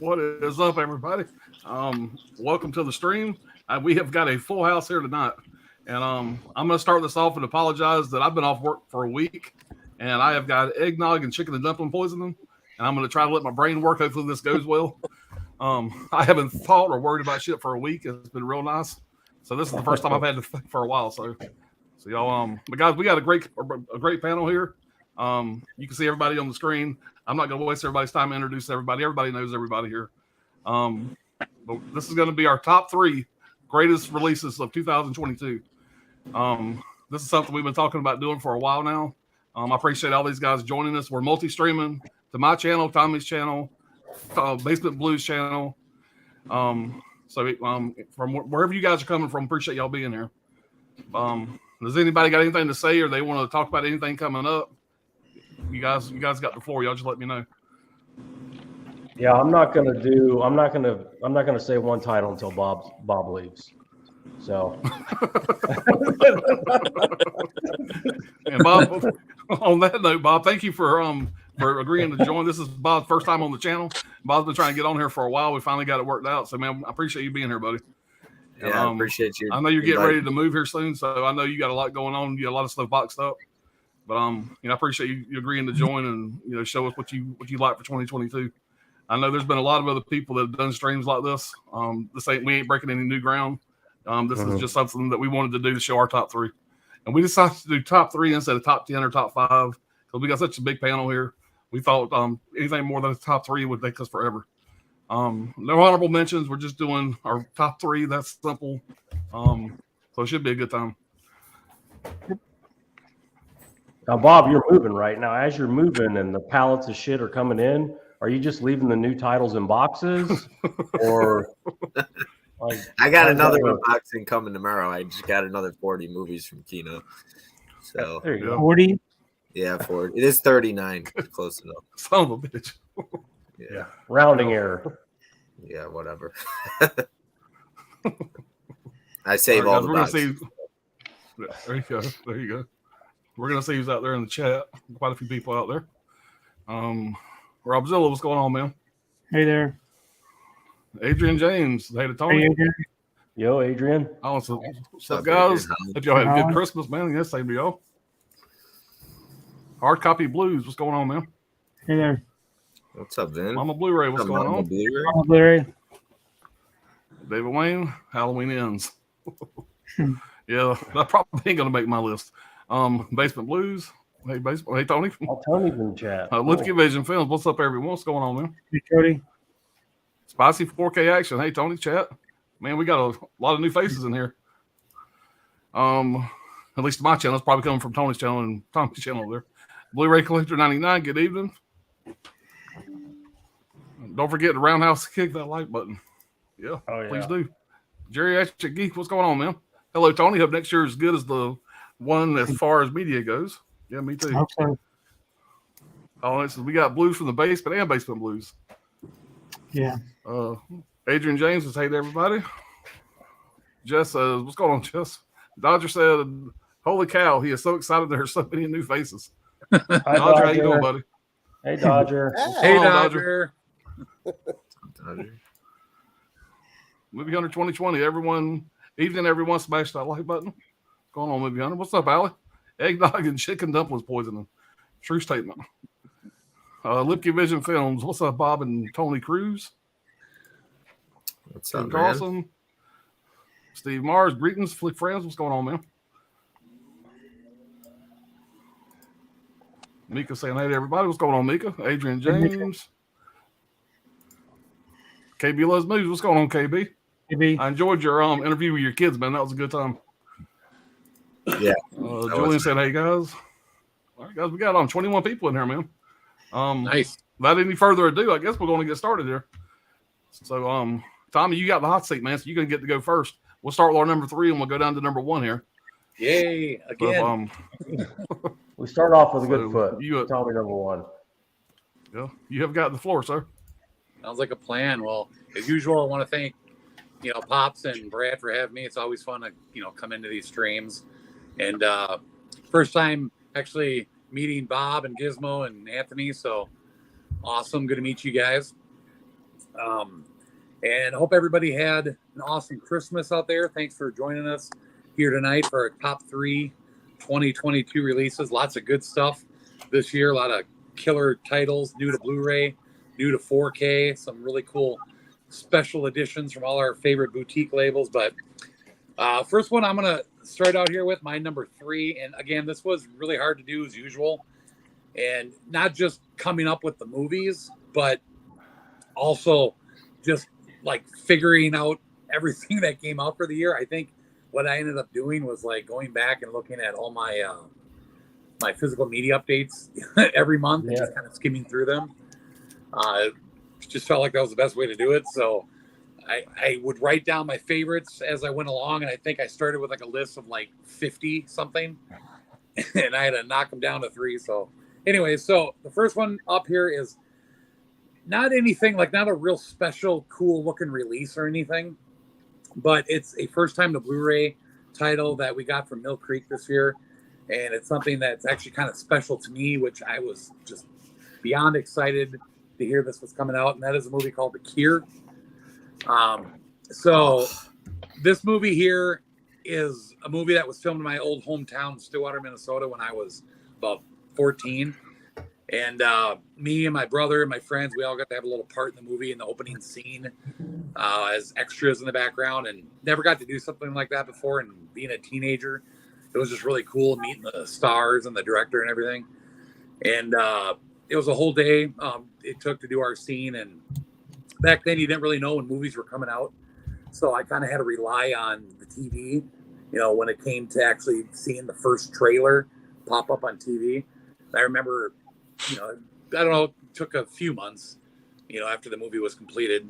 What is up, everybody? Welcome to the stream. We have got a full house here tonight, and I'm going to start this off and apologize that I've been off work for a week, and I have got eggnog and chicken and dumpling poisoning, and I'm going to try to let my brain work. Hopefully, this goes well. I haven't thought or worried about shit for a week. It's been real nice. So this is the first time I've had to think for a while. So y'all, but guys, we got a great panel here. You can see everybody on the screen. I'm not going to waste everybody's time to introduce everybody. Everybody knows everybody here. But this is going to be our top 3 greatest releases of 2022. This is something we've been talking about doing for a while now. I appreciate all these guys joining us. We're multi-streaming to my channel, Tommy's channel, Basement Blues channel. From wherever you guys are coming from, appreciate y'all being here. Does anybody got anything to say, or they want to talk about anything coming up? You guys got the floor. Y'all just let me know. Yeah, I'm not gonna say one title until Bob leaves. So. And Bob, on that note, Bob, thank you for agreeing to join. This is Bob's first time on the channel. Bob's been trying to get on here for a while. We finally got it worked out. So, man, I appreciate you being here, buddy. Yeah, I appreciate you. I know you're getting ready to move here soon, so I know you got a lot going on. You got a lot of stuff boxed up. But I appreciate you agreeing to join and show us what you like for 2022. I know there's been a lot of other people that have done streams like this. We ain't breaking any new ground. This is just something that we wanted to do to show our top 3. And we decided to do top 3 instead of top 10 or top 5 because we got such a big panel here. We thought anything more than the top 3 would take us forever. No honorable mentions. We're just doing our top 3. That's simple. So it should be a good time. Now, Bob, you're moving right now. As you're moving and the pallets of shit are coming in, are you just leaving the new titles in boxes, or? I got another unboxing coming tomorrow. I just got another 40 movies from Kino. So there you go. 40? Yeah, 40. It is 39. Close enough. Son of a bitch. Yeah. Rounding error. Yeah, whatever. I save all the boxes. There you go. There you go. We're going to see who's out there in the chat. Quite a few people out there. Robzilla, what's going on, man? Hey there. Adrian James. Hey to Tony. Hey, Adrian. Yo, Adrian. What's up, guys? Hope y'all had a good Christmas, man. Yes, same to y'all. Hard Copy Blues. What's going on, man? Hey there. What's up, Vin? Mama Blu-ray. What's going on? Mama Blu-ray. David Wayne. Halloween Ends. Yeah, that probably ain't going to make my list. Basement Blues. Hey, Tony. Oh, Tony's in the chat. Lift Vision Films. What's up, everyone? What's going on, man? Hey, Cody. Spicy 4K Action. Hey, Tony, chat. Man, we got a lot of new faces in here. At least my channel is probably coming from Tony's channel and Tommy's channel over there. Blu-ray Collector 99. Good evening. Don't forget to roundhouse kick that like button. Yeah, please do. Geriatric Geek. What's going on, man? Hello, Tony. Hope next year is as good as the one as far as media goes. Yeah, me too. Okay. Oh, we got blues from the basement and Basement Blues. Yeah. Adrian James says, hey to everybody. Jess says, what's going on, Jess? Dodger said, holy cow, he is so excited there are so many new faces. Hi, Dodger, how you doing, buddy? Hey, Dodger. Hey, Dodger. Dodger. Movie Hunter 2020. Everyone smash that like button. What's going on, Movie Hunter? What's up, Allie? Eggnog and chicken dumplings poisoning. True statement. Lipke Vision Films. What's up, Bob and Tony Cruz? What's up, Carlson? man? Steve Mars. Greetings, Flick friends. What's going on, man? Mika saying hey to everybody. What's going on, Mika? Adrian James. KB Loves Movies. What's going on, KB? KB. I enjoyed your interview with your kids, man. That was a good time. Yeah. Julian said, hey, guys. All right, guys, we got 21 people in here, man. Nice. Without any further ado, I guess we're going to get started here. So, Tommy, you got the hot seat, man, so you're going to get to go first. We'll start with our number 3, and we'll go down to number 1 here. Yay, again. So, we start off with a good foot. You, Tommy, number 1. Yeah, you have got the floor, sir. Sounds like a plan. Well, as usual, I want to thank, Pops and Brad for having me. It's always fun to, come into these streams. And first time actually meeting Bob and Gizmo and Anthony. So awesome. Good to meet you guys. And I hope everybody had an awesome Christmas out there. Thanks for joining us here tonight for our top 3 2022 releases. Lots of good stuff this year. A lot of killer titles, new to Blu-ray, new to 4K. Some really cool special editions from all our favorite boutique labels. But first one I'm going to start out here with, my number 3. And again, this was really hard to do as usual. And not just coming up with the movies, but also just like figuring out everything that came out for the year. I think what I ended up doing was like going back and looking at all my my physical media updates every month and just kind of skimming through them. Just felt like that was the best way to do it. So I would write down my favorites as I went along, and I think I started with like a list of like 50 something, and I had to knock them down to 3. So anyway, so the first one up here is not anything like, not a real special, cool looking release or anything, but it's a first time to Blu-ray title that we got from Mill Creek this year. And it's something that's actually kind of special to me, which I was just beyond excited to hear this was coming out. And that is a movie called The Cure. So this movie here is a movie that was filmed in my old hometown, Stillwater, Minnesota, when I was about 14. And me and my brother and my friends, we all got to have a little part in the movie in the opening scene as extras in the background, and never got to do something like that before. And being a teenager, it was just really cool meeting the stars and the director and everything. And it was a whole day it took to do our scene. And back then you didn't really know when movies were coming out. So I kind of had to rely on the TV, when it came to actually seeing the first trailer pop up on TV. I remember, I don't know, it took a few months, after the movie was completed.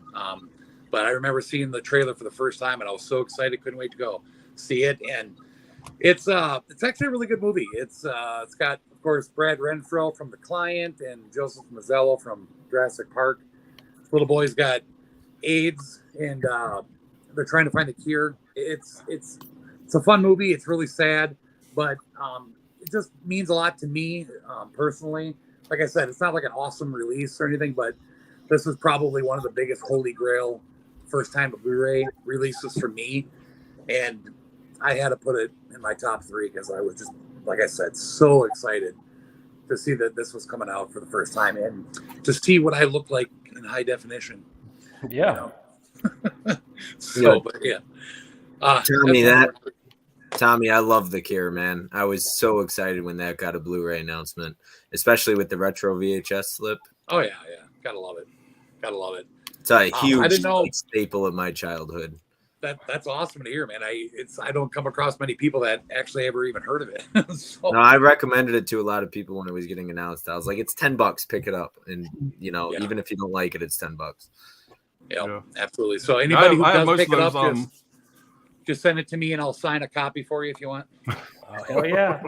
But I remember seeing the trailer for the first time, and I was so excited, couldn't wait to go see it. And it's actually a really good movie. It's got, of course, Brad Renfro from The Client and Joseph Mazzello from Jurassic Park. This little boy's got AIDS, and they're trying to find a cure. It's a fun movie. It's really sad, but it just means a lot to me personally. Like I said, it's not like an awesome release or anything, but this is probably one of the biggest holy grail first time Blu-ray releases for me. And I had to put it in my top 3 because I was just, like I said, so excited to see that this was coming out for the first time and to see what I look like in high definition. Yeah. So, but yeah. Tommy, I love The Cure, man. I was so excited when that got a Blu-ray announcement, especially with the retro VHS slip. Oh yeah. Gotta love it. It's a huge I didn't know, staple of my childhood. That's awesome to hear, man. I don't come across many people that actually ever even heard of it. So, no, I recommended it to a lot of people when it was getting announced. I was like, it's $10, pick it up. And even if you don't like it, it's $10. Yeah, absolutely. So anybody who does pick it up, just send it to me and I'll sign a copy for you if you want. Hell yeah.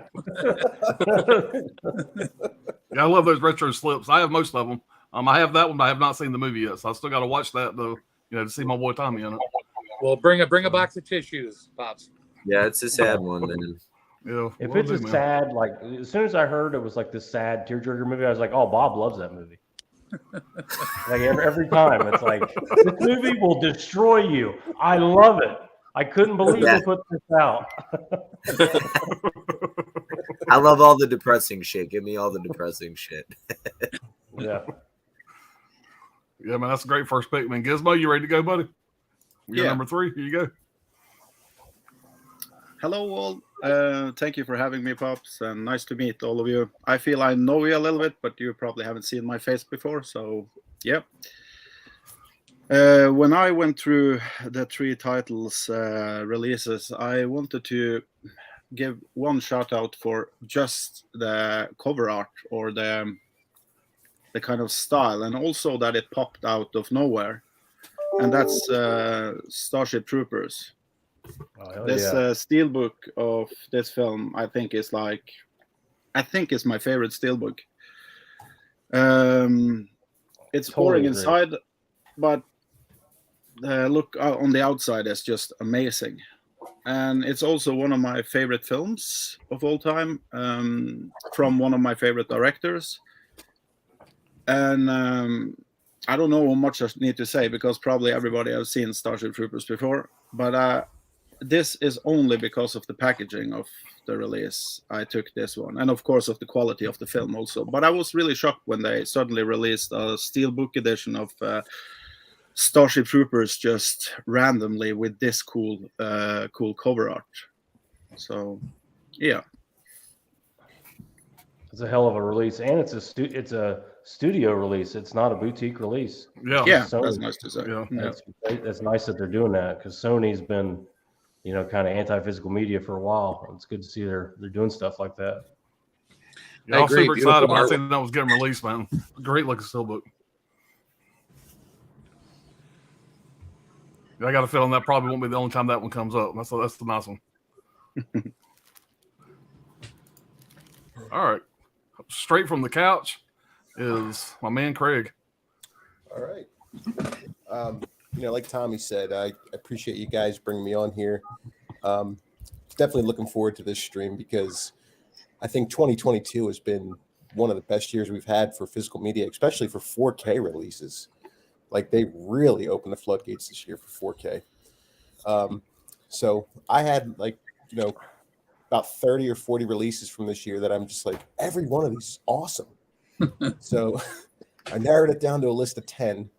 Yeah, I love those retro slips. I have most of them. I have that one, but I have not seen the movie yet, so I still got to watch that though. To see my boy Tommy in it. Well, bring a box of tissues, Pops. Yeah, it's a sad one, man. Yeah, if it's a sad, like as soon as I heard it was like this sad tearjerker movie, I was like, oh, Bob loves that movie. Like every time, it's like this movie will destroy you. I love it. I couldn't believe they put this out. I love all the depressing shit. Give me all the depressing shit. Yeah. Yeah, man, that's a great first pick, man. Gizmo, you ready to go, buddy? You're Yeah. number 3. Here you go. Hello, all. Thank you for having me, Pops, and nice to meet all of you. I feel I know you a little bit, but you probably haven't seen my face before, so yeah. When I went through the 3 titles releases, I wanted to give one shout out for just the cover art or the kind of style, and also that it popped out of nowhere, and that's Starship Troopers. This steelbook of this film, I think is my favorite steelbook. It's boring inside, but the look on the outside is just amazing. And it's also one of my favorite films of all time, from one of my favorite directors. And I don't know how much I need to say because probably everybody has seen Starship Troopers before, but this is only because of the packaging of the release I took this one, and of course of the quality of the film also. But I was really shocked when they suddenly released a steelbook edition of Starship Troopers just randomly with this cool cover art. So yeah, It's a hell of a release, and it's a studio release. It's not a boutique release. yeah, Sony. that's nice to say. Yeah. It's nice that they're doing that because Sony's been, kind of anti-physical media for a while. It's good to see they're doing stuff like that. Yeah, I was super excited when I artwork. seen that was getting released, man. Great looking steelbook. Yeah, I got a feeling that probably won't be the only time that one comes up. That's the nice one. All right. Straight from the couch is my man Craig. All right. Like Tommy said, I appreciate you guys bringing me on here. Definitely looking forward to this stream because I think 2022 has been one of the best years we've had for physical media, especially for 4K releases. Like they really opened the floodgates this year for 4K. So I had about 30 or 40 releases from this year that I'm just like, every one of these is awesome. So I narrowed it down to a list of 10,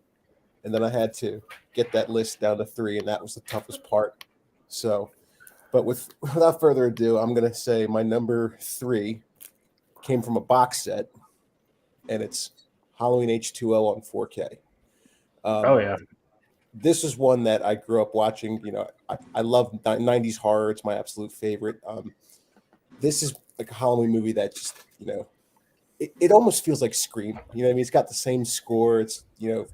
and then I had to get that list down to 3, and that was the toughest part. So, but without further ado, I'm going to say my number 3 came from a box set, and it's Halloween H2O on 4K. Oh, yeah. This is one that I grew up watching. I love 90s horror. It's my absolute favorite. This is like a Halloween movie that just, it almost feels like Scream. You know what I mean? It's got the same score. It's,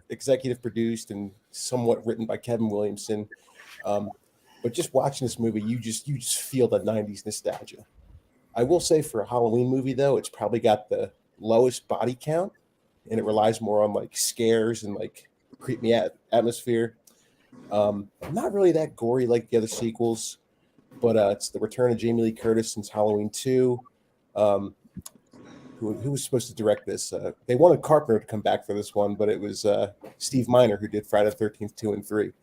executive produced and somewhat written by Kevin Williamson. But just watching this movie, you just feel the 90s nostalgia. I will say for a Halloween movie, though, it's probably got the lowest body count, and it relies more on like scares and like creep me out atmosphere. Not really that gory like the other sequels, but it's the return of Jamie Lee Curtis since Halloween 2. Who was supposed to direct this? They wanted Carpenter to come back for this one, but it was Steve Miner who did Friday the 13th 2 and 3.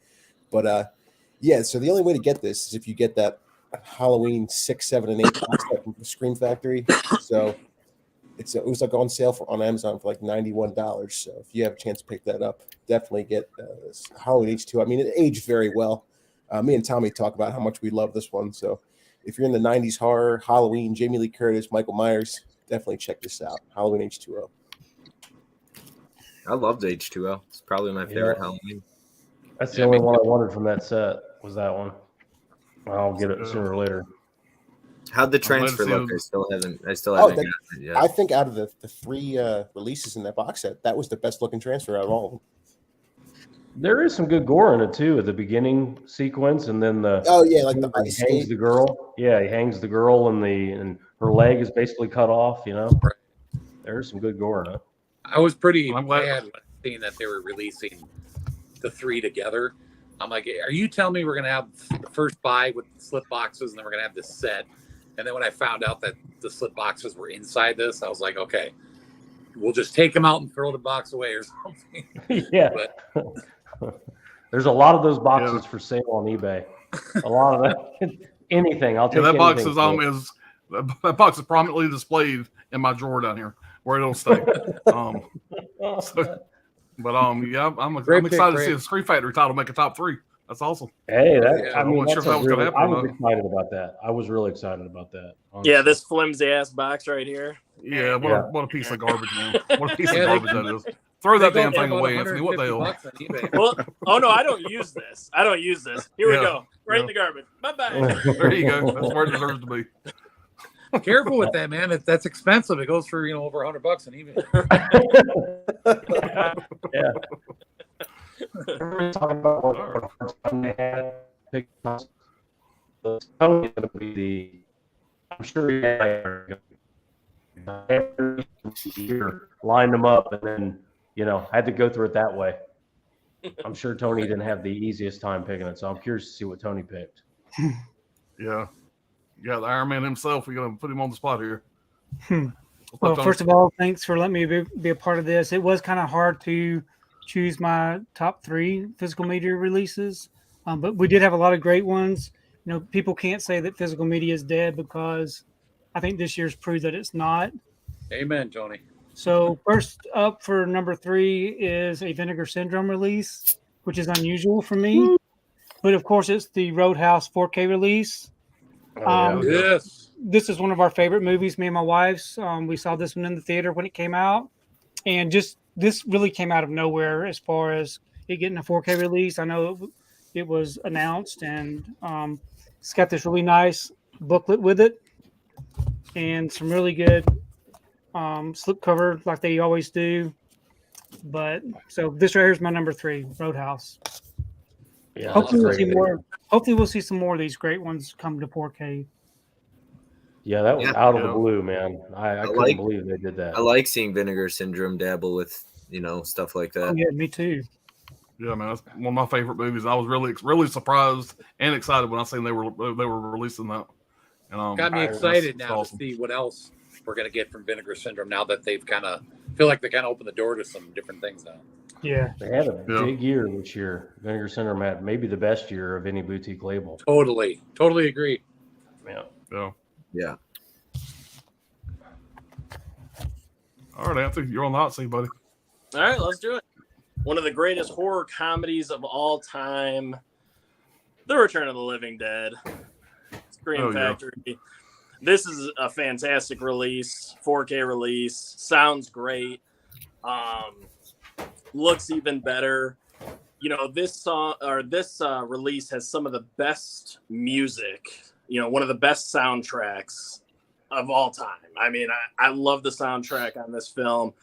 But yeah, so the only way to get this is if you get that Halloween 6, 7, and 8 box set from the Scream Factory. So it was like on sale on Amazon for like $91. So if you have a chance to pick that up, definitely get Halloween H2. I mean, it aged very well. Me and Tommy talk about how much we love this one. So if you're in the 90s horror, Halloween, Jamie Lee Curtis, Michael Myers, definitely check this out. Halloween H2O. I loved H2O. It's probably my favorite Halloween. That's the only one I wanted from that set was that one. I'll get it sooner or later. How'd the transfer look? I still haven't gotten it yet. I think out of the 3 releases in that box set, that was the best looking transfer out of all of them. There is some good gore in it too at the beginning sequence, and then the the ice he hangs skate. the girl. Yeah, he hangs the girl, and her leg is basically cut off. There's some good gore in it. I was pretty mad when seeing that they were releasing the 3 together. I'm like, are you telling me we're gonna have the first 5 with the slip boxes, and then we're gonna have this set? And then when I found out that the slip boxes were inside this, I was like, okay, we'll just take them out and throw the box away or something. Yeah. There's a lot of those boxes for sale on eBay. A lot of that. Anything. I'll take that box is anything. that box is prominently displayed in my drawer down here where it'll stay. I'm excited to see the Scream Factory title make a top 3. That's awesome. Hey, I wasn't sure if that was going to happen. I was excited about that. I was really excited about that. Honestly. Yeah, this flimsy ass box right here. Yeah, what a piece of garbage, man. What a piece of garbage that is. Throw that damn thing away, Anthony. What the hell? Well, oh no, I don't use this. Here we go. Right in the garbage. Bye-bye. There you go. That's where it deserves to be. Careful with that, man. That's expensive. It goes for over $100 on eBay. Yeah. Talking about what fun they had. I'm sure he lined them up, and then had to go through it that way. I'm sure Tony didn't have the easiest time picking it, so I'm curious to see what Tony picked. Yeah, the Iron Man himself. We're gonna put him on the spot here. Well, first of all, thanks for letting me be a part of this. It was kind of hard to choose my top 3 physical media releases, but we did have a lot of great ones. You know, people can't say that physical media is dead because I think this year's proved that it's not. Amen, Tony. So first up for number 3 is a Vinegar Syndrome release, which is unusual for me. But of course, it's the Roadhouse 4K release. Oh, yeah. Yes. This is one of our favorite movies, me and my wife's. We saw this one in the theater when it came out. And just this really came out of nowhere as far as it getting a 4K release. I know it was announced, and it's got this really nice booklet with it and some really good slipcover like they always do. But so this right here is my number 3, Roadhouse. Yeah, Hopefully we'll that's see great. more. Hopefully we'll see some more of these great ones come to 4K. Yeah, that was Yeah. out of the Yeah. blue, man. I couldn't like- believe they did that. I like seeing Vinegar Syndrome dabble with stuff like Oh that. yeah, me too. Yeah, man, that's one of my favorite movies. I was really surprised and excited when I seen they were releasing that. And Got me that's excited now awesome. to see what else we're gonna get from Vinegar Syndrome. Now that they've kind of feel like they kind of opened the door to some different things now. Yeah. They had a Yeah. big year this year. Vinegar Syndrome had maybe the best year of any boutique label. Totally agree. Yeah. Yeah. Yeah. All right, Anthony, you're on the hot seat, buddy. All right, let's do it. One of the greatest horror comedies of all time, The Return of the Living Dead, Scream Oh, yeah. Factory. This is a fantastic release, 4K release. Sounds great. Looks even better. You know, this release has some of the best music. You know, one of the best soundtracks of all time. I mean, I love the soundtrack on this film.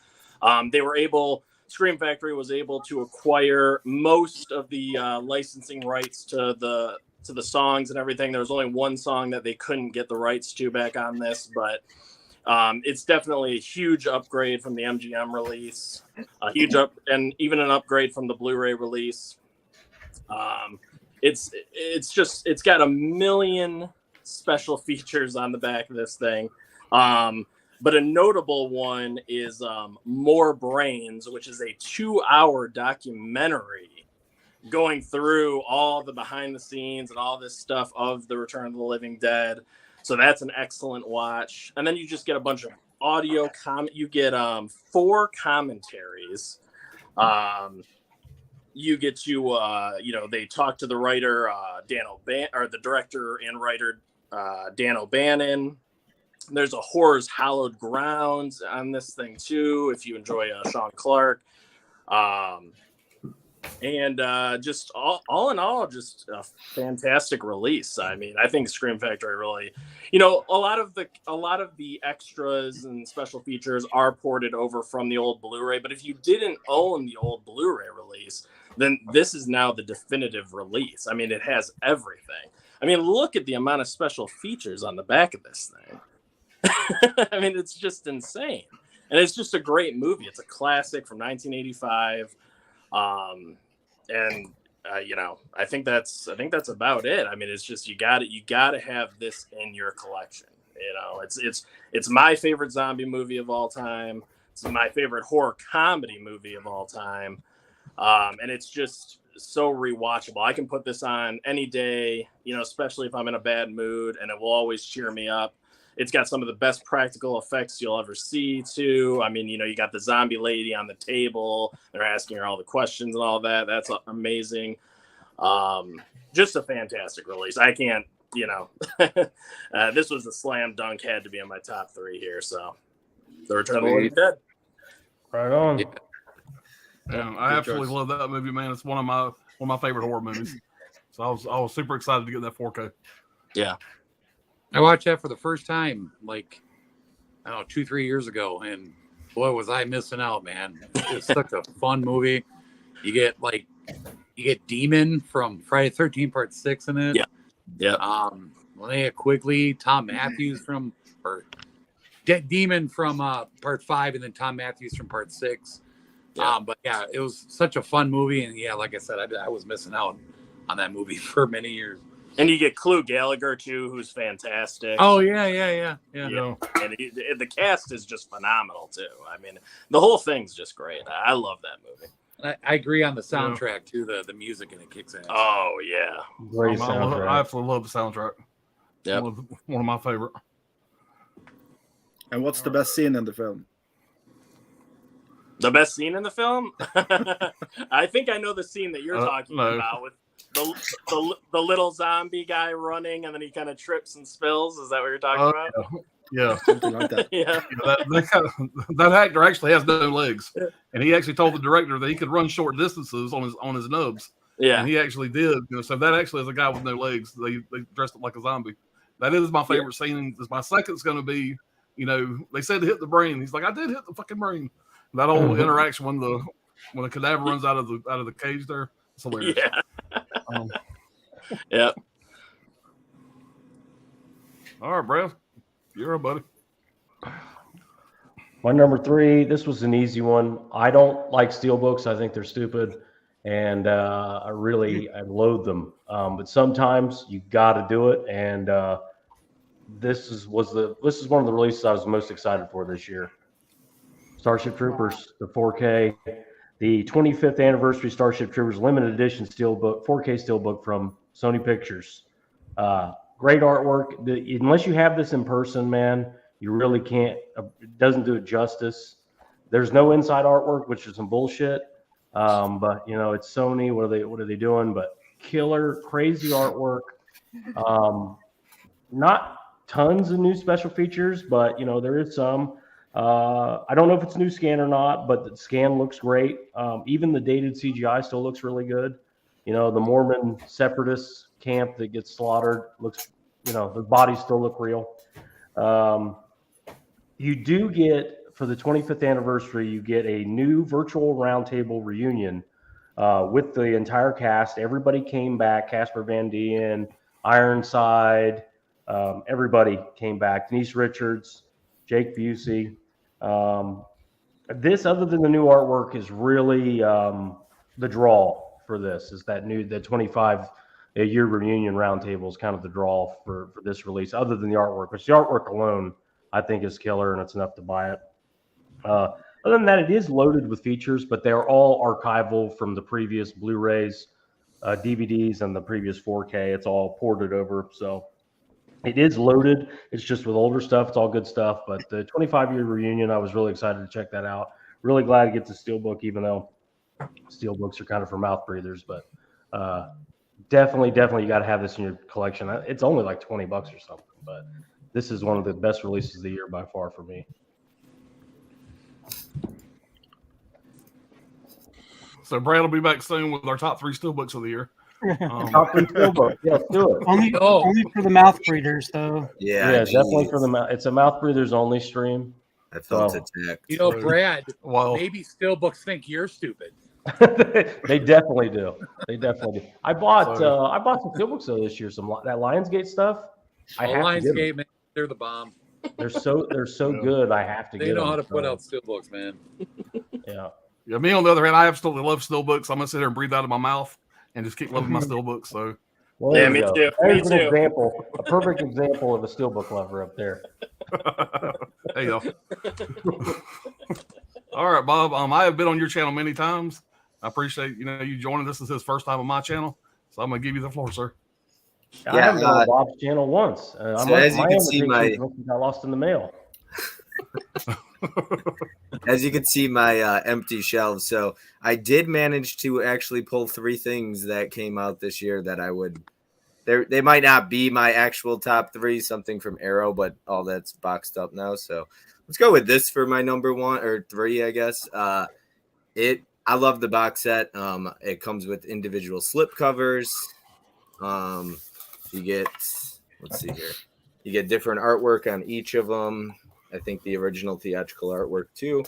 Scream Factory was able to acquire most of the licensing rights to the songs and everything. There was only one song that they couldn't get the rights to back on this, but it's definitely a huge upgrade from the MGM release, and even an upgrade from the Blu-ray release. It's got a million special features on the back of this thing. But a notable one is More Brains, which is a 2-hour documentary going through all the behind the scenes and all this stuff of the Return of the Living Dead. So that's an excellent watch. And then you just get a bunch of audio you get 4 commentaries. You get to they talk to the writer the director and writer Dan O'Bannon. There's a Horror's Hallowed Grounds on this thing too, if you enjoy Sean Clark. And just all in all, just a fantastic release. I mean, I think Scream Factory really, a lot of the extras and special features are ported over from the old Blu-ray. But if you didn't own the old Blu-ray release, then this is now the definitive release. I mean, it has everything. I mean, look at the amount of special features on the back of this thing. I mean, it's just insane. And it's just a great movie. It's a classic from 1985. I think that's about it. I mean, it's just you got to have this in your collection. It's my favorite zombie movie of all time. It's my favorite horror comedy movie of all time. And it's just so rewatchable. I can put this on any day, especially if I'm in a bad mood, and it will always cheer me up. It's got some of the best practical effects you'll ever see, too. I mean, you got the zombie lady on the table. They're asking her all the questions and all that. That's amazing. Just a fantastic release. I can't, this was a slam dunk, had to be in my top 3 here. So, The Return of the Living Dead. Right on. Yeah, I absolutely love that movie, man. It's one of my favorite horror movies. So I was super excited to get that 4K. Yeah. I watched that for the first time, 2-3 years ago, and boy, was I missing out, man. It's such a fun movie. You get Demon from Friday the 13th Part 6 in it. Yeah. Linnea Quigley, Tom Matthews Demon from Part 5, and then Tom Matthews from Part 6. Yeah. But yeah, it was such a fun movie, and yeah, like I said, I was missing out on that movie for many years. And you get Clu Gallagher, too, who's fantastic. Oh, yeah. And the cast is just phenomenal, too. I mean, the whole thing's just great. I love that movie. I agree on the soundtrack too. The music in it kicks ass. Oh yeah, Great soundtrack. I absolutely love the soundtrack. yep. One of my favorite. And what's the best scene in the film? The best scene in the film? I think I know the scene that you're talking about with the little zombie guy running and then he kind of trips and spills. Is that what you're talking about? Yeah, Something like that. Yeah. That actor actually has no legs, and he actually told the director that he could run short distances on his nubs. Yeah. And he actually did. So that actually is a guy with no legs. They dressed him like a zombie. That is my favorite scene. My second's going to be, they said to hit the brain. He's like, I did hit the fucking brain. That whole interaction when the cadaver runs out of the cage there, it's hilarious. Yeah. Yep. All right, Brad, you're up, buddy. My number 3, this was an easy one. I don't like steelbooks. I think they're stupid, and I loathe them. But sometimes you got to do it, and this is one of the releases I was most excited for this year. Starship Troopers, the 4K, the 25th anniversary Starship Troopers limited edition steelbook, 4K steelbook from Sony Pictures. Great artwork. Unless you have this in person, man, you really can't. It doesn't do it justice. There's no inside artwork, which is some bullshit. But it's Sony. What are they doing? But killer, crazy artwork. Not tons of new special features, but there is some. I don't know if it's new scan or not, but the scan looks great. Even the dated CGI still looks really good. The Mormon separatist camp that gets slaughtered looks, the bodies still look real. You do get, for the 25th anniversary, you get a new virtual roundtable reunion with the entire cast. Everybody came back. Casper Van Dien, Ironside, everybody came back. Denise Richards, Jake Busey. This, other than the new artwork, is really the draw for this. Is the 25-year reunion roundtable is kind of the draw for this release, other than the artwork. Which the artwork alone, I think, is killer, and it's enough to buy it. Other than that, it is loaded with features, but they're all archival from the previous Blu-rays, DVDs, and the previous 4K. It's all ported over, so it is loaded. It's just with older stuff. It's all good stuff. But the 25-year reunion, I was really excited to check that out. Really glad to get the Steelbook, even though Steelbooks are kind of for mouth breathers. But definitely, you got to have this in your collection. It's only like $20 or something. But this is one of the best releases of the year by far for me. So Brad will be back soon with our top 3 Steelbooks of the year. Top 3 Steelbook. Yeah, let's do it. Only for the mouth breathers, though. Yeah, definitely for the mouth. It's a mouth breathers only stream. I felt attacked. Brad, maybe Steelbooks think you're stupid. They definitely do. I bought some Steelbooks though this year. That Lionsgate stuff. Lionsgate, man, they're the bomb. They're so good. I have to. They know how to put out Steelbooks, man. Yeah. Yeah. Me on the other hand, I absolutely love Steelbooks. I'm gonna sit here and breathe out of my mouth and just keep loving my Steelbooks. So. Well, yeah, me too. There's an example, a perfect example of a Steelbook lover up there. There you go. All right, Bob. I have been on your channel many times. I appreciate you joining. This is his first time on my channel, so I'm gonna give you the floor, sir. I haven't been on Bob's channel once. So as you can see, got lost in the mail. As you can see, my empty shelves. So I did manage to actually pull 3 things that came out this year that I would. They might not be my actual top 3, something from Arrow, but all that's boxed up now. So let's go with this for my number 1 or 3, I guess. I love the box set. It comes with individual slip covers. You get, let's see here. You get different artwork on each of them. I think the original theatrical artwork too.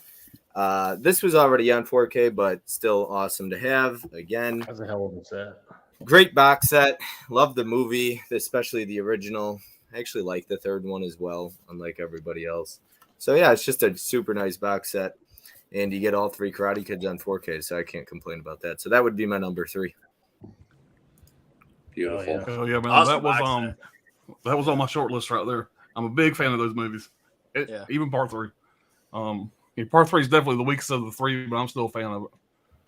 This was already on 4K, but still awesome to have. Again, that's a hell of a set. Great box set. Love the movie, especially the original. I actually like the third one as well, unlike everybody else. So yeah, it's just a super nice box set. And you get all 3 Karate Kids on 4K, so I can't complain about that. So that would be my number 3. Beautiful. Oh yeah, man. Awesome That was on my short list right there. I'm a big fan of those movies. Even part 3. Part 3 is definitely the weakest of the 3, but I'm still a fan of it.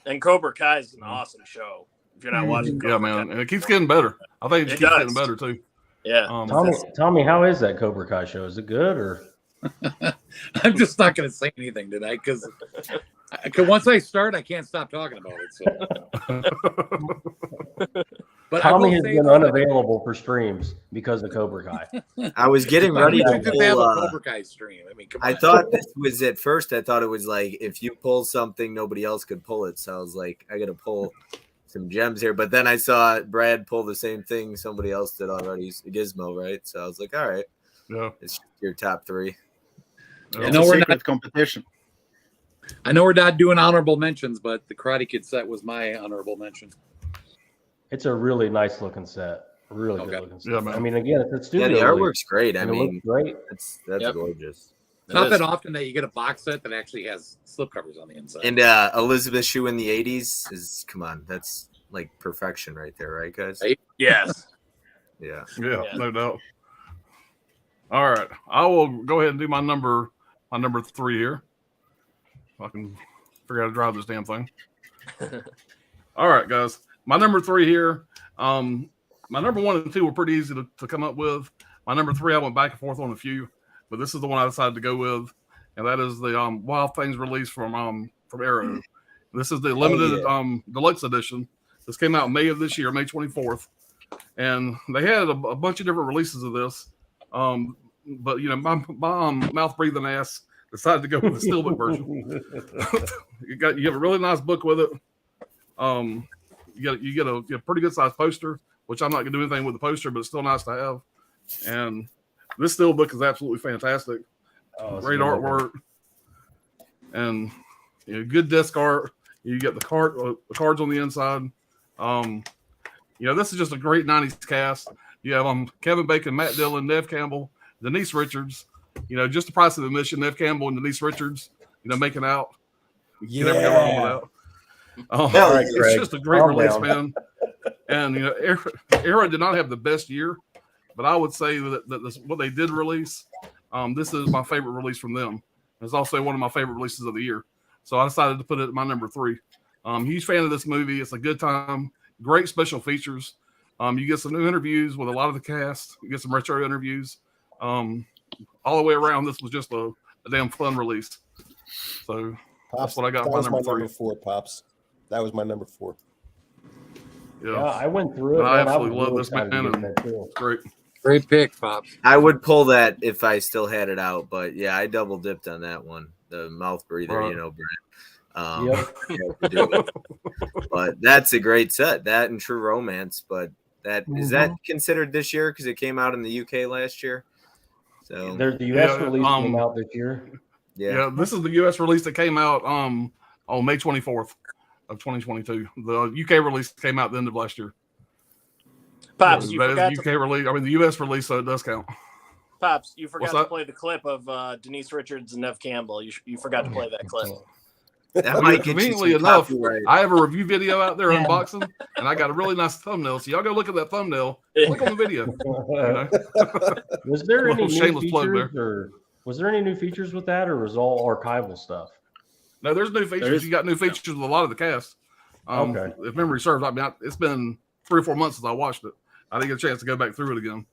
And Cobra Kai is an awesome show. If you're not watching Cobra Yeah, Kai. man, and it keeps getting better. I think it It keeps does. getting better too. Yeah. Tommy, how is that Cobra Kai show? Is it good or? I'm just not going to say anything tonight because once I start, I can't stop talking about it. So. But Tommy has been though, unavailable for streams because of Cobra Kai. I was getting ready we to should just have pull. a Cobra Kai stream. I mean, come on. I thought this was at first. I thought it was like if you pull something, nobody else could pull it. So I was like, I got to pull some gems here. But then I saw Brad pull the same thing somebody else did already, Gizmo, right? So I was like, all right, Yeah. it's your top three. I It's know a we're secret not. competition. I know we're not doing honorable mentions, but the Karate Kid set was my honorable mention. It's a really nice looking set. Really Okay. good looking set. Yeah, man. I mean, again, it's a Yeah, studio. the release, artwork's great. I and it mean, looks great. that's Yep. gorgeous. It's not that often that you get a box set that actually has slipcovers on the inside. And Elizabeth Shue in the '80s is come on, that's like perfection right there, right, guys? Right. Yes. Yeah. Yeah, Yeah. no doubt. All right, I will go ahead and do my number 3 here. If I can figure out how to drive this damn thing. All right, guys, my number 3 here. My number 1 and 2 were pretty easy to come up with. My number 3, I went back and forth on a few, but this is the one I decided to go with, and that is the Wild Things release from Arrow. This is the limited deluxe edition. This came out in May of this year, May 24th, and they had a bunch of different releases of this. But you know, my mouth breathing ass decided to go with the steelbook version. you have a really nice book with it. You get a pretty good sized poster, which I'm not gonna do anything with the poster, but it's still nice to have. And this steelbook is absolutely fantastic. Great artwork, and good disc art. You get the cards on the inside. This is just a great '90s cast. You have Kevin Bacon, Matt Dillon, Nev Campbell, Denise Richards. Just the price of admission. Nev Campbell and Denise Richards. Making out. You never go wrong with that. It's just a great release, man. And Arrow did not have the best year, but I would say that what they did release, this is my favorite release from them. It's also one of my favorite releases of the year. So I decided to put it at my number 3. Huge fan of this movie. It's a good time. Great special features. You get some new interviews with a lot of the cast. You get some retro interviews. All the way around, this was just a damn fun release. So Pops, that's what I got. That My was number my 3. number 4, Pops. That was my number 4. Yeah, I went through it. I man. absolutely was love this, excited to man. get that too. It's great. Great pick, Pops. I would pull that if I still had it out, but yeah, I double dipped on that one. The mouth breather, Right. Brent. But that's a great set. That and True Romance. But is that considered this year because it came out in the UK last year? So The U.S. release came out this year. yeah, This is the U.S. release that came out on May 24th of 2022. The UK release came out the end of last year. Pops, So you that is forgot the UK release. I mean, the U.S. release, so it does count. Pops, you forgot What's to that? play the clip of Denise Richards and Nev Campbell. You forgot to play that clip. that might get you Conveniently some enough, copyright. I have a review video out there unboxing, and I got a really nice thumbnail. So y'all go look at that thumbnail. Click on the video. Was there any new Shameless plug features, or was there any new features with that, or was it all archival stuff? No, there's new features. You got new features with a lot of the cast. Okay. If memory serves, I mean, it's been 3 or 4 months since I watched it. I didn't get a chance to go back through it again.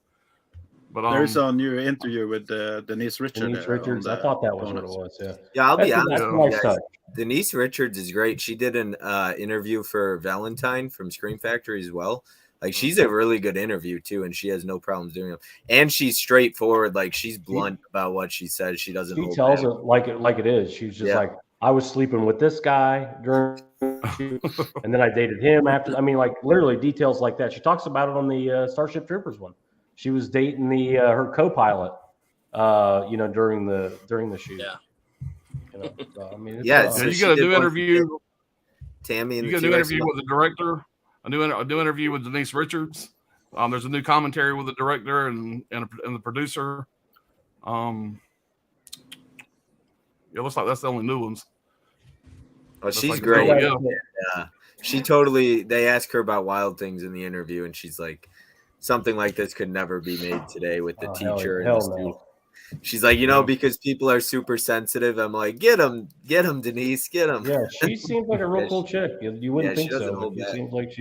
But There's a new interview with Denise Richards. Denise Richards. I thought that was what it was. Yeah. Yeah, I'll be That's honest a with you nice guys. touch. Denise Richards is great. She did an interview for Valentine from Scream Factory as well. Like she's a really good interview too, and she has no problems doing it. And she's straightforward. Like she's blunt about what she says. She doesn't. She tells it like it is. She's just like, I was sleeping with this guy during, and then I dated him after. I mean, like literally details like that. She talks about it on the Starship Troopers one. She was dating her co-pilot, during the shoot. Yeah. So, I mean, So you got a new interview. Tammy and You got a new interview with the director. A new interview with Denise Richards. There's a new commentary with the director and the producer. It looks like that's the only new ones. Oh, she's like great. yeah. She totally. They ask her about Wild Things in the interview, and she's like, something like this could never be made today with the teacher and the student. She's like, because people are super sensitive. I'm like, get him, Denise, get him. Yeah, she seems like a real cool chick. You wouldn't she think doesn't so, but hold she back. seems like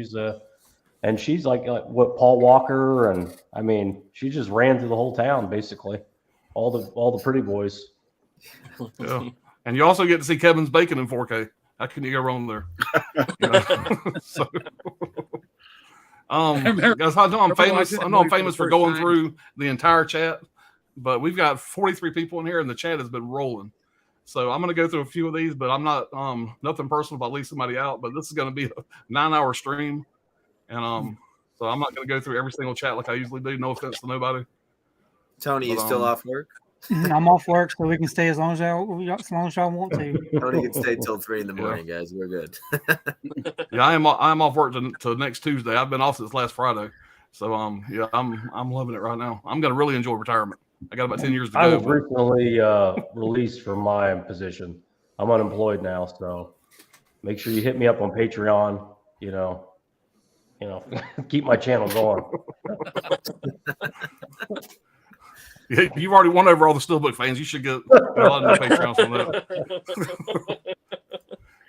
and she's like what Paul Walker, and I mean, she just ran through the whole town basically, all the pretty boys. Yeah. And you also get to see Kevin's Bacon in 4K. How can you go wrong there? So, guys, I know I'm famous. I know I'm famous for going through the entire chat, but we've got 43 people in here, and the chat has been rolling. So I'm going to go through a few of these, but I'm not nothing personal about leaving somebody out. But this is going to be a 9-hour stream, and so I'm not going to go through every single chat like I usually do. No offense to nobody. Tony, you still off work? I'm off work, so we can stay as long as y'all want to. Tony can stay till 3 in the morning, guys. We're good. Yeah, I'm off work to next Tuesday. I've been off since last Friday, so yeah, I'm loving it right now. I'm going to really enjoy retirement. I got about 10 years to go. I was recently released from my position. I'm unemployed now, so make sure you hit me up on Patreon. Keep my channel going. Yeah, you've already won over all the Steelbook fans. You should get a lot of new Patreons from that.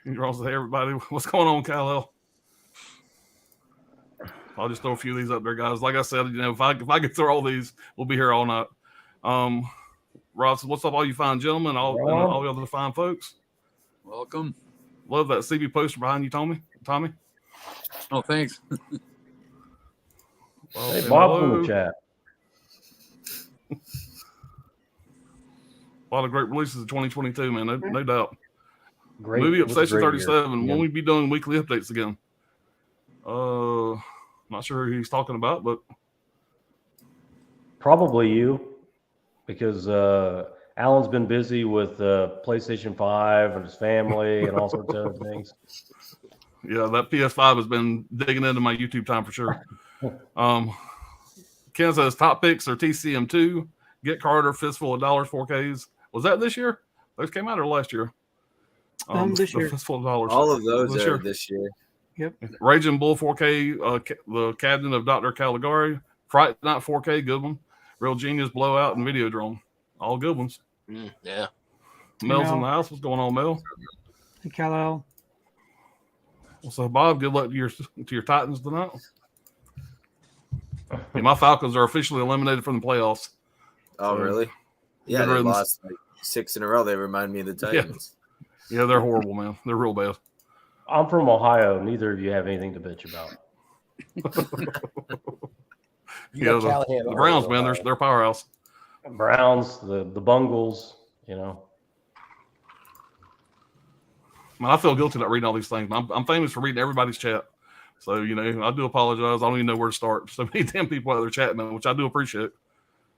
You're also, hey, everybody, what's going on, Kyle? I'll just throw a few of these up there, guys. Like I said, if I get through all these, we'll be here all night. Ross, what's up, all you fine gentlemen, all the other fine folks? Welcome. Love that CB poster behind you, Tommy. Oh, thanks. Well, Hey, Bob's in the chat. A lot of great releases in 2022, man. No doubt. Great Movie Obsession 37. Year. When we be doing weekly updates again? Not sure who he's talking about, but probably you, because Alan's been busy with PlayStation 5 and his family and all sorts of other things. Yeah, that PS5 has been digging into my YouTube time for sure. Ken says top picks are TCM2, Get Carter, Fistful of Dollars, 4Ks. Was that this year? Those came out or last year? This year. Fistful of Dollars. All of those are this year. Yep. Raging Bull 4K, The Cabinet of Dr. Caligari, Fright Night 4K, good one. Real Genius, Blowout, and Videodrome. All good ones. Yeah. Mel's in the house. What's going on, Mel? Hey, Kal-El. So, Bob, good luck to your Titans tonight. Yeah, my Falcons are officially eliminated from the playoffs. Oh, really? Yeah, they lost like 6 in a row. They remind me of the Titans. Yeah, they're horrible, man. They're real bad. I'm from Ohio. Neither of you have anything to bitch about. The Browns, man, they're powerhouse. Browns, the Bungles, Man, I feel guilty not reading all these things. I'm famous for reading everybody's chat. So, I do apologize. I don't even know where to start. So many damn people out there chatting, man, which I do appreciate.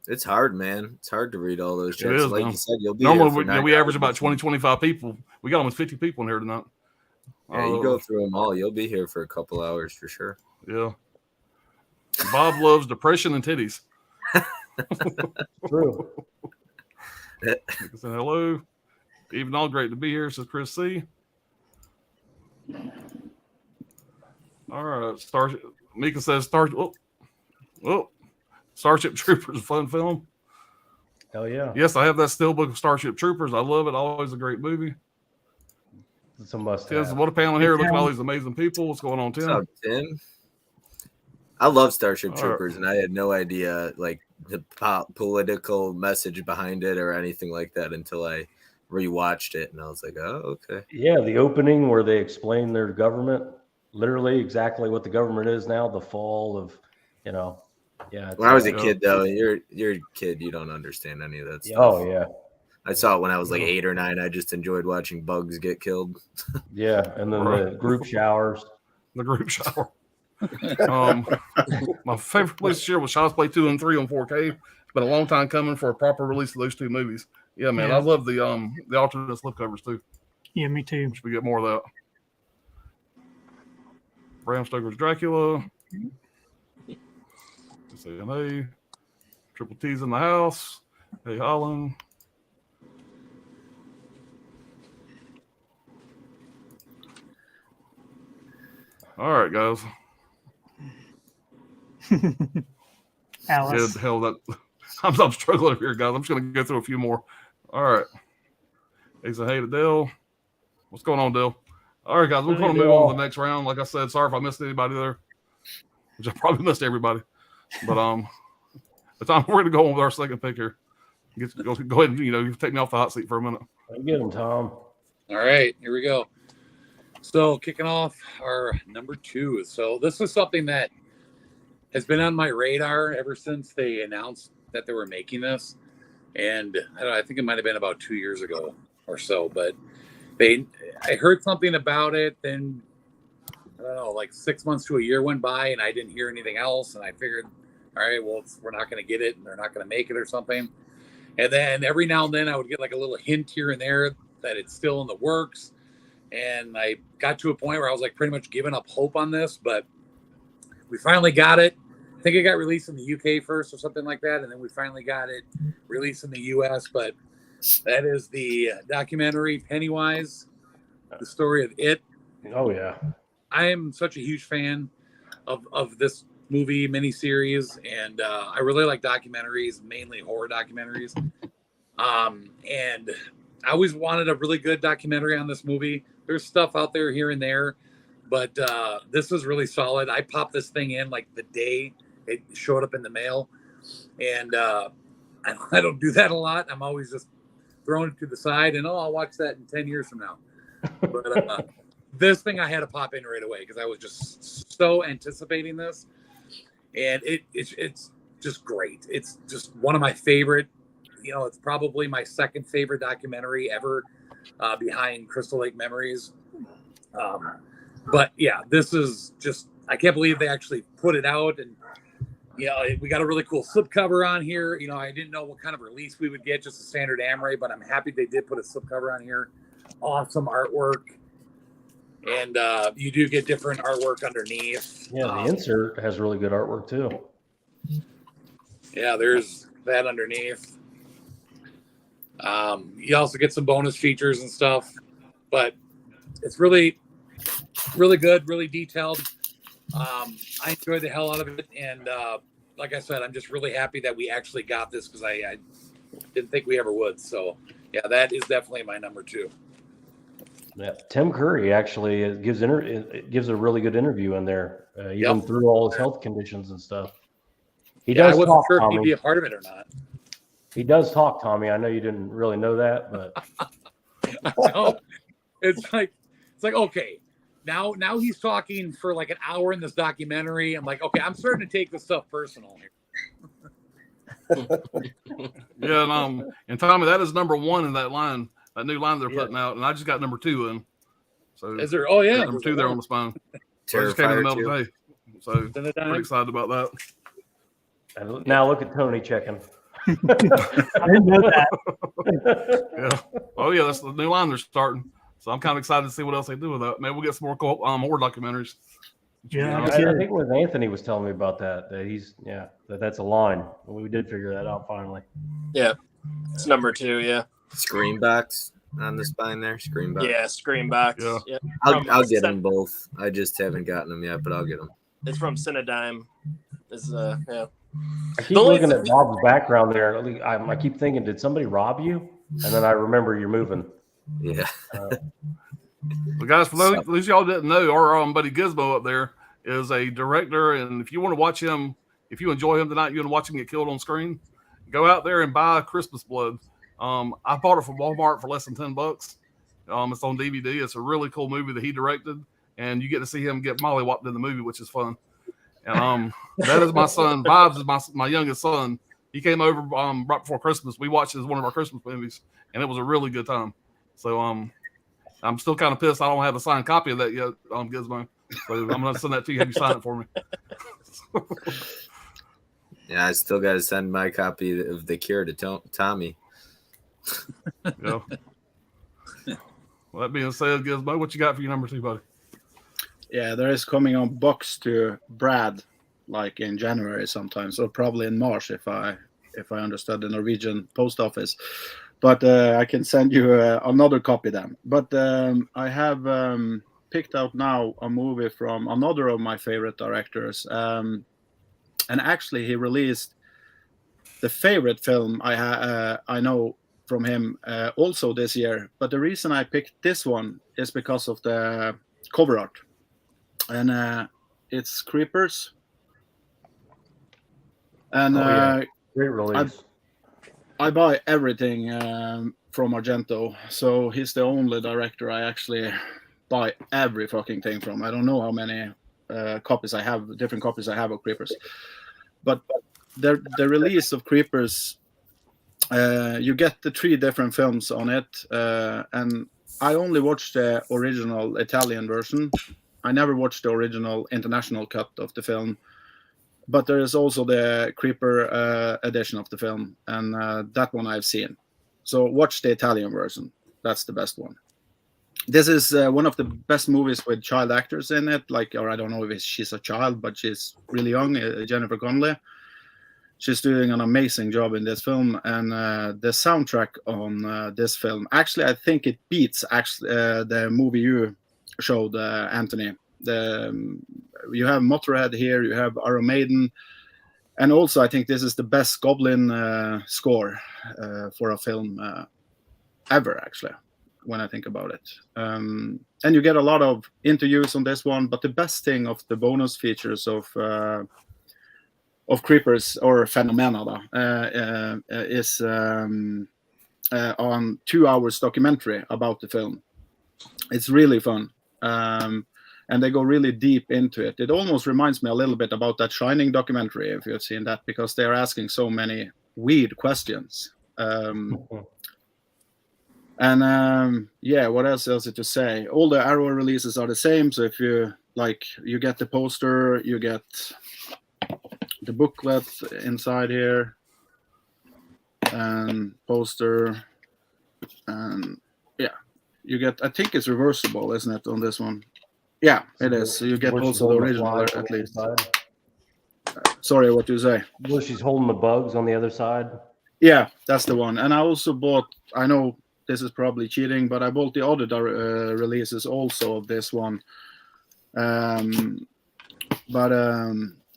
It's hard, man. It's hard to read all those chats. Like you said, you'll be normally we average about 20, 25 people. We got almost 50 people in here tonight. Yeah, you go through them all. You'll be here for a couple hours for sure. Yeah. Bob loves depression and titties. True. Hello. Even all great to be here, says Chris C. All right. Mika says Starship Troopers, a fun film. Hell yeah. Yes, I have that steelbook of Starship Troopers. I love it. Always a great movie. It's a must. What a panel here. Look at all these amazing people. What's going on, Tim? What's up, Tim? I love Starship Troopers, and I had no idea like the political message behind it or anything like that until I rewatched it, and I was like, oh, okay. Yeah, the opening where they explain their government, literally exactly what the government is now, the fall of, Yeah. When I was a kid, though, you're a kid. You don't understand any of that stuff. Oh, yeah. I saw it when I was like 8 or 9. I just enjoyed watching bugs get killed. Yeah, and then the group showers. The group shower. My favorite release this year was Child's Play 2 and 3 on 4K. It's been a long time coming for a proper release of those two movies. Yeah, man, I love the alternate slipcovers too. Yeah, me too. Should we get more of that? Bram Stoker's Dracula. Hey, Triple T's in the house. Hey, Holland. All right, guys. Alice. Hell, I'm struggling up here, guys. I'm just going to go through a few more. All right. He said, hey to Dale. What's going on, Dale? All right, guys, we're going to move on to the next round. Like I said, sorry if I missed anybody there, which I probably missed everybody. But the time we're going to go on with our second pick here. Go ahead and you take me off the hot seat for a minute. Get him, Tom. All right, here we go. So kicking off our number 2. So this is something that has been on my radar ever since they announced that they were making this. And I think it might have been about 2 years ago or so, but I heard something about it. Then I don't know, like 6 months to a year went by and I didn't hear anything else. And I figured, all right, well, we're not going to get it and they're not going to make it or something. And then every now and then I would get like a little hint here and there that it's still in the works. And I got to a point where I was like pretty much giving up hope on this, but we finally got it. I think it got released in the UK first or something like that. And then we finally got it released in the US, but that is the documentary Pennywise, the story of it. Oh yeah. I am such a huge fan of this movie miniseries, and I really like documentaries, mainly horror documentaries. And I always wanted a really good documentary on this movie. There's stuff out there here and there, but this was really solid. I popped this thing in like the day it showed up in the mail, and I don't do that a lot. I'm always just throwing it to the side, and I'll watch that in 10 years from now. But this thing I had to pop in right away because I was just so anticipating this, and it's just great. It's just one of my favorite. It's probably my second favorite documentary ever, behind Crystal Lake Memories. But yeah, this is just, I can't believe they actually put it out. And we got a really cool slipcover on here. I didn't know what kind of release we would get, just a standard Amaray, but I'm happy they did put a slipcover on here. Awesome artwork. And you do get different artwork underneath. Yeah, the insert has really good artwork too. Yeah, there's that underneath. You also get some bonus features and stuff, but it's really, really good, really detailed. I enjoyed the hell out of it, and like I said, I'm just really happy that we actually got this because I didn't think we ever would. So yeah, that is definitely my number 2. Yeah, Tim Curry actually gives a really good interview in there, even through all his health conditions and stuff. I wasn't sure if he'd be a part of it or not. He does talk, Tommy. I know you didn't really know that, but I know. It's like okay, now he's talking for like an hour in this documentary. I'm like, okay, I'm starting to take this stuff personal here. Yeah, and Tommy, that is number 1 in that line, that new line they're putting out, and I just got number 2 in. So is there? Oh yeah, number 2 there on the spine. So I just came in the middle of the day, so pretty excited about that. And now look at Tony checking. I didn't know that. Yeah. Oh yeah, that's the new line they're starting. So I'm kind of excited to see what else they do with that. Maybe we'll get some more horror documentaries. Yeah, I think it was Anthony was telling me about that that's a line. We did figure that out finally. Yeah, it's number 2. Yeah, Screen box on the spine there. Screen box. yeah, screen box. Yeah. Yeah. I'll get them both. I just haven't gotten them yet, but I'll get them. It's from Cinedigm. Yeah. I keep looking at Bob's background there. I keep thinking, did somebody rob you? And then I remember you're moving. Yeah. Well, guys, for those of y'all didn't know, our buddy Gizmo up there is a director, and if you want to watch him, if you enjoy him tonight, you want to watch him get killed on screen, go out there and buy Christmas Blood. I bought it from Walmart for less than $10. It's on DVD. It's a really cool movie that he directed, and you get to see him get mollywopped in the movie, which is fun. And that is my son. Vibes is my youngest son. He came over right before Christmas. We watched it as one of our Christmas movies, and it was a really good time. So I'm still kind of pissed I don't have a signed copy of that yet, Gizmo. So I'm going to send that to you. Have you sign it for me? Yeah, I still got to send my copy of The Cure to Tommy. Yeah. Well, that being said, Gizmo, what you got for your number 2, buddy? Yeah, there is coming on box to Brad, like in January sometime, so probably in March if I understood the Norwegian post office. But I can send you another copy then. But I have picked out now a movie from another of my favorite directors, and actually he released the favorite film I know from him also this year. But the reason I picked this one is because of the cover art, and it's Creepers. And Great release. I buy everything from Argento, so he's the only director I actually buy every fucking thing from. I don't know how many copies I have, different copies I have of Creepers, but the release of Creepers, you get the 3 different films on it, and I only watched the original Italian version. I never watched the original international cut of the film. But there is also the Creeper edition of the film, and that one I've seen. So watch the Italian version. That's the best one. This is one of the best movies with child actors in it. Or I don't know if she's a child, but she's really young, Jennifer Connelly. She's doing an amazing job in this film, and the soundtrack on this film, actually, I think it beats the movie you showed, Anthony. You have Motorhead here, you have Iron Maiden, and also I think this is the best Goblin score for a film ever, actually, when I think about it. And you get a lot of interviews on this one, but the best thing of the bonus features of Creepers or Phenomena is on 2 hours documentary about the film. It's really fun. And they go really deep into it. It almost reminds me a little bit about that Shining documentary, if you've seen that, because they're asking so many weird questions. Yeah, what else is it to say? All the Arrow releases are the same. So if you you get the poster, you get the booklet inside here, and poster, and yeah, you get. I think it's reversible, isn't it, on this one? Yeah, it is. So you get also the original at least. Sorry, what do you say? Well, she's holding the bugs on the other side. Yeah, that's the one. And I also bought, I know this is probably cheating, but I bought the other releases also of this one.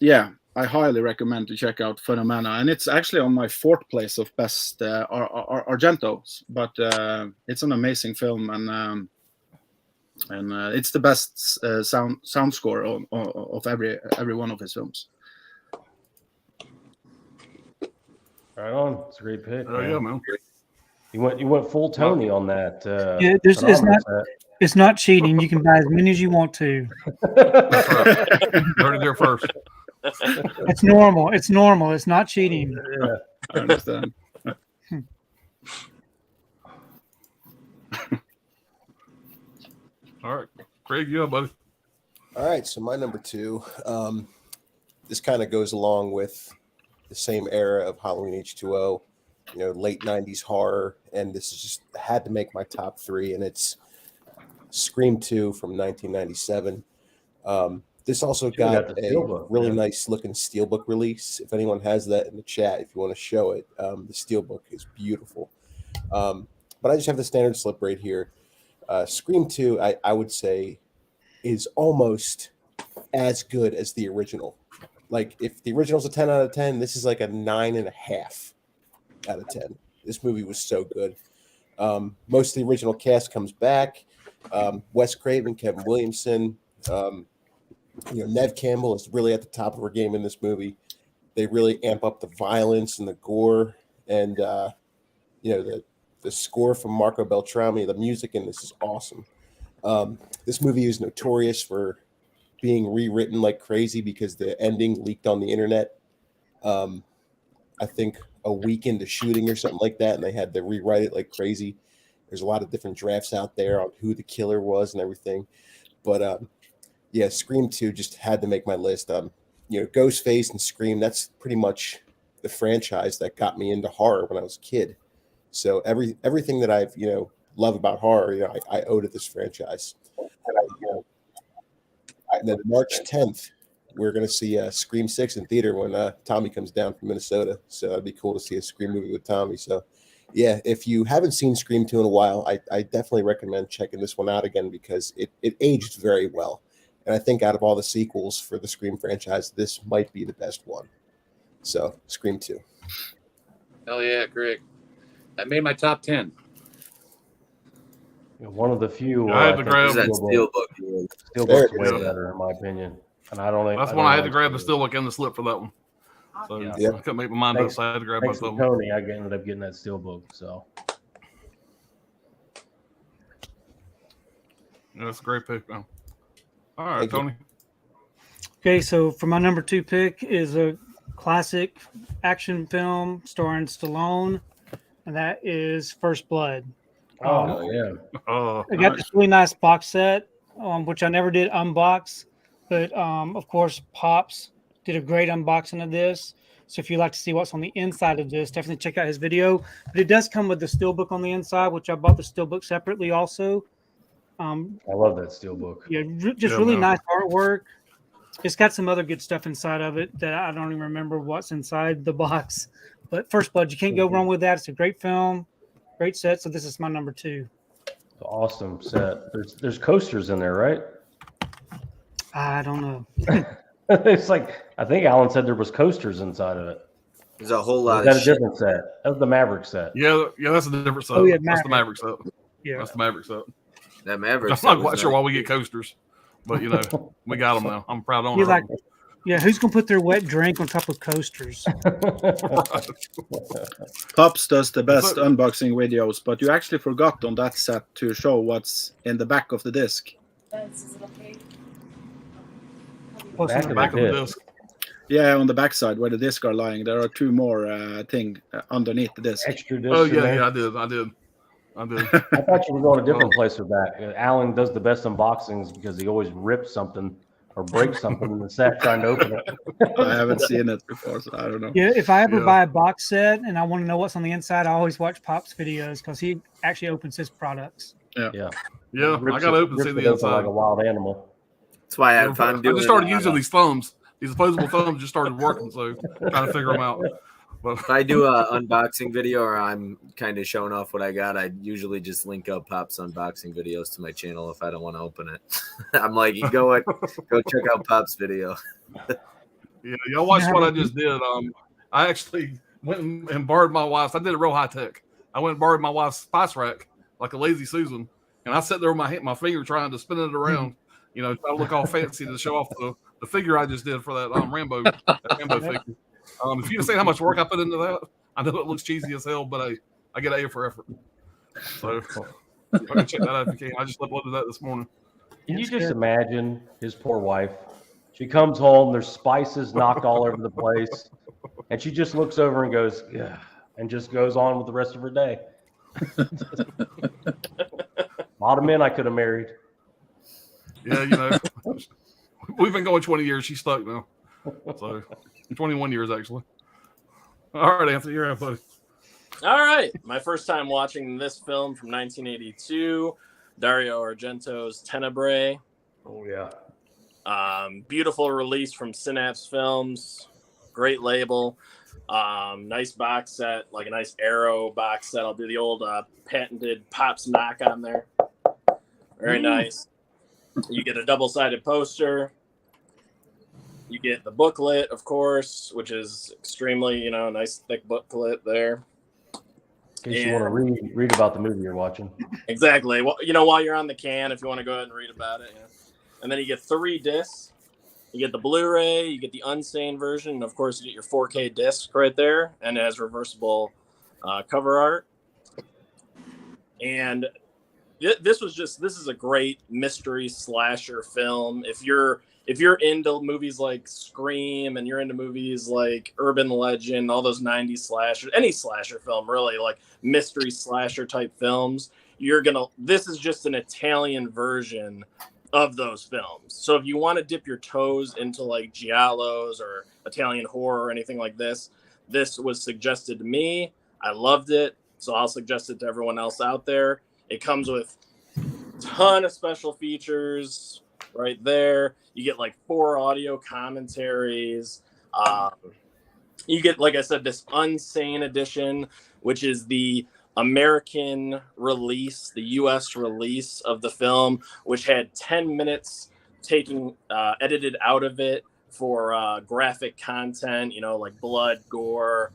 Yeah, I highly recommend to check out Phenomena. And it's actually on my 4th place of best Argentos, but it's an amazing film, and it's the best sound score of every one of his films. Right on. It's a great pick. Oh yeah, man. You went full Tony on that. Yeah, it's not cheating. You can buy as many as you want to. That's right. You heard it there first. It's normal. It's normal. It's not cheating. Yeah, I understand. All right, Craig, you up, buddy? All right, so my number 2, this kind of goes along with the same era of Halloween H2O, late 90s horror, and this is just had to make my top 3, and it's Scream 2 from 1997. This also got a really nice looking steelbook release. If anyone has that in the chat, if you want to show it, the steelbook is beautiful. But I just have the standard slip right here. Scream 2, I would say, is almost as good as the original. Like, if the original's a 10 out of 10, this is like a 9.5 out of 10. This movie was so good. Most of the original cast comes back. Wes Craven, Kevin Williamson, Neve Campbell is really at the top of her game in this movie. They really amp up the violence and the gore, and the score from Marco Beltrami. The music in this is awesome. This movie is notorious for being rewritten like crazy because the ending leaked on the internet. I think a week into shooting or something like that, and they had to rewrite it like crazy. There's a lot of different drafts out there on who the killer was and everything. But yeah, Scream 2 just had to make my list. Ghostface and Scream, that's pretty much the franchise that got me into horror when I was a kid. So everything that I've love about horror, I owe to this franchise. And then March 10th, we're going to see Scream 6 in theater when Tommy comes down from Minnesota. So it'd be cool to see a Scream movie with Tommy. So yeah, if you haven't seen Scream 2 in a while, I definitely recommend checking this one out again because it aged very well. And I think out of all the sequels for the Scream franchise, this might be the best one. So Scream 2. Hell yeah, Greg. That made my top 10. One of the few. I had to grab- There's that steelbook. Steelbook's There way it is. better in my opinion, and I don't. That's I one don't I had to like grab the Steelbook. steelbook and the slip for that one. So Yeah. Yep. I couldn't make my mind up, Thanks- so I had to grab Thanks both to of them. Tony, I ended up getting that Steelbook. So Yeah, that's a great pick, man. All right, Thank you. Tony. Okay, so for my number 2 pick is a classic action film starring Stallone, and that is First Blood. oh yeah, I got this really nice box set, which I never did unbox, but of course, Pops did a great unboxing of this. So if you'd like to see what's on the inside of this, definitely check out his video. But it does come with the steelbook on the inside, which I bought the steelbook separately also. I love that Steelbook. Yeah, just Yeah, really man. nice artwork. It's got some other good stuff inside of it that I don't even remember what's inside the box. But First Blood, you can't go wrong with that. It's a great film, great set. So this is my number 2. Awesome set. There's coasters in there, right? I don't know. It's like I think Alan said there was coasters inside of it. There's a whole Or lot is that of a shit. different set? That was the Maverick set. Yeah, that's a different set. Oh, yeah, That's the Maverick set. Yeah. That's the Maverick set. That Maverick. I'm set not was quite sure nice. why we get coasters, but we got them now. I'm proud owner. You're of like, them. yeah, who's gonna put their wet drink on top of coasters? Pops does the best So- unboxing videos, but you actually forgot on that set to show what's in the back of the disc. What's Back in of the Back the of the disc. disc. Yeah, on the back side where the disc are lying, there are 2 more thing underneath the disc. Extra disc. Oh in yeah, there. yeah, I did. I did. I thought you were going a different place with that. Alan does the best unboxings because he always rips something or breaks something in the set trying to open it. I haven't seen it before, so I don't know. Yeah, if I ever Yeah. buy a box set and I want to know what's on the inside, I always watch Pop's videos because he actually opens his products. Yeah, Yeah, Rips I got to it- open to see rips the it open inside. like a wild animal. That's why I if I'm doing just started it, using these thumbs. These opposable thumbs just started working, so trying to figure them out. But if I do a unboxing video or I'm kind of showing off what I got, I usually just link up Pop's unboxing videos to my channel if I don't want to open it. I'm like, go check out Pop's video. yeah, y'all watch what I just did. I actually went and borrowed my wife's. I did it real high tech. I went and borrowed my wife's spice rack like a lazy Susan, and I sat there with my finger trying to spin it around. Trying to look all fancy to show off the figure I just did for that Rambo figure. If you'd have seen how much work I put into that, I know it looks cheesy as hell, but I get A for effort. So you can check that out if you can. I just uploaded that this morning. Can you just imagine his poor wife? She comes home, there's spices knocked all over the place, and she just looks over and goes, yeah, and just goes on with the rest of her day. A lot of men I could have married. Yeah, we've been going 20 years. She's stuck now. So 21 years, actually. All right, Anthony, you're out, buddy. All right. My first time watching this film from 1982, Dario Argento's Tenebrae. Oh, yeah. Beautiful release from Synapse Films. Great label. Nice box set, like a nice Arrow box set. I'll do the old patented Pops knock on there. Very nice. You get a double-sided poster. You get the booklet, of course, which is extremely, nice thick booklet there. In case you want to read about the movie you're watching. Exactly. Well, while you're on the can, if you want to go ahead and read about it. Yeah. And then you get 3 discs. You get the Blu-ray, you get the unstained version, and of course you get your 4K disc right there, and it has reversible cover art. And this is a great mystery slasher film. If you're into movies like Scream and you're into movies like Urban Legend, all those 90s slashers, any slasher film really, like mystery slasher type films, this is just an Italian version of those films. So if you want to dip your toes into like giallos or Italian horror or anything like this was suggested to me. I loved it, so I'll suggest it to everyone else out there. It comes with a ton of special features right there. You get like 4 audio commentaries. You get, like I said, this Unsane edition, which is the American release, the U.S. release of the film, which had 10 minutes edited out of it for graphic content, like blood, gore,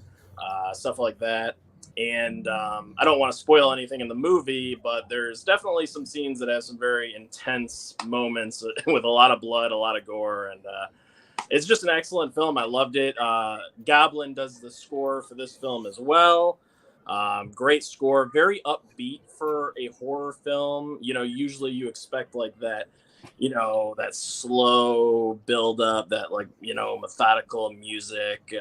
stuff like that. And I don't want to spoil anything in the movie, but there's definitely some scenes that have some very intense moments with a lot of blood, a lot of gore, and it's just an excellent film. I loved it. Goblin does the score for this film as well. Great score, very upbeat for a horror film. Usually you expect like that, that slow build up, that like, methodical music,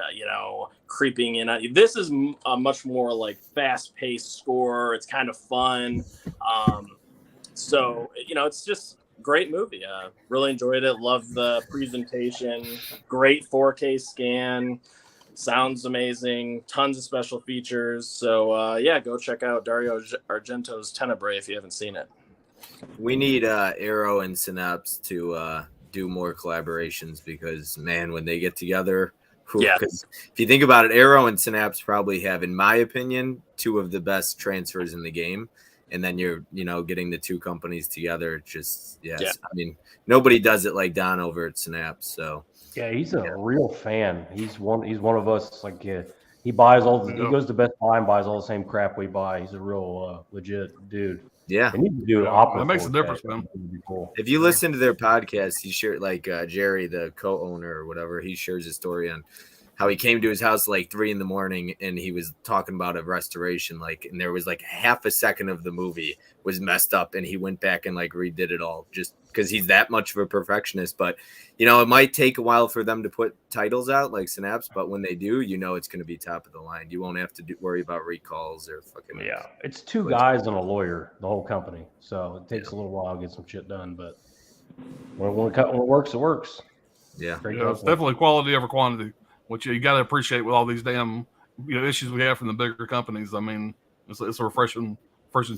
creeping in. This is a much more like fast paced score. It's kind of fun. So, it's just great movie. Really enjoyed it. Loved the presentation. Great 4K scan. Sounds amazing. Tons of special features. So go check out Dario Argento's Tenebrae if you haven't seen it. We need Arrow and Synapse to do more collaborations because, man, when they get together, because if you think about it, Arrow and Synapse probably have, in my opinion, two of the best transfers in the game. And then you're, getting the two companies together. Just, yes. Yeah. I mean, nobody does it like Don over at Synapse. So, yeah, he's a real fan. He's one of us. Like, he buys he goes to Best Buy and buys all the same crap we buy. He's a real legit dude. Yeah, and he can do opera. That makes a difference, man. Cool. If you listen to their podcast, he shared Jerry, the co-owner or whatever. He shares his story on how he came to his house like 3 a.m. and he was talking about a restoration, and there was half a second of the movie was messed up, and he went back and redid it all just because he's that much of a perfectionist. But it might take a while for them to put titles out like Synapse, but when they do, it's going to be top of the line. You won't have to worry about recalls or fucking. Yeah, it's 2 guys and a lawyer, the whole company, so it takes a little while to get some shit done. But when it works, it works. Yeah, it's definitely quality over quantity, which you got to appreciate with all these damn issues we have from the bigger companies. I mean, it's a refreshing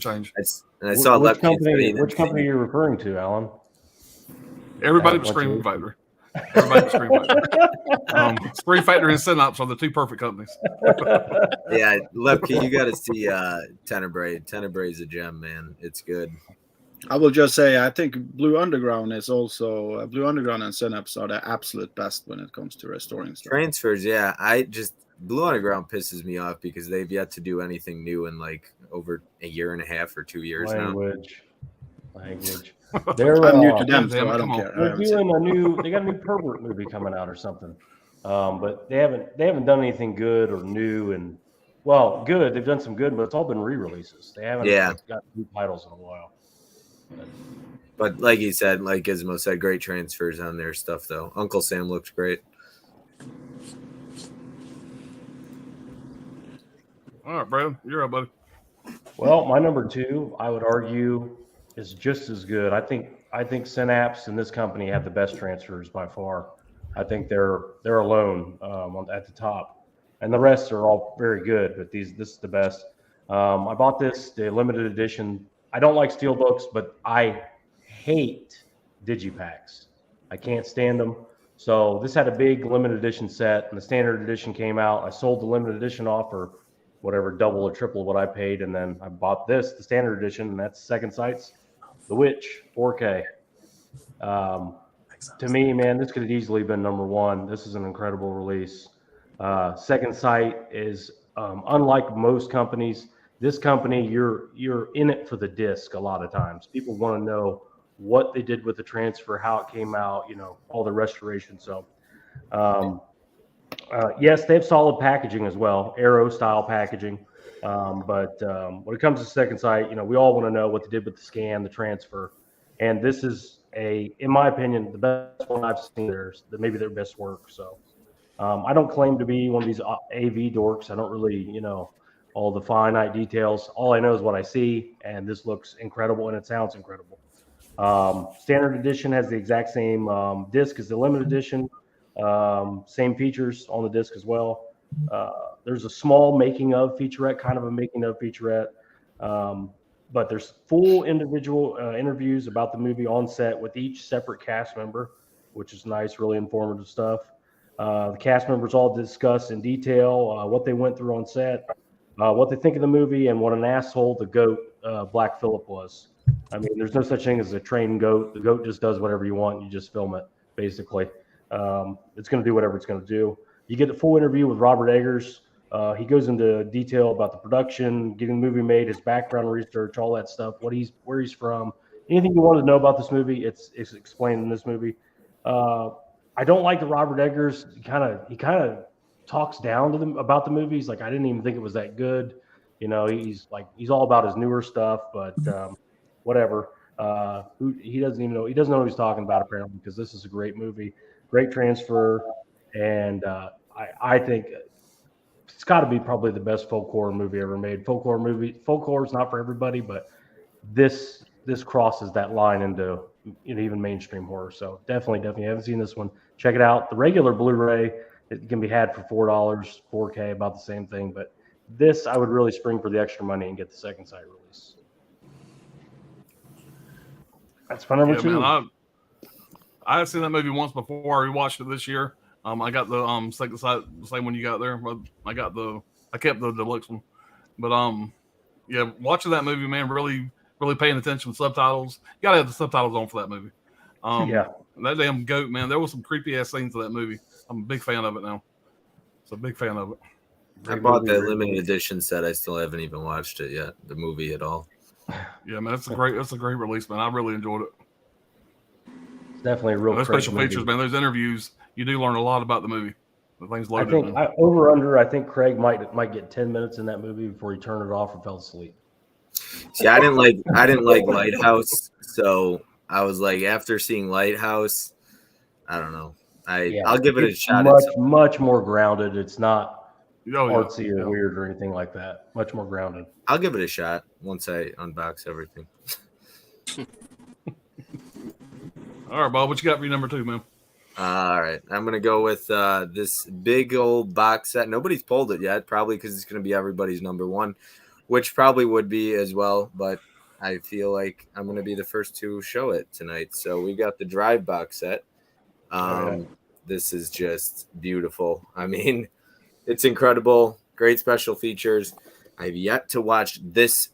change. And I saw which company you're referring to, Alan? Everybody but Screen Factory. Everybody but Screen Factory. Screen Factory and Synapse are the 2 perfect companies. Yeah, Lepke, you got to see Tenebrae. Tenebrae is a gem, man. It's good. I will just say, I think Blue Underground is also Blue Underground and Synapse are the absolute best when it comes to restoring stuff. Transfers. Yeah, Blue Underground pisses me off because they've yet to do anything new in over a year and a half or 2 years Language. They're new to them, so I don't care. They're doing they got a new Pervert movie coming out or something. But they haven't done anything good or new, and good. They've done some good, but it's all been re-releases. They haven't got new titles in a while. But like he said, like Gizmo said, great transfers on their stuff though. Uncle Sam looks great. All right, Brad, you're up, buddy. Well, my number 2, I would argue, is just as good. I think Synapse and this company have the best transfers by far. I think they're alone at the top, and the rest are all very good. But this is the best. I bought the limited edition. I don't like steelbooks, but I hate digipacks. I can't stand them. So this had a big limited edition set, and the standard edition came out. I sold the limited edition off for whatever, double or triple what I paid, and then I bought the standard edition, and that's Second Sight's The Witch 4K. To me, man, this could have easily been number 1. This is an incredible release. Second Sight is unlike most companies. This company, you're in it for the disc a lot of times. People want to know what they did with the transfer, how it came out, all the restoration. So, yes, they have solid packaging as well, Arrow style packaging. But when it comes to Second Sight, we all want to know what they did with the scan, the transfer. And this is in my opinion, the best one I've seen. Maybe their best work. So I don't claim to be one of these AV dorks. I don't really, all the finite details. All I know is what I see, and this looks incredible and it sounds incredible. Standard edition has the exact same disc as the limited edition. Same features on the disc as well. There's a small making of featurette, kind of a making of featurette. But there's full individual interviews about the movie on set with each separate cast member, which is nice, really informative stuff. The cast members all discuss in detail what they went through on set, what they think of the movie, and what an asshole the goat, Black Phillip, was. I mean, there's no such thing as a trained goat. The goat just does whatever you want. You just film it, basically. It's going to do whatever it's going to do. You get the full interview with Robert Eggers, He goes into detail about the production, getting the movie made, his background research, all that stuff, where he's from, anything you want to know about this movie, it's explained in this movie. I don't like that Robert Eggers. He kind of talks down to them about the movie. He's like, I didn't even think it was that good. He's all about his newer stuff, but whatever. He doesn't even know. He doesn't know what he's talking about apparently, because this is a great movie, great transfer, and I think it's got to be probably the best folk horror movie ever made. Folk horror is not for everybody, but this crosses that line into even mainstream horror. So definitely, haven't seen this one. Check it out. The regular Blu-ray, it can be had for $4, 4K, about the same thing. But this, I would really spring for the extra money and get the second sight release. That's my number 2. Man, I have seen that movie once before. I rewatched it this year. I got the second sight, the same one you got there. But I kept the deluxe one. But yeah, watching that movie, man, really paying attention to subtitles. You gotta have the subtitles on for that movie. Yeah. That damn goat, man. There was some creepy ass scenes in that movie. I'm a big fan of it now. So a big fan of it. I bought that limited edition set. I still haven't even watched it yet, the movie at all. Yeah, man, that's a great release, man. I really enjoyed it. It's definitely a real those great special movie. features, man. Those interviews, you do learn a lot about the movie. The things I loaded. think I think Craig might get 10 minutes in that movie before he turned it off and fell asleep. See, I didn't like Lighthouse, so I was like, after seeing Lighthouse, I don't know. I'll give it a shot. Much more grounded. It's not artsy or yeah. weird or anything like that. Much more grounded. I'll give it a shot once I unbox everything. All right, Bob, what you got for your number 2, man? All right, I'm gonna go with this big old box set. Nobody's pulled it yet, probably because it's gonna be everybody's number 1, which probably would be as well. But I feel like I'm gonna be the first to show it tonight. So we got the Drive box set. This is just beautiful. I mean, it's incredible. Great special features. I've yet to watch this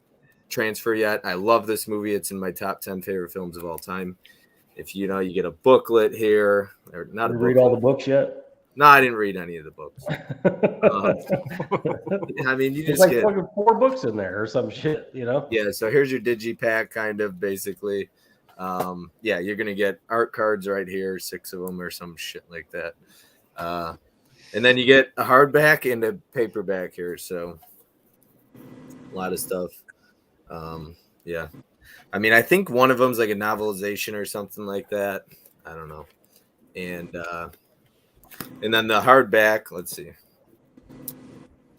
transfer yet. I love this movie. It's in my top 10 favorite films of all time. If you get a booklet here, or not a booklet. Read all the books yet? No, I didn't read any of the books. I mean, you It's just like get fucking 4 books in there or some shit, Yeah, so here's your digipack, kind of, basically. Yeah, you're gonna get art cards right here, 6 of them or some shit like that. And then you get a hardback and a paperback here, so a lot of stuff. Yeah, I mean, I think one of them's like a novelization or something like that. I don't know. And then the hardback, let's see,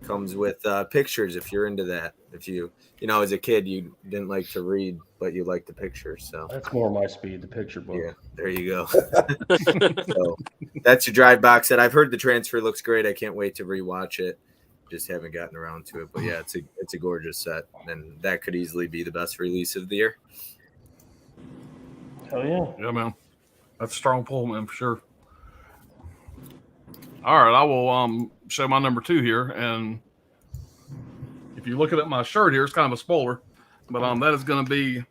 comes with pictures if you're into that. If you as a kid you didn't like to read, but you liked the pictures. So that's more my speed, the picture book. Yeah, there you go. So that's your Drive box set. I've heard the transfer looks great. I can't wait to rewatch it. Just haven't gotten around to it. But yeah, it's a gorgeous set, and that could easily be the best release of the year. Hell yeah. Yeah, man. That's a strong pull, man, for sure. All right, I will show my number 2 here, and if you're looking at my shirt here, it's kind of a spoiler, but that is going to be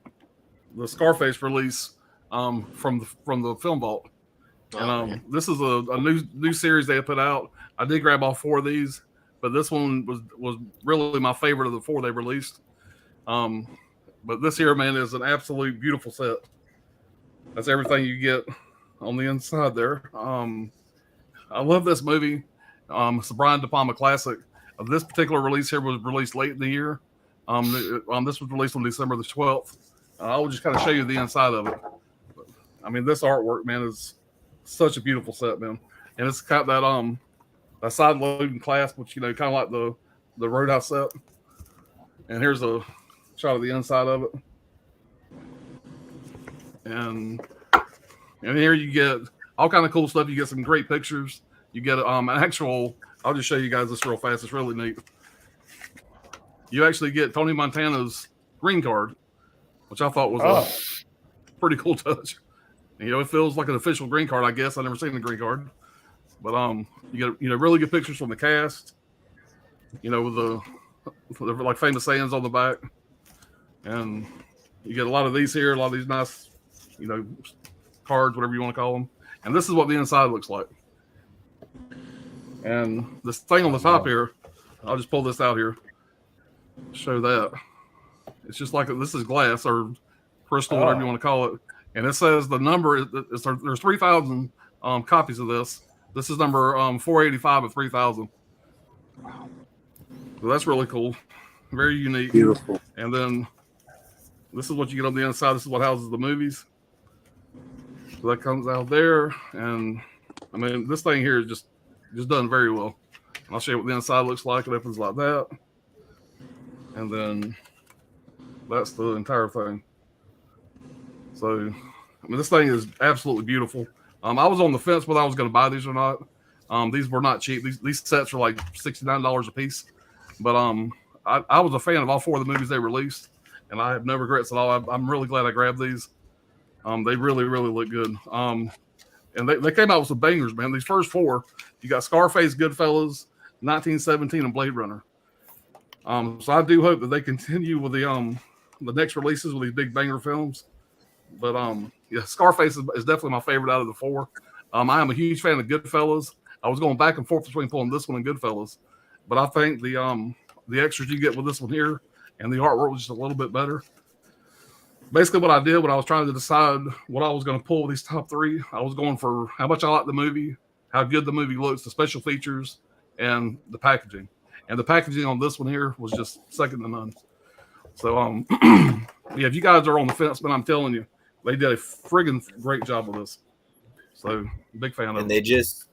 the Scarface release from the Film Vault, and this is a new series they put out. I did grab all 4 of these, but this one was really my favorite of the 4 they released. But this here, man, is an absolute beautiful set. That's everything you get on the inside there. I love this movie. It's a Brian De Palma classic. This particular release here was released late in the year. This was released on December the 12th. I will just kind of show you the inside of it. But, I mean, this artwork, man, is such a beautiful set, man. And it's got that side loading clasp, which kind of like the Roadhouse set. And here's a shot of the inside of it. And here you get all kind of cool stuff. You get some great pictures. You get an actual. I'll just show you guys this real fast. It's really neat. You actually get Tony Montana's green card, which I thought was a pretty cool touch. It feels like an official green card. I guess I've never seen the green card, but you get really good pictures from the cast. With the like famous sayings on the back, and you get a lot of these here, a lot of these nice, cards, whatever you want to call them. And this is what the inside looks like. And this thing on the top here, I'll just pull this out here. Show that. It's just like this is glass or crystal, whatever you want to call it. And it says the number is there's 3,000 copies of this. This is number 485 of 3,000. So that's really cool. Very unique. Beautiful. And then this is what you get on the inside. This is what houses the movies. So that comes out there. And I mean, this thing here is just done very well. I'll show you what the inside looks like. It opens like that. And then that's the entire thing. So, I mean, this thing is absolutely beautiful. I was on the fence whether I was going to buy these or not. These were not cheap. These sets are like $69 a piece. But I was a fan of all 4 of the movies they released, and I have no regrets at all. I'm really glad I grabbed these. They really, really look good. And they came out with some bangers, man. These first 4, you got Scarface, Goodfellas, 1917, and Blade Runner. So I do hope that they continue with the next releases with these big banger films. But yeah, Scarface is definitely my favorite out of the 4. I am a huge fan of Goodfellas. I was going back and forth between pulling this one and Goodfellas, but I think the extras you get with this one here and the artwork was just a little bit better. Basically, what I did when I was trying to decide what I was going to pull with these top 3, I was going for how much I like the movie, how good the movie looks, the special features, and the packaging. And the packaging on this one here was just second to none. So, yeah, if you guys are on the fence, man, I'm telling you, they did a friggin' great job with this. So, big fan of it. And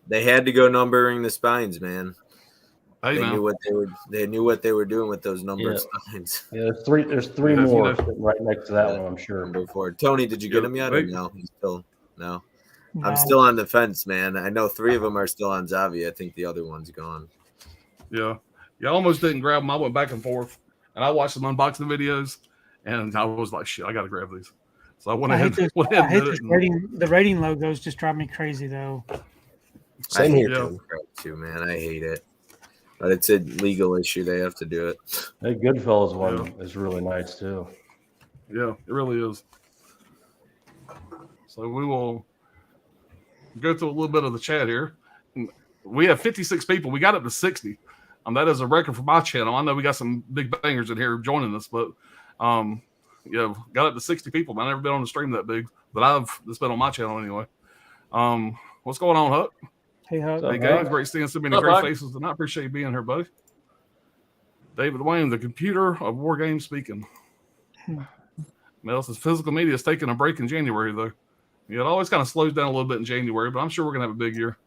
they had to go numbering the spines, man. Hey, they man. knew what they were doing with those numbered spines. Yeah, there's three more sitting right next to that one, I'm sure. Number 4. Tony, did you get them yet? Or no, no. No. I'm still on the fence, man. I know 3 of them are still on Zavi. I think the other one's gone. Yeah. I almost didn't grab them. I went back and forth, and I watched some unboxing videos, and I was like, shit, I got to grab these. So I went ahead. I hate this rating. The rating logos just drive me crazy, though. Same here, too, man. I hate it. But it's a legal issue. They have to do it. That Goodfellas one is really nice, too. Yeah, it really is. So we will go through a little bit of the chat here. We have 56 people. We got up to 60. That is a record for my channel. I know we got some big bangers in here joining us, but yeah, got up to 60 people. I've never been on a stream that big, but that's been on my channel anyway. What's going on, Huck? Hey, Huck. Hey, guys. Great seeing so many great faces tonight. Appreciate you being here, buddy. David Wayne, the computer of war games speaking. Mel says physical media is taking a break in January, though. Yeah, it always kind of slows down a little bit in January, but I'm sure we're going to have a big year.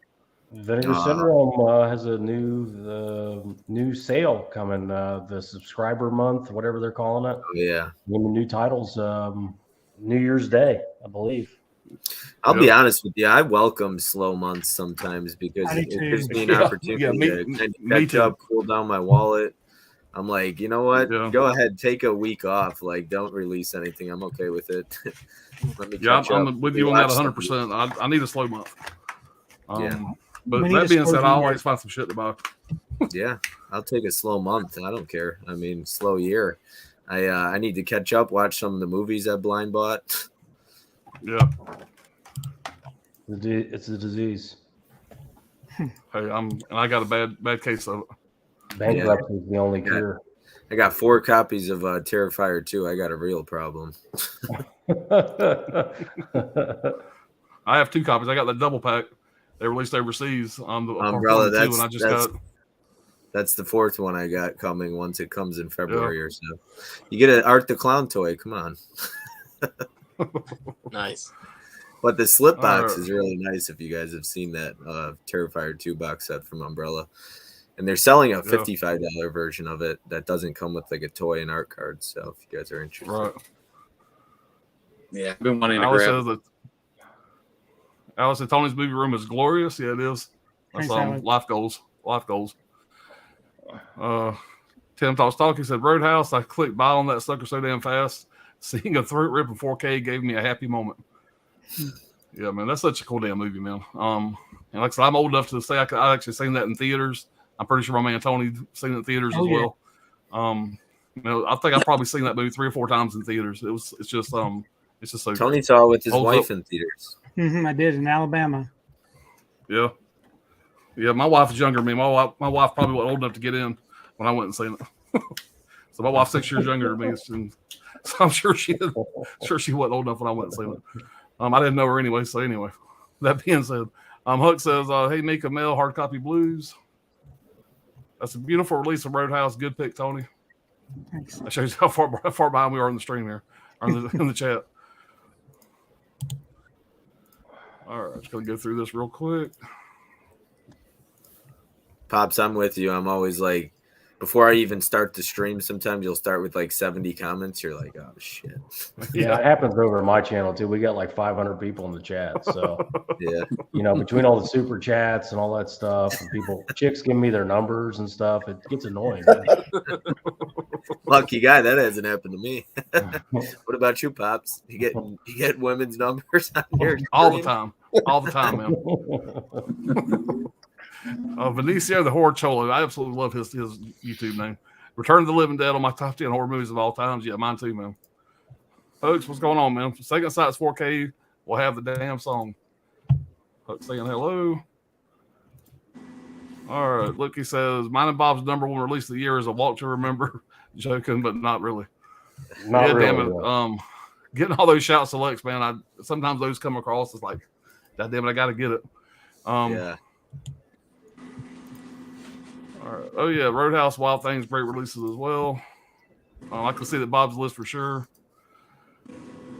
Vinegar Syndrome has a new sale coming, the subscriber month, whatever they're calling it. Oh, yeah. New titles, New Year's Day, I believe. I'll be honest with you. I welcome slow months sometimes because it gives me an opportunity to catch up, cool down my wallet. I'm like, you know what? Yeah. Go ahead, take a week off. Like, don't release anything. I'm okay with it. Let me I'm with you on that 100%. I need a slow month. But that being said, I always find some shit to buy. Yeah, I'll take a slow month. I don't care. I mean, slow year. I need to catch up, watch some of the movies I blind bought. Yeah. It's a disease. Hey, I got a bad case of it. Bankruptcy is the only cure. I got 4 copies of Terrifier 2. I got a real problem. I have 2 copies. I got the double pack. They released overseas on the Umbrella. That's the 4th one I got coming once it comes in February or so. You get an Art the Clown toy. Come on. Nice. But the slip box is really nice if you guys have seen that Terrifier 2 box set from Umbrella. And they're selling a $55 version of it that doesn't come with like a toy and art card. So if you guys are interested. Right. Yeah, I've been wanting to grab. Alice said Tony's movie room is glorious. Yeah, it is. That's life goals. Life goals. Tim Talks Talk, he said Roadhouse. I clicked buy on that sucker so damn fast. Seeing a throat rip in 4K gave me a happy moment. Yeah, man, that's such a cool damn movie, man. And like I said, I'm old enough to say I actually seen that in theaters. I'm pretty sure my man Tony seen it in theaters as well. I think I've probably seen that movie 3 or 4 times in theaters. It's just so. Tony saw it with his wife in theaters. I did in Alabama. Yeah, my wife is younger than me. My wife probably wasn't old enough to get in when I went and seen it. So my wife's 6 years younger than me, so I'm sure she wasn't old enough when I went and seen it. I didn't know her anyway. So anyway, that being said, Huck says, "Hey, Mika Mel, hard copy blues. That's a beautiful release of Roadhouse. Good pick, Tony." Thanks. That shows you how far behind we are in the stream here, or in the chat. All right, just gonna go through this real quick. Pops, I'm with you. I'm always like, before I even start the stream, sometimes you'll start with like 70 comments. You're like, oh shit. Yeah, it happens over on my channel too. We got like 500 people in the chat. So, Yeah. between all the super chats and all that stuff, and chicks give me their numbers and stuff, it gets annoying. Lucky guy, that hasn't happened to me. What about you, Pops? You get women's numbers on your all the time, man. Benicio the Horror Cholo. I absolutely love his YouTube name. Return of the Living Dead on my top 10 horror movies of all times. Yeah, mine too, man. Folks, what's going on, man? Second Sight's 4K will have the damn song. Hook saying hello. All right, look, he says, mine and Bob's number one release of the year is A Walk to Remember. Joking, but not really. Not really. Damn it. Getting all those shout selects, man. Sometimes those come across as like, God damn it, I got to get it. Yeah. All right. Oh yeah, Roadhouse, Wild Things, great releases as well. I can see that Bob's list for sure.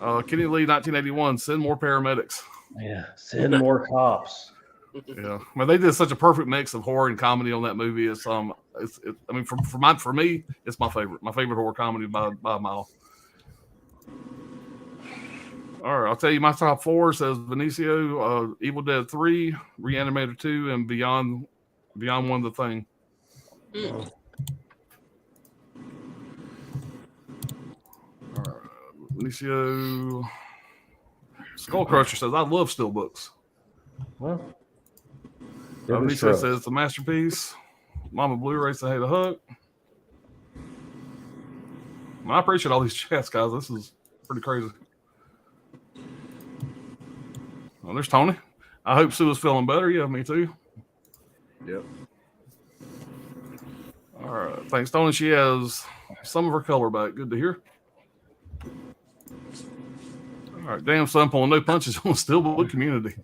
Kenny Lee, 1981. Send more paramedics. Yeah, send more cops. Yeah, I mean they did such a perfect mix of horror and comedy on that movie. It's I mean for me, it's my favorite horror comedy by a mile. All right, I'll tell you my top four. Says Benicio, Evil Dead 3, Reanimator 2, and Beyond One the Thing. All right, Benicio Skullcrusher says I love steelbooks. Well, Benicio says it's a masterpiece. Mama Blu-ray said hey to Hook. I appreciate all these chats, guys. This is pretty crazy. Well, there's Tony. I hope Sue is feeling better. Yeah, me too. Yep. All right. Thanks, Tony. She has some of her color back. Good to hear. All right. Damn son pulling no punches on the steelbook community.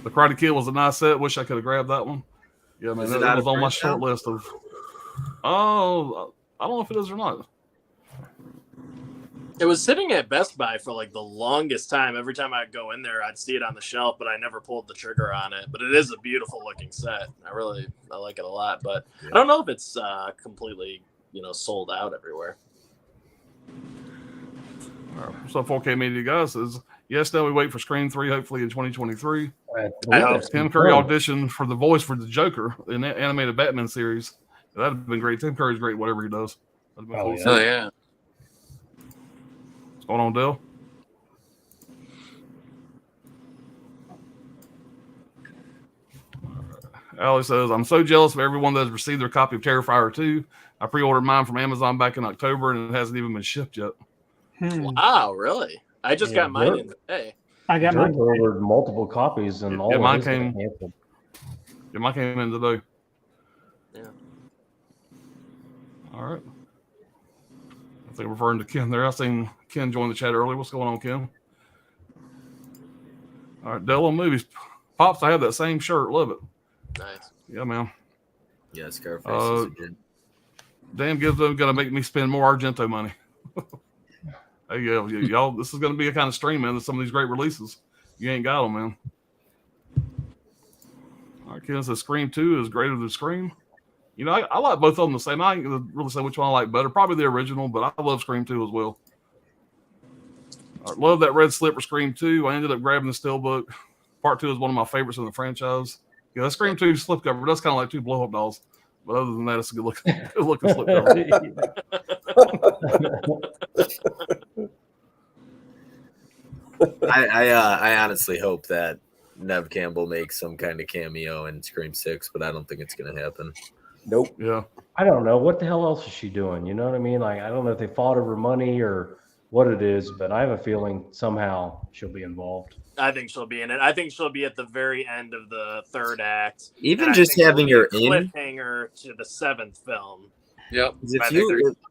The Karate Kid was a nice set. Wish I could have grabbed that one. Yeah, man, that was on my short list of. Oh, I don't know if it is or not. It was sitting at Best Buy for like the longest time. Every time I'd go in there, I'd see it on the shelf, but I never pulled the trigger on it. But it is a beautiful looking set. I like it a lot, but yeah. I don't know if it's completely, sold out everywhere. All right. So 4K Media guys says, yes, now we wait for Scream 3, hopefully in 2023. I hope Tim Curry auditioned for the voice for the Joker in the animated Batman series. That'd have been great. Tim Curry's great, whatever he does. Cool. Yeah. What's going on, Dale? Allie says, I'm so jealous of everyone that has received their copy of Terrifier 2. I pre-ordered mine from Amazon back in October, and it hasn't even been shipped yet. Wow, really? I just got mine in today. I got mine. Ordered multiple copies, and all mine of came. Canceled. Yeah, mine came in today. Yeah. All right. I think referring to Ken there. I seen Ken join the chat earlier. What's going on, Ken? All right, Dell on movies. Pops, I have that same shirt. Love it. Nice. Yeah, man. Yeah, Scarface is good. Damn, gives them gonna make me spend more Argento money. Hey, yeah, y'all. This is gonna be a kind of stream, man. Some of these great releases, you ain't got them, man. All right, Ken says Scream 2 is greater than Scream. I like both of them the same. I ain't really say which one I like better. Probably the original, but I love Scream 2 as well. I love that red slipper Scream 2. I ended up grabbing the steelbook. Part 2 is one of my favorites in the franchise. Yeah, that Scream 2 slipcover does kind of like two blow-up dolls. But other than that, it's a good looking slipcover. I honestly hope that Nev Campbell makes some kind of cameo in Scream 6, but I don't think it's going to happen. Nope. Yeah. I don't know. What the hell else is she doing? You know what I mean? Like, I don't know if they fought over money or what it is, but I have a feeling somehow she'll be involved. I think she'll be in it. I think she'll be at the very end of the third act. Even And I just think having it'll her be a in. cliffhanger to the 7th film. Yep.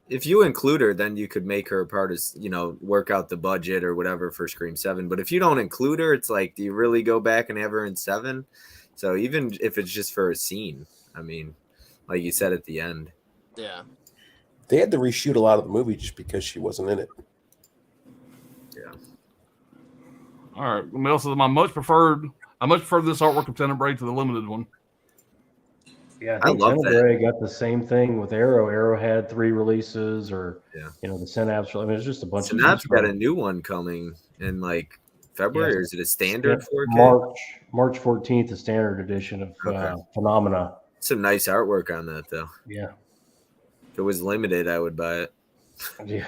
If you include her, then you could make her a part of, work out the budget or whatever for Scream 7. But if you don't include her, it's like, do you really go back and have her in 7? So even if it's just for a scene, I mean, like you said at the end. Yeah. They had to reshoot a lot of the movie just because she wasn't in it. All right. Mel says, I much prefer this artwork of Tenebrae to the limited one. Yeah, I I think love that. Tenebrae got the same thing with Arrow. Arrow had 3 releases, or the Synapse. I mean, it's just a bunch Synapse of got a new one coming in like February, or is it a standard 4K? March 14th, a standard edition of Phenomena. Some nice artwork on that though. Yeah. If it was limited, I would buy it. Yeah.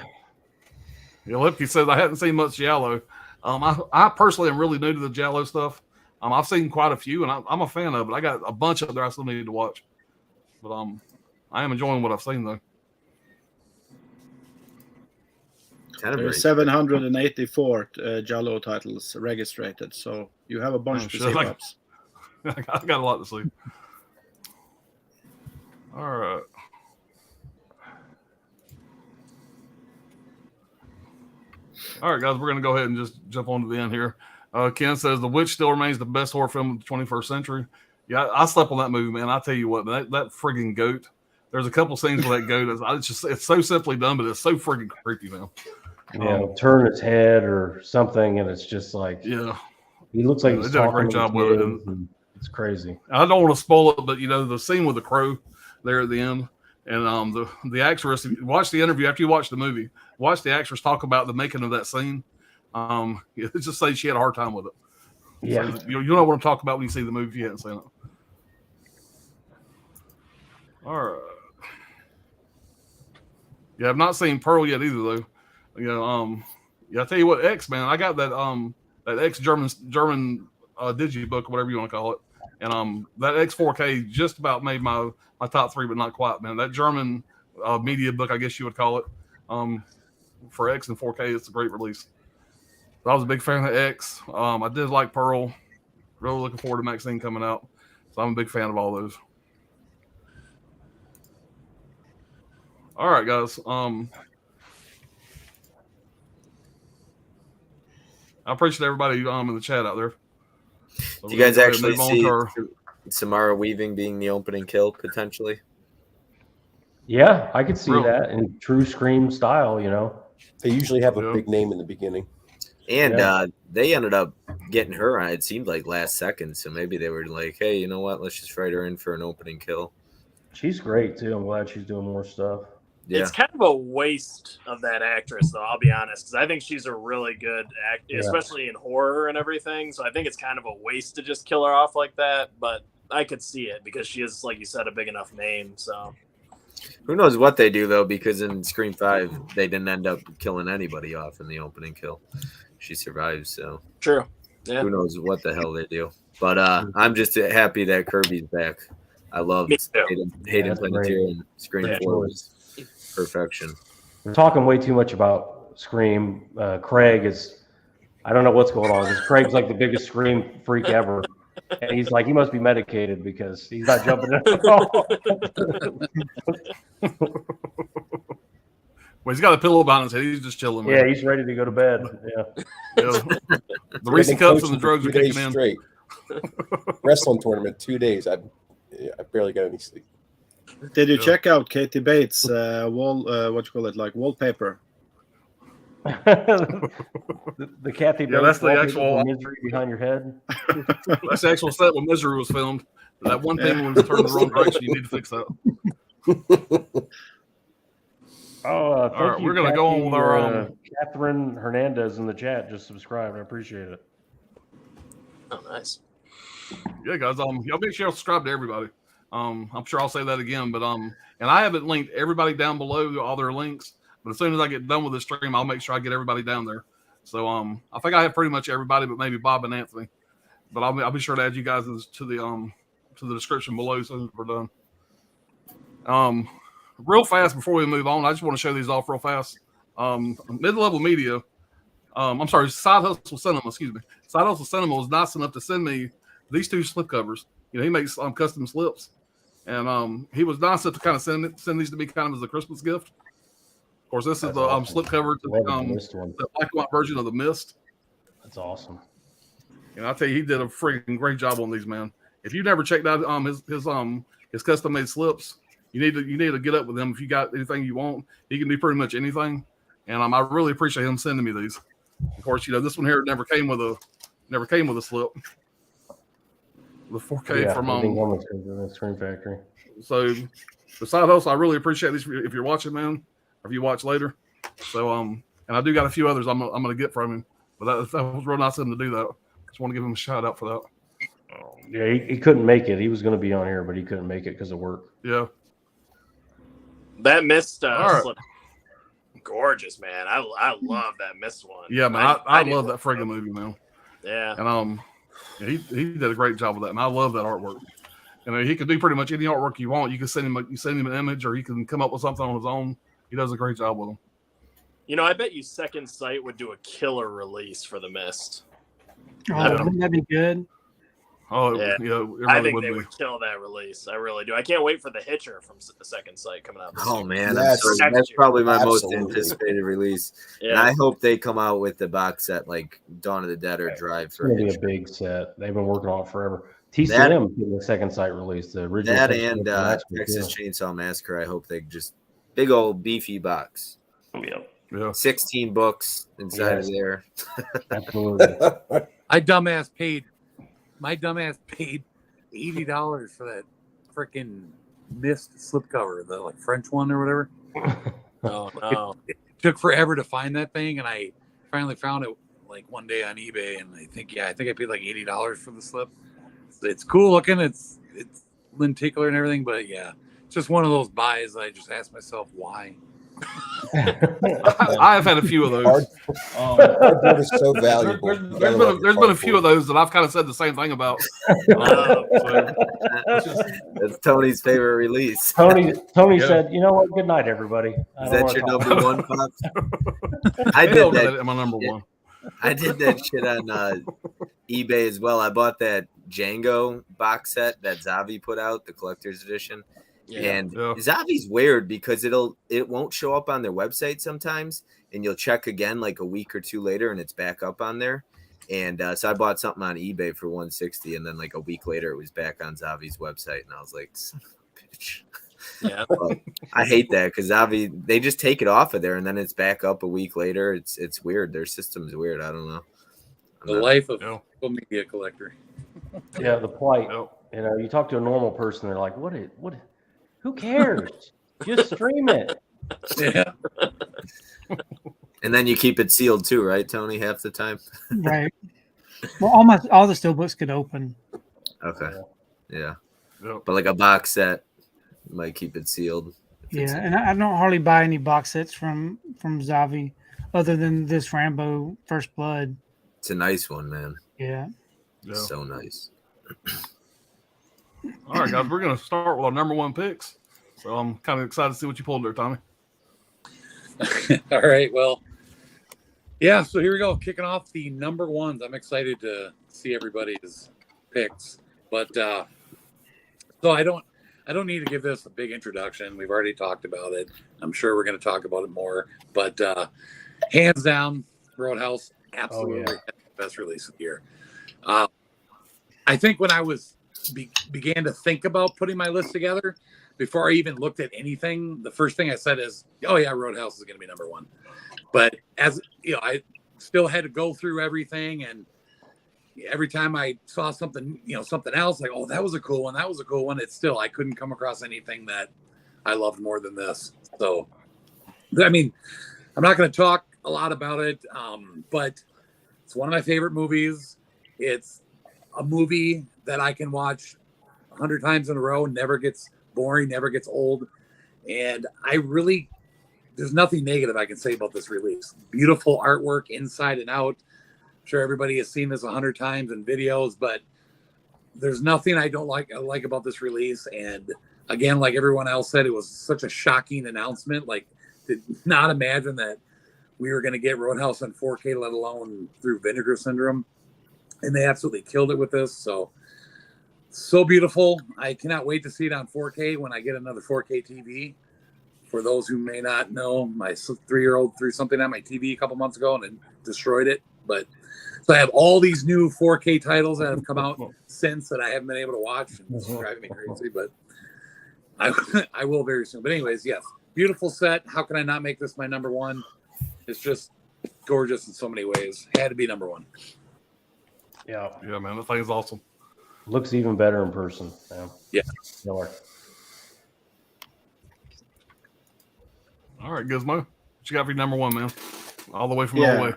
Lipke says, I hadn't seen much Giallo. I personally am really new to the Giallo stuff. I've seen quite a few, and I'm a fan of it. I got a bunch of there I still need to watch. But I am enjoying what I've seen, though. There's 784 Giallo titles registered, so you have a bunch to see. I got a lot to see. All right. All right, guys, we're going to go ahead and just jump on to the end here. Ken says, The Witch still remains the best horror film of the 21st century. Yeah, I slept on that movie, man. I tell you what, that friggin' goat. There's a couple scenes with that goat. It's so simply done, but it's so friggin' creepy, man. Yeah, turn its head or something, and it's just like, he looks like he's they did a great job with it. It's crazy. I don't want to spoil it, but the scene with the crow there at the end, and the actress. If you watch the interview after you watch the movie. Watch the actress talk about the making of that scene. It just say she had a hard time with it. Yeah, so, you know what I'm talking about when you see the movie. If you hadn't seen it. All right. Yeah, I've not seen Pearl yet either, though. I tell you what, X, man, I got that X German digibook, whatever you want to call it, and that X 4K just about made my top 3, but not quite, man. That German media book, I guess you would call it, for X and 4K, it's a great release. So I was a big fan of X. I did like Pearl. Really looking forward to Maxine coming out. So I'm a big fan of all those. All right, guys. I appreciate everybody in the chat out there. So do you guys actually see Samara Weaving being the opening kill potentially? Yeah, I could see that in true Scream style. They usually have a big name in the beginning. And they ended up getting her on, it seemed like, last second. So maybe they were like, hey, you know what? Let's just write her in for an opening kill. She's great, too. I'm glad she's doing more stuff. Yeah. It's kind of a waste of that actress, though, I'll be honest, because I think she's a really good actor, especially in horror and everything. So I think it's kind of a waste to just kill her off like that. But I could see it because she is, like you said, a big enough name. So who knows what they do, though, because in Scream 5, they didn't end up killing anybody off in the opening kill. She survives, so true. Yeah. Who knows what the hell they do? But I'm just happy that Kirby's back. I love Hayden Panettiere and Scream 4 was perfection. We're talking way too much about Scream. Craig is, I don't know what's going on because Craig's like the biggest Scream freak ever. And he's like, he must be medicated because he's not jumping in at all. Well, he's got a pillow behind his head. He's just chilling. Yeah, he's ready to go to bed. Yeah. The Reese cups and the drugs are kicking in. Straight. Wrestling tournament, 2 days. I barely got any sleep. Did you check out Katie Bates' wallpaper? the Kathy Bates that's the actual misery behind your head. That's the actual set where Misery was filmed. That one thing was turned the wrong direction. You need to fix that. All right, we're going to go on with our Catherine Hernandez in the chat. Just subscribed. I appreciate it. Oh, nice. Yeah, guys. Y'all make sure y'all subscribe to everybody. I'm sure I'll say that again, but and I haven't linked everybody down below all their links. But as soon as I get done with this stream, I'll make sure I get everybody down there. So I think I have pretty much everybody, but maybe Bob and Anthony. But I'll be sure to add you guys to the description below as soon as we're done. Real fast before we move on, I just want to show these off real fast. Mid-Level Media. I'm sorry, Side Hustle Cinema. Excuse me. Side Hustle Cinema was nice enough to send me these 2 slip covers. You know, he makes custom slips, and he was nice enough to kind of send these to me kind of as a Christmas gift. Of course, this is the awesome. slip cover to the black and white version of The Mist. That's awesome. And I'll tell you, he did a freaking great job on these, man. If you've never checked out his custom made slips, you need to get up with him. If you got anything you want, he can do pretty much anything. And I really appreciate him sending me these. Of course, you know, this one here never came with a slip. The 4K from the Screen Factory. So the Side Hustle, I really appreciate these if you're watching, man, or if you watch later. So and I do got a few others I'm gonna get from him. But that was real nice of him to do that. Just want to give him a shout out for that. Yeah, he couldn't make it. He was going to be on here, but he couldn't make it because of work. Yeah. That Mist slip, gorgeous, man. I love that Mist one. Yeah, man, I love that friggin' movie, man. Yeah. And he did a great job with that, and I love that artwork. And he can do pretty much any artwork you want. You can send him an image, or he can come up with something on his own. He does a great job with them. You know, I bet you Second Sight would do a killer release for the Mist. Wouldn't that be good? Oh, yeah. It really I think would they be. would kill that release. I really do. I can't wait for the Hitcher from the Second Sight coming out. Oh man, Yes. that's probably my Absolutely. most anticipated release. Yeah. And I hope they come out with the box set like Dawn of the Dead or Drive It's for going to be Hitcher. a big set. They've been working on it forever. TCM getting the Second Sight release, the original. That Texas and Massacre, Texas too. Chainsaw Massacre. I hope they just big old beefy box. Yeah. 16 books inside of there. Absolutely. My dumbass paid $80 for that freaking Mist slipcover, the like French one or whatever. Oh no. It took forever to find that thing, and I finally found it like one day on eBay, and I think I paid like $80 for the slip. It's cool looking, it's lenticular and everything, but yeah, it's just one of those buys I just ask myself why. I have had a few of those. Cardboard is so valuable. There's been a few of those that I've kind of said the same thing about. That's Tony's favorite release. Tony said, "You know what? Good night, everybody." Is that your number one, Pops? I did Hell, that. my number one. I did that shit on eBay as well. I bought that Django box set that Zavi put out, the collector's edition. And Zavi's weird because it won't show up on their website sometimes, and you'll check again like a week or two later, and it's back up on there. And so I bought something on eBay for $160, and then like a week later, it was back on Zavi's website, and I was like, son of a bitch. Yeah, I hate that because Zavi, they just take it off of there, and then it's back up a week later. It's weird. Their system's weird. I don't know. Life of a media collector. Yeah, the plight. You know, you talk to a normal person, they're like, "What? Who cares? Just stream it." Yeah. And then you keep it sealed too, right, Tony? Half the time. Right. Well, all the steelbooks could open. Okay. Yeah. But like a box set, you might keep it sealed. Yeah, and I don't hardly buy any box sets from Zavi, other than this Rambo First Blood. It's a nice one, man. Yeah. So nice. All right, guys, we're going to start with our number one picks. So I'm kind of excited to see what you pulled there, Tommy. All right, well, yeah, so here we go. Kicking off the number ones. I'm excited to see everybody's picks. But so I don't need to give this a big introduction. We've already talked about it. I'm sure we're going to talk about it more. But hands down, Roadhouse, absolutely the best release of the year. I think when I began to think about putting my list together, before I even looked at anything, the first thing I said is, "Oh yeah, Roadhouse is going to be number one." But as you know, I still had to go through everything, and every time I saw something, something else, like, "Oh, that was a cool one. That was a cool one." It's still, I couldn't come across anything that I loved more than this. So, I mean, I'm not going to talk a lot about it, but it's one of my favorite movies. It's a movie that I can watch 100 times in a row, never gets boring, never gets old. And there's nothing negative I can say about this release. Beautiful artwork inside and out. I'm sure everybody has seen this 100 times in videos, but there's nothing I don't like about this release. And again, like everyone else said, it was such a shocking announcement. Like, did not imagine that we were going to get Roadhouse on 4K, let alone through Vinegar Syndrome. And they absolutely killed it with this. So beautiful. I cannot wait to see it on 4K when I get another 4K TV. For those who may not know, my 3-year-old threw something on my TV a couple months ago and it destroyed it. But so I have all these new 4K titles that have come out since that I haven't been able to watch. And it's driving me crazy, but I will very soon. But anyways, yes, beautiful set. How can I not make this my number one? It's just gorgeous in so many ways. Had to be number one. Yeah. Yeah, man, the thing is awesome. Looks even better in person. Yeah. Killer. All right, Gizmo. What you got for your number one, man? All the way from Norway.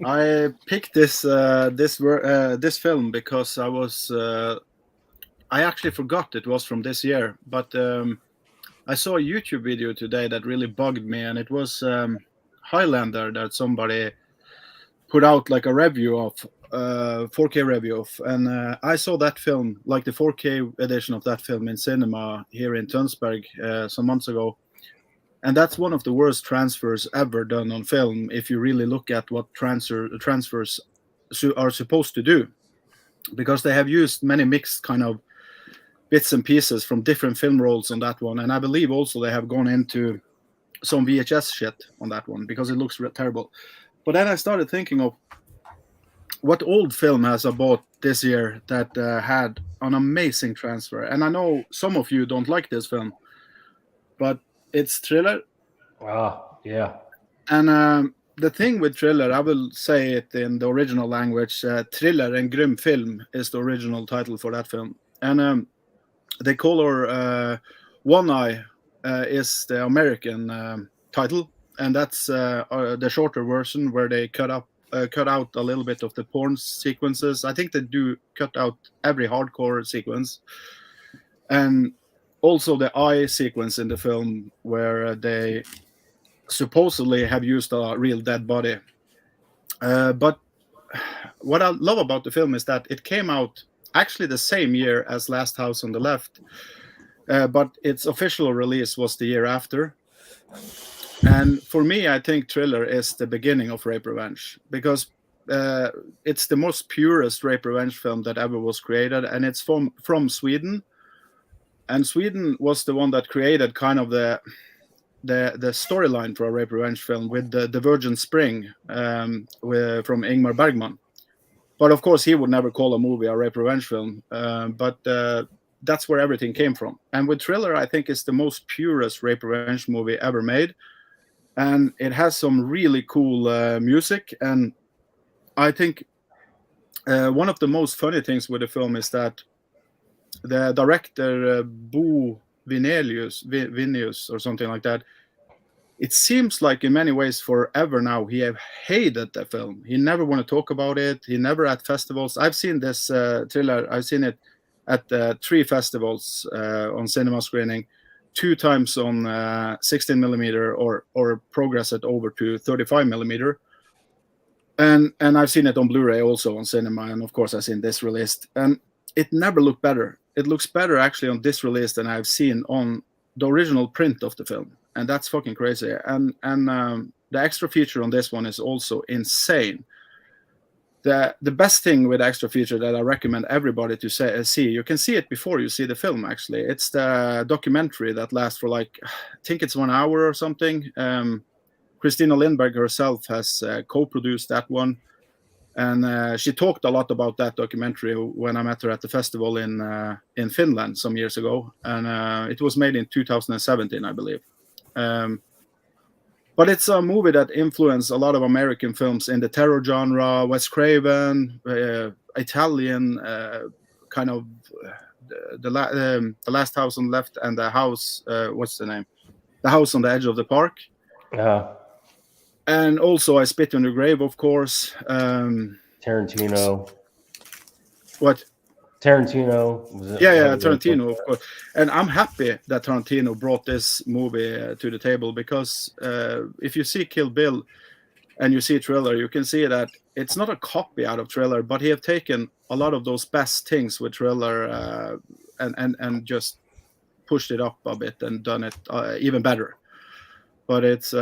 I picked this film because I actually forgot it was from this year, but I saw a YouTube video today that really bugged me, and it was Highlander that somebody put out like a review of, 4K review of, and I saw that film, like the 4K edition of that film in cinema here in Tønsberg some months ago. And that's one of the worst transfers ever done on film if you really look at what transfers are supposed to do. Because they have used many mixed kind of bits and pieces from different film rolls on that one. And I believe also they have gone into some VHS shit on that one because it looks terrible. But then I started thinking of what old film has I bought this year that had an amazing transfer. And I know some of you don't like this film, but it's Thriller. Yeah. And the thing with Thriller, I will say it in the original language, Thriller en grym film is the original title for that film. And the color One Eye is the American title, and that's the shorter version where they cut out a little bit of the porn sequences. I think they do cut out every hardcore sequence. And also the eye sequence in the film where they supposedly have used a real dead body. But what I love about the film is that it came out actually the same year as Last House on the Left, but its official release was the year after. And for me, I think Thriller is the beginning of rape revenge because it's the most purest rape revenge film that ever was created, and it's from Sweden. And Sweden was the one that created kind of the storyline for a rape revenge film with the Virgin Spring from Ingmar Bergman. But of course, he would never call a movie a rape revenge film. But that's where everything came from. And with Thriller, I think it's the most purest rape revenge movie ever made. And it has some really cool music. And I think one of the most funny things with the film is that the director Bo Vinelius or something like that, it seems like in many ways forever now he have hated the film. He never want to talk about it. He never at festivals. I've seen this Thriller. I've seen it at 3 festivals on cinema screening, 2 times on 16 millimeter or progress it over to 35 millimeter. And I've seen it on Blu-ray also on cinema, and of course I've seen this released, and it never looked better. It looks better actually on this release than I've seen on the original print of the film, and that's fucking crazy. And the extra feature on this one is also insane. The best thing with extra feature that I recommend everybody to see, you can see it before you see the film actually. It's the documentary that lasts for like, I think it's 1 hour or something. Christina Lindberg herself has co-produced that one. And she talked a lot about that documentary when I met her at the festival in Finland some years ago. And it was made in 2017, I believe. But it's a movie that influenced a lot of American films in the terror genre, Wes Craven, Italian, kind of the Last House on the Left, and the house, what's the name? The House on the Edge of the Park. Yeah. And also I Spit on Your Grave, of course. Tarantino. What? Tarantino. Yeah, Tarantino, of course. And I'm happy that Tarantino brought this movie to the table because if you see Kill Bill and you see Thriller, you can see that it's not a copy out of Thriller, but he have taken a lot of those best things with Thriller and just pushed it up a bit and done it even better. But it's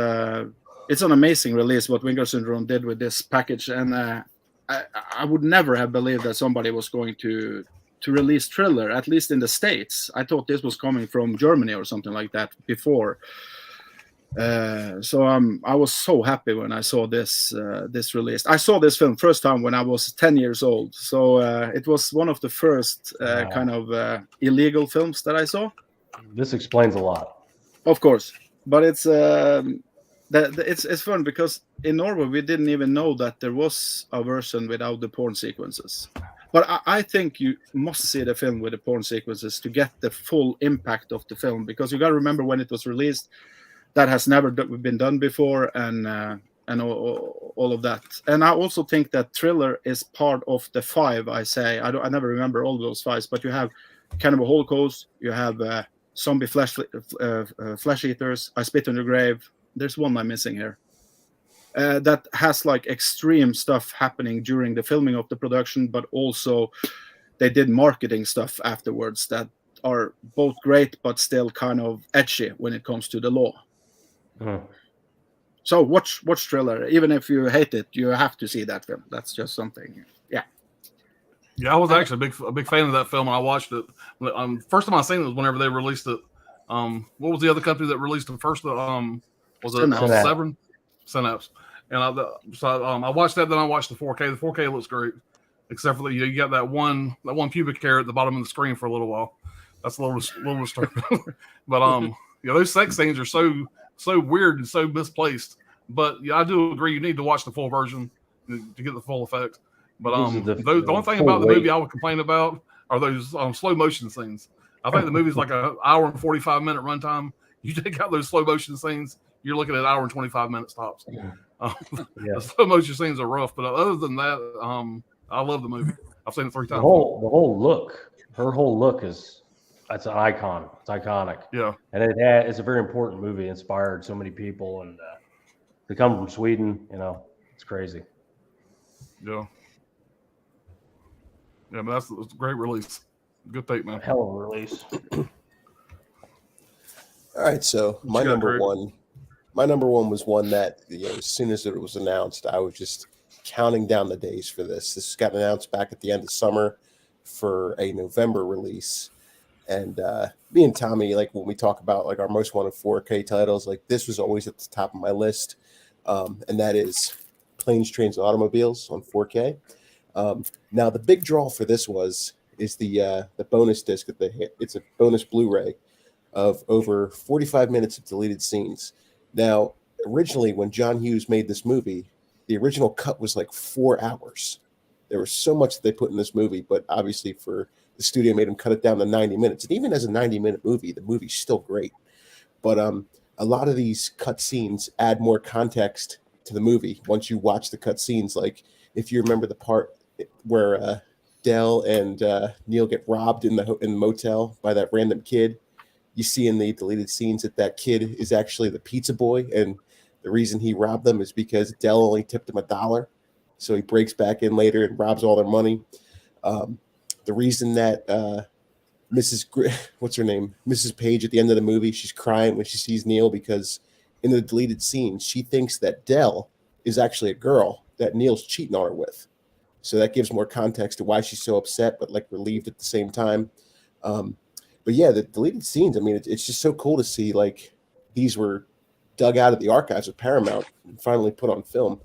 it's an amazing release what Winger Syndrome did with this package, and I would never have believed that somebody was going to release Thriller, at least in the States. I thought this was coming from Germany or something like that before. So I was so happy when I saw this released. I saw this film first time when I was 10 years old. So it was one of the first kind of illegal films that I saw. This explains a lot. Of course, but it's fun because in Norway we didn't even know that there was a version without the porn sequences. But I think you must see the film with the porn sequences to get the full impact of the film, because you got to remember when it was released, that has never been done before, and all of that. And I also think that Thriller is part of the five. I never remember all those fives, but you have Cannibal Holocaust, you have Zombie Flesh Eaters, I Spit on Your Grave. There's one I'm missing here. That has like extreme stuff happening during the filming of the production, but also they did marketing stuff afterwards that are both great but still kind of edgy when it comes to the law. So watch Thriller. Even if you hate it, you have to see that film. That's just something. Yeah, I was actually a big fan of that film, and I watched it. First time I seen it was whenever they released it. What was the other company that released it first? Was it Severin? Synapse. And I watched that. Then I watched the 4K. The 4K looks great, except for you got that one pubic hair at the bottom of the screen for a little while. That's a little disturbing. But those sex scenes are so weird and so misplaced. But yeah, I do agree. You need to watch the full version to get the full effect. But the only thing about the movie I would complain about are those slow motion scenes. I think the movie's like an hour and 45-minute runtime. You take out those slow motion scenes, you're looking at an hour and 25 minutes tops. The slow motion scenes are rough, but other than that, I love the movie. I've seen it 3 times. The whole look, her whole look that's an icon. It's iconic. Yeah, and it's a very important movie. It inspired so many people, and they come from Sweden. It's crazy. Yeah. Yeah, but that's a great release. Good take, man. Hell of a release. All right, so my number one was one that as soon as it was announced, I was just counting down the days for this. This got announced back at the end of summer for a November release, and me and Tommy, like when we talk about like our most wanted 4K titles, like this was always at the top of my list, and that is Planes, Trains, and Automobiles on 4K. Now the big draw for this is the bonus disc that they hit. It's a bonus Blu-ray of over 45 minutes of deleted scenes. Now, originally when John Hughes made this movie, the original cut was like 4 hours. There was so much that they put in this movie, but obviously for the studio made him cut it down to 90 minutes. And even as a 90-minute movie, the movie's still great. But a lot of these cut scenes add more context to the movie once you watch the cut scenes. Like if you remember the part where Dell and Neil get robbed in the motel by that random kid, you see in the deleted scenes that kid is actually the pizza boy, and the reason he robbed them is because Dell only tipped him $1, so he breaks back in later and robs all their money. The reason that Mrs. Page at the end of the movie, she's crying when she sees Neil, because in the deleted scenes she thinks that Dell is actually a girl that Neil's cheating on her with. So that gives more context to why she's so upset, but like relieved at the same time. But yeah, the deleted scenes, I mean, it's just so cool to see like these were dug out of the archives of Paramount and finally put on film.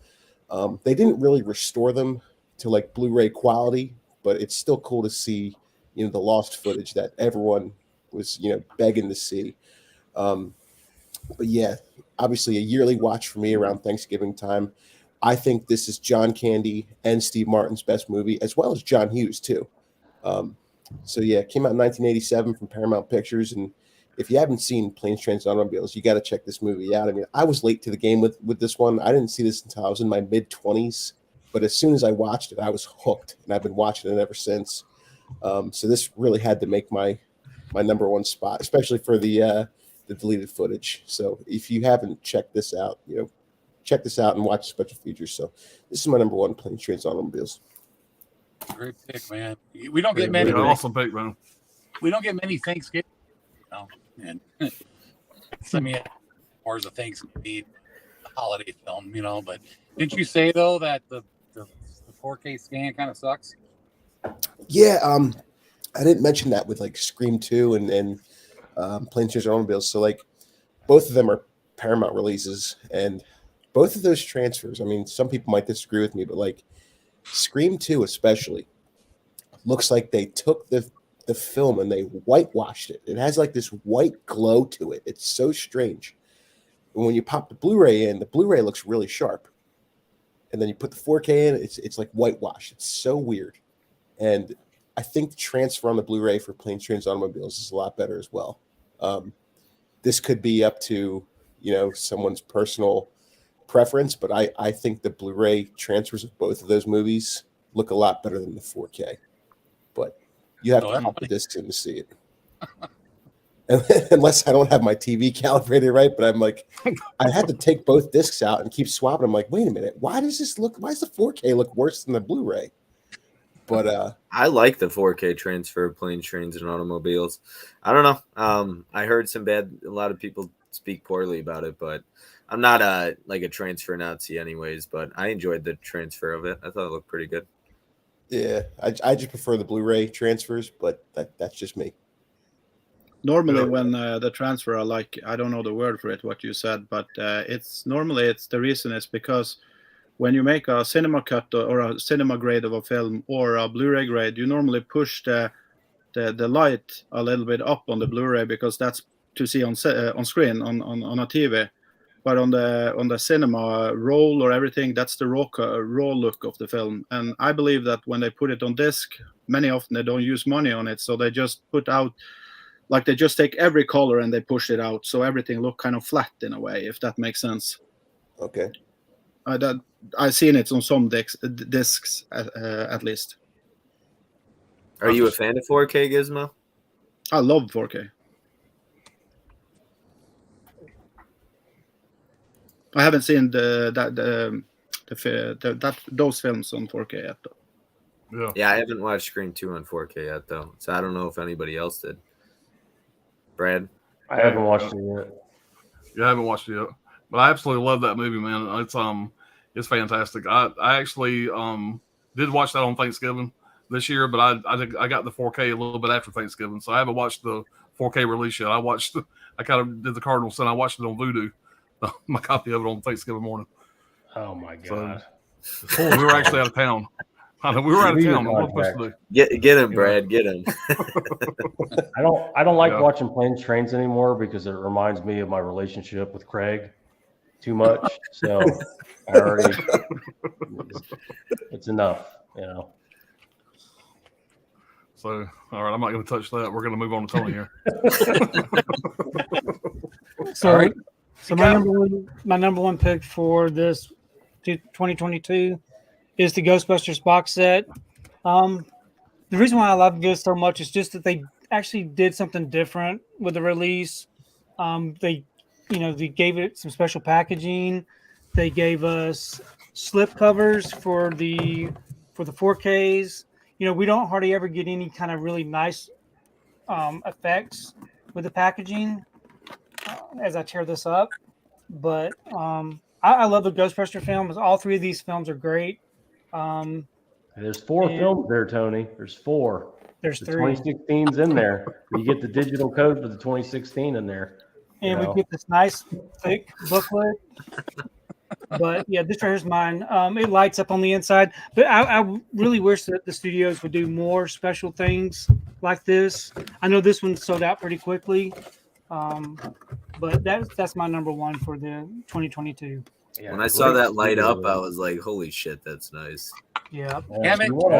They didn't really restore them to like Blu-ray quality, but it's still cool to see, the lost footage that everyone was, begging to see. But yeah, obviously a yearly watch for me around Thanksgiving time. I think this is John Candy and Steve Martin's best movie, as well as John Hughes too. So yeah, it came out in 1987 from Paramount Pictures, and if you haven't seen Planes, Trains, and Automobiles, you got to check this movie out. I mean, I was late to the game with this one. I didn't see this until I was in my mid-20s, but as soon as I watched it, I was hooked, and I've been watching it ever since. So this really had to make my number one spot, especially for the deleted footage. So if you haven't checked this out, check this out and watch the special features. So this is my number one, Planes, Trains, and Automobiles. Great pick, man. We don't get many. Awesome pick, man. We don't get many Thanksgiving. And I mean, as far as a Thanksgiving, holiday film, But didn't you say though that the 4K scan kind of sucks? Yeah, I didn't mention that with like Scream 2 and Planes, Trains, and Automobiles. So like both of them are Paramount releases, and both of those transfers. I mean, some people might disagree with me, but like Scream 2 especially looks like they took the film and they whitewashed it. It has like this white glow to it. It's so strange. And when you pop the Blu-ray in, the Blu-ray looks really sharp. And then you put the 4K in, it's like whitewashed. It's so weird. And I think the transfer on the Blu-ray for Planes, Trains, Automobiles is a lot better as well. This could be up to, someone's personal preference, but I think the Blu-ray transfers of both of those movies look a lot better than the 4K. But you have to pop the discs in to see it. Unless I don't have my TV calibrated right, but I'm like, I had to take both discs out and keep swapping. I'm like, wait a minute, why does the 4K look worse than the Blu-ray? But I like the 4K transfer of Planes, Trains, and Automobiles. I don't know. I heard a lot of people speak poorly about it, but I'm not a transfer Nazi anyways, but I enjoyed the transfer of it. I thought it looked pretty good. Yeah, I just prefer the Blu-ray transfers, but that's just me. Normally, when the transfer are like, I don't know the word for it, what you said, but it's the reason is because when you make a cinema cut or a cinema grade of a film or a Blu-ray grade, you normally push the light a little bit up on the Blu-ray because that's to see on screen on a TV. But on the cinema roll or everything, that's the raw look of the film. And I believe that when they put it on disc, many often they don't use money on it, so they just put out. Like they just take every color and they push it out, so everything look kind of flat in a way, if that makes sense. Okay. I've seen it on some discs at least. Are you a fan of 4K, Gizmo? I love 4K. I haven't seen those films on 4K yet, though. Yeah, I haven't watched Scream 2 on 4K yet, though, so I don't know if anybody else did. Brad? I haven't watched it yet. You haven't watched it yet, but I absolutely love that movie, man. It's fantastic. I actually did watch that on Thanksgiving this year, but I got the 4K a little bit after Thanksgiving, so I haven't watched the 4K release yet. I kind of did the Cardinal Sin. I watched it on Vudu, my copy of it on Thanksgiving morning. Oh my god! So, we were actually out of town. We were out of town. What was supposed to do? Get him, Brad. Get him. I don't like watching Planes, Trains anymore because it reminds me of my relationship with Craig too much. So I already it's enough, So all right, I'm not going to touch that. We're going to move on to Tony here. So my number one pick for this 2022 is the Ghostbusters box set. The reason why I love this so much is just that they actually did something different with the release. They gave it some special packaging. They gave us slip covers for the 4Ks. We don't hardly ever get any kind of really nice effects with the packaging as I tear this up. But I love the Ghostbuster films. All three of these films are great. There's 4 films there, Tony. There's 4. There's the 3. 2016's in there. You get the digital code for the 2016 in there. And we get this nice thick booklet. But yeah, this right here's mine. It lights up on the inside. But I really wish that the studios would do more special things like this. I know this one sold out pretty quickly. But that's my number one for the 2022. Yeah, when I saw that light up, I was like, "Holy shit, that's nice!" Yeah. You want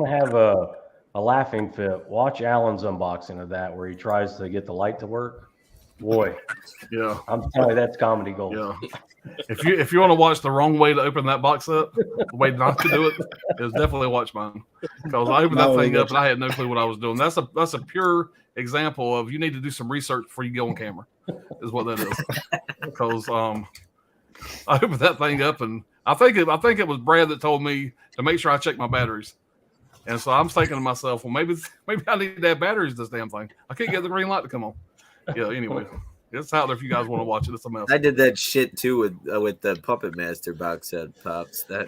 to have a laughing fit? Watch Alan's unboxing of that, where he tries to get the light to work. Boy, yeah, I'm telling you, that's comedy gold. Yeah. If you want to watch the wrong way to open that box up, the way not to do it is definitely watch mine, because I opened that thing up and I had no clue what I was doing. That's a pure example of you need to do some research before you go on camera, is what that is. Because I opened that thing up and I think it was Brad that told me to make sure I check my batteries, and so I'm thinking to myself, well, maybe I need to have batteries to this damn thing. I can't get the green light to come on. Yeah. Anyway, It's out there if you guys want to watch it. It's a mess. I did that shit too with the Puppet Master box set, Pops. That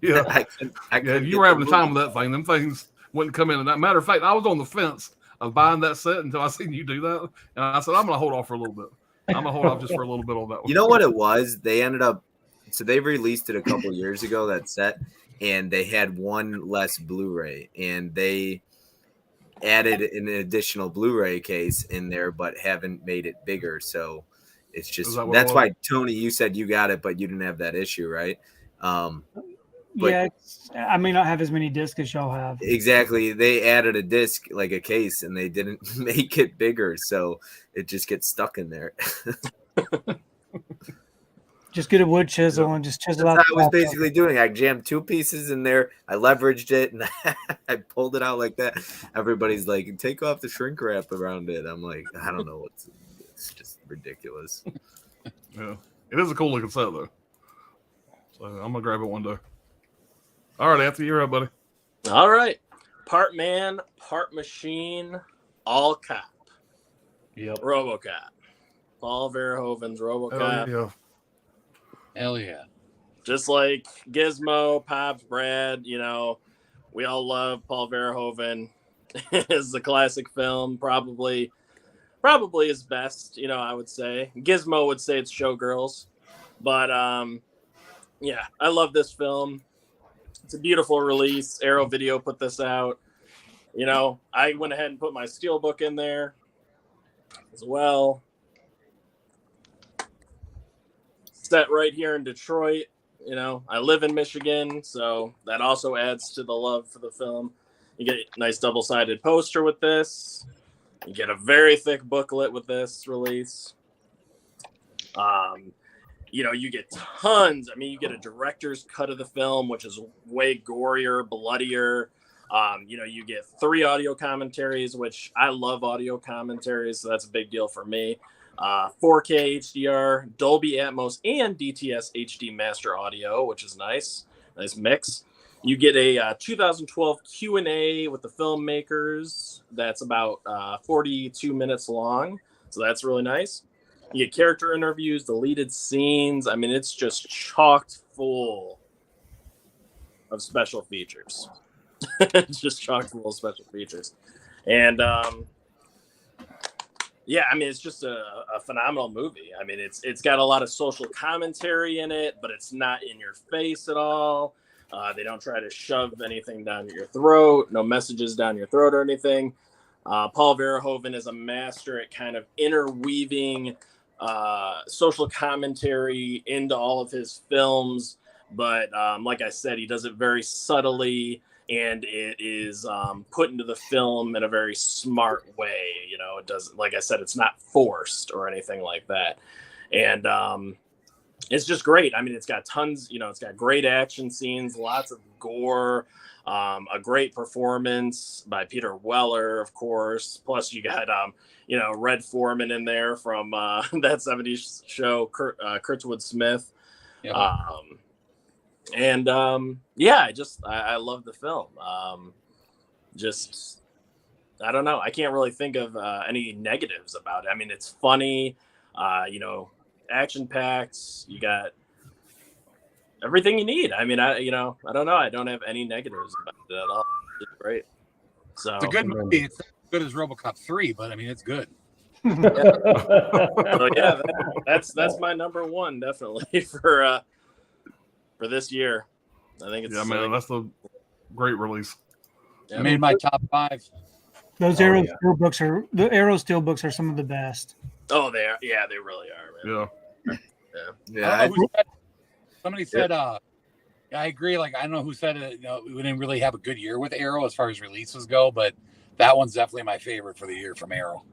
Yeah. I Yeah, couldn't if you get were having the the time movie. with that thing, them things wouldn't come in. And that matter of fact, I was on the fence of buying that set until I seen you do that, and I said I'm going to hold off for a little bit. I'm going to hold off just for a little bit on that one. You know what it was? They ended up, so they released it a couple years ago, that set, and they had one less Blu-ray, and they added an additional Blu-ray case in there, but haven't made it bigger. So it's Is just that what it that's was? why, Tony, you said you got it, but you didn't have that issue, right? But- Yeah, I may not have as many discs as y'all have. Exactly. They added a disc, like a case, and they didn't make it bigger, so it just gets stuck in there. Just get a wood chisel and just chisel That's out. what I was basically doing. I jammed two pieces in there. I leveraged it, and I pulled it out like that. Everybody's like, "Take off the shrink wrap around it." I'm like, I don't know. It's just ridiculous. Yeah, it is a cool looking set though. So I'm gonna grab it one day. All right, Anthony, you're up, buddy. All right. Part man, part machine, all cop. Yep. RoboCop. Paul Verhoeven's RoboCop. Yeah. Hell yeah. Just like Gizmo, Pops, Brad, we all love Paul Verhoeven. It's a classic film, probably his best, I would say. Gizmo would say it's Showgirls. But yeah, I love this film. It's a beautiful release. Arrow Video put this out. I went ahead and put my steelbook in there as well. Set right here in Detroit. I live in Michigan, so that also adds to the love for the film. You get a nice double-sided poster with this. You get a very thick booklet with this release. You get tons. You get a director's cut of the film, which is way gorier, bloodier. You get 3 audio commentaries, which I love audio commentaries, so that's a big deal for me. 4K HDR, Dolby Atmos, and DTS HD Master Audio, which is nice mix. You get a 2012 Q&A with the filmmakers. That's about 42 minutes long, so that's really nice. You get character interviews, deleted scenes. It's just chocked full of special features. It's just chock full of special features. And yeah, it's just a phenomenal movie. It's got a lot of social commentary in it, but it's not in your face at all. They don't try to shove anything down your throat, no messages down your throat or anything. Paul Verhoeven is a master at kind of interweaving social commentary into all of his films. But like I said, he does it very subtly, and it is put into the film in a very smart way. It doesn't, like I said, it's not forced or anything like that. And it's just great. It's got tons, it's got great action scenes, lots of gore, a great performance by Peter Weller, of course. Plus you got, Red Foreman in there from that 70s show, Kurtwood Smith. Yeah. Yeah, I love the film. I don't know. I can't really think of any negatives about it. It's funny, action packed. You got everything you need. I don't know. I don't have any negatives about it at all. It's great. So It's a good movie. It's not as good as RoboCop 3, but it's good. So yeah, that's my number one definitely for this year. I think it's that's a great release. Yeah. I made my top 5. Those Arrow Steelbooks are some of the best. Oh, they are. Yeah, they really are, man. Yeah. Somebody said, yeah, I agree. I don't know who said it. We didn't really have a good year with Arrow as far as releases go, but that one's definitely my favorite for the year from Arrow.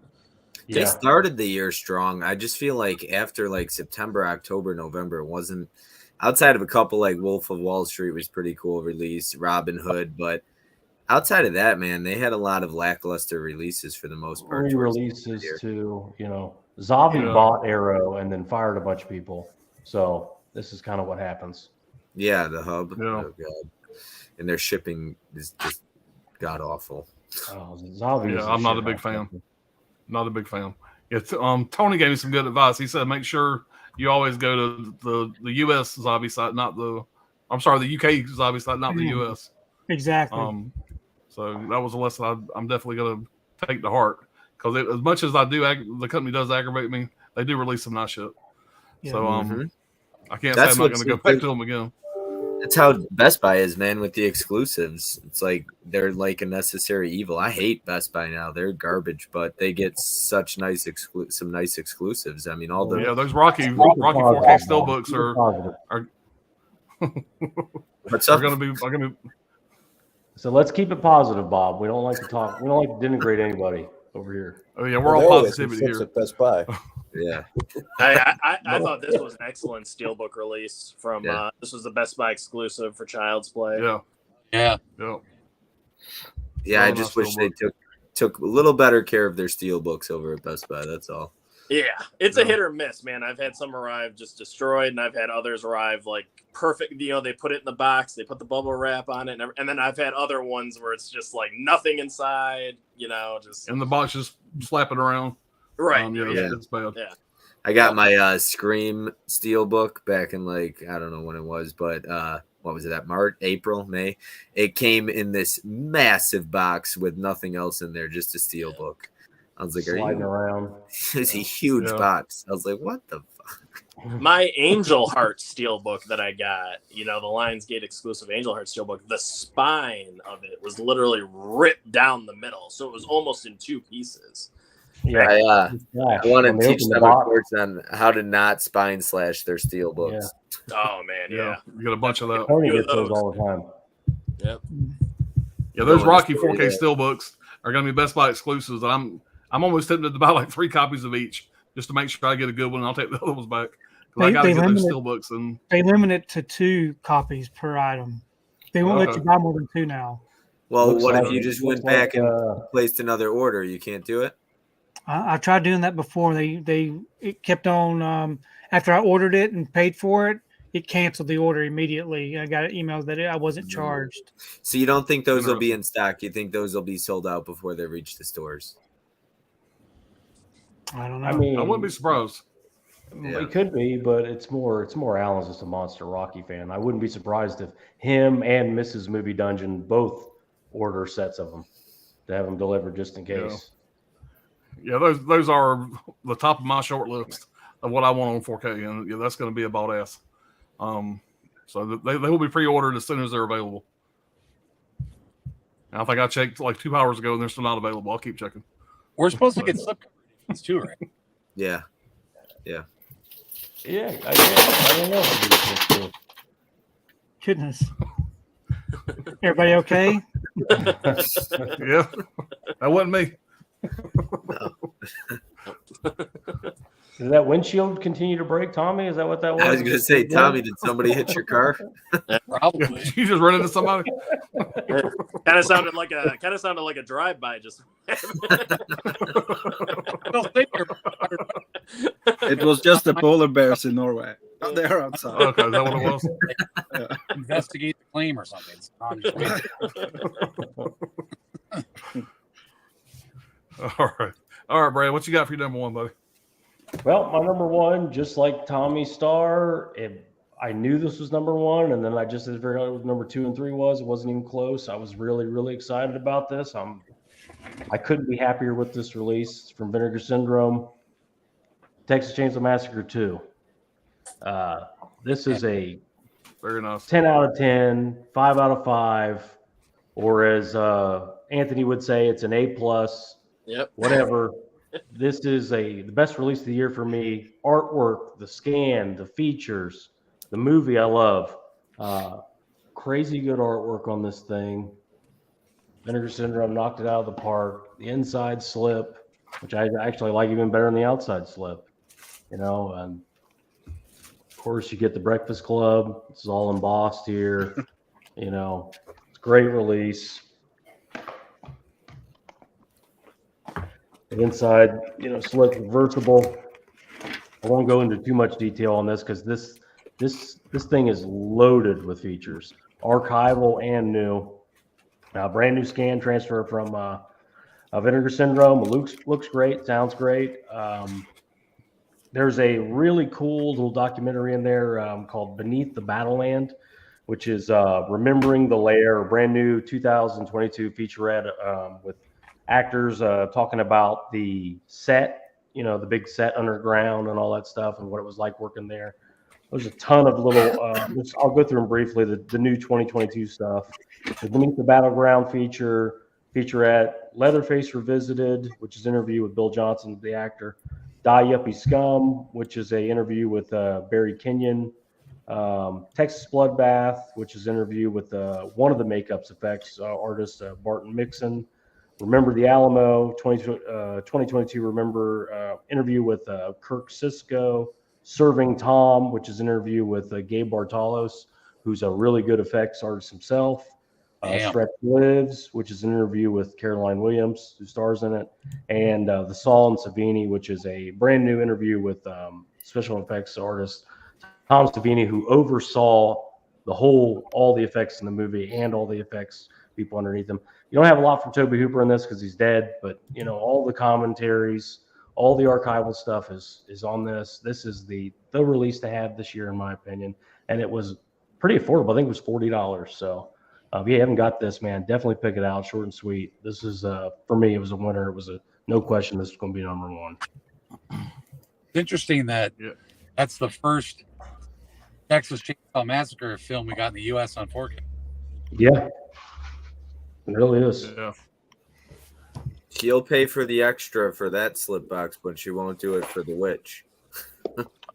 They started the year strong. I just feel like after September, October, November, it wasn't, outside of a couple like Wolf of Wall Street was pretty cool release, Robin Hood, but outside of that, man, they had a lot of lackluster releases for the most part. Re-releases too, Zavi bought Arrow and then fired a bunch of people. So this is kind of what happens. Yeah, the hub. Yeah. Oh, God. And their shipping is just god awful. Oh, Zavi. Yeah, I'm not a big fan. Not a big fan. It's Tony gave me some good advice. He said make sure you always go to the U.S. zombie site, not the. I'm sorry, the U.K. zombie site, not the U.S. Exactly. So that was a lesson I'm definitely going to take to heart, because as much as I do, the company does aggravate me. They do release some nice shit. Yeah. So Mhm. I can't That's say I'm not what's going to go so back good. to them again. That's how Best Buy is, man, with the exclusives. It's like they're like a necessary evil. I hate Best Buy now. They're garbage, but they get such some nice exclusives. I mean, all the Yeah, those Rocky Keep it 4K positive, still Bob. books Keep it are positive. what's are up? going to be So let's keep it positive, Bob. We don't like to talk. We don't like to denigrate anybody over here. Oh yeah, Well, we're all there he is. He positivity flips here. at Best Buy. Yeah, I thought this was an excellent steelbook release from. Yeah. This was the Best Buy exclusive for Child's Play. Yeah, Yeah. yeah. I Really just nice wish they steelbook. took a little better care of their steel books over at Best Buy. That's all. Yeah, it's a Yeah. hit or miss, man. I've had some arrive just destroyed, and I've had others arrive like perfect. You know, they put it in the box, they put the bubble wrap on it, and then I've had other ones where it's just like nothing inside. You know, just And the box just slapping around. right. Yeah. It's bad. Yeah. I got my Scream steel book back in like I don't know when it was, but what was it? That March, April, May. It came in this massive box with nothing else in there, just a steel book. I was like, Sliding around. It's a huge Yeah. box. I was like, what the fuck? My Angel Heart steelbook that I got, you know, the Lionsgate exclusive Angel Heart steelbook, the spine of it was literally ripped down the middle, so it was almost in two pieces. Yeah. I want to When they teach open the them a box- course on how to not spine slash their steel books. Oh man, yeah. You get a bunch of that. Tony Few gets of those those. all the time. Yep. Yeah, those Going Rocky to stay 4K there. steelbooks are going to be Best Buy exclusives, and I'm almost tempted to buy like 3 copies of each just to make sure I get a good one. And I'll take the other ones back because I got to get those steelbooks. And They limit it to 2 copies per item. They won't let Okay. you buy more than 2 now. Well, Looks what like- if you just looks went back like, and placed another order? You can't do it? I tried doing that before. It kept on after I ordered it and paid for it. It canceled the order immediately. I got an email that I wasn't charged. So you don't think those will be in stock? You think those will be sold out before they reach the stores? I don't know. I mean, I wouldn't be surprised. Yeah. It could be, but it's more Alan's just a monster Rocky fan. I wouldn't be surprised if him and Mrs. Movie Dungeon both order sets of them to have them delivered just in case. Yeah, those are the top of my short list of what I want on 4K, and yeah, that's going to be a bald ass. So they will be pre-ordered as soon as they're available. And I think I checked like 2 hours ago, and they're still not available. I'll keep checking. We're supposed to get slip covers too, right? Yeah. Yeah, I don't know. If it is. Goodness. Everybody okay? Yeah, that wasn't me. Does that windshield continue to break, Tommy? Is that what that was? I was going to say, Tommy, did somebody hit your car? Probably. You just run into somebody. Kind of sounded like a drive-by. Just Don't think you're- It was just the polar bears in Norway. Oh, they're outside. Okay, is that what it was? investigate the claim or something. So I'm just waiting. All right, Brad. What you got for your number one, buddy? Well, my number one, just like Tommy Starr, I knew this was number one, and then I just figured out what number 2 and 3 was. It wasn't even close. I was really, really excited about this. I couldn't be happier with this release. It's from Vinegar Syndrome, Texas Chainsaw Massacre 2. This is a Very nice. 10 out of 10, 5 out of 5, or as Anthony would say, it's an A+, yep. whatever. This is the best release of the year for me. Artwork, the scan, the features, the movie I love. Crazy good artwork on this thing. Vinegar Syndrome knocked it out of the park. The inside slip, which I actually like even better than the outside slip. And of course you get the Breakfast Club. It's all embossed here. It's a great release. The inside, slip reversible. I won't go into too much detail on this because this thing is loaded with features, archival and new. Brand new scan transfer from Vinegar Syndrome looks great, sounds great. There's a really cool little documentary in there called Beneath the Battleland, which is Remembering the Lair, a brand new 2022 featurette with actors talking about the set, the big set underground and all that stuff and what it was like working there. There's a ton of little, I'll go through them briefly, the new 2022 stuff. The Beneath the Battleground featurette, Leatherface Revisited, which is an interview with Bill Johnson, the actor. Die Yuppie Scum, which is an interview with Barry Kenyon. Texas Bloodbath, which is an interview with one of the makeups effects artists, Barton Mixon. Remember the Alamo, 2022 interview with Kirk Sisko. Serving Tom, which is an interview with Gabe Bartalos, who's a really good effects artist himself. Stretch Lives, which is an interview with Caroline Williams, who stars in it. And The Saul and Savini, which is a brand new interview with special effects artist Tom Savini, who oversaw all the effects in the movie and all the effects people underneath them. You don't have a lot from Tobe Hooper in this because he's dead, but all the commentaries, all the archival stuff is on this. This is the release to have this year, in my opinion, and it was pretty affordable. I think it was $40. So if you haven't got this, man, definitely pick it out. Short and sweet. This is for me, it was a winner. It was no question this was going to be number one. It's interesting that that's the first Texas Chainsaw Massacre film we got in the U.S. on 4K. Yeah, it really is. Yeah. She'll pay for the extra for that slip box, but she won't do it for the Witch.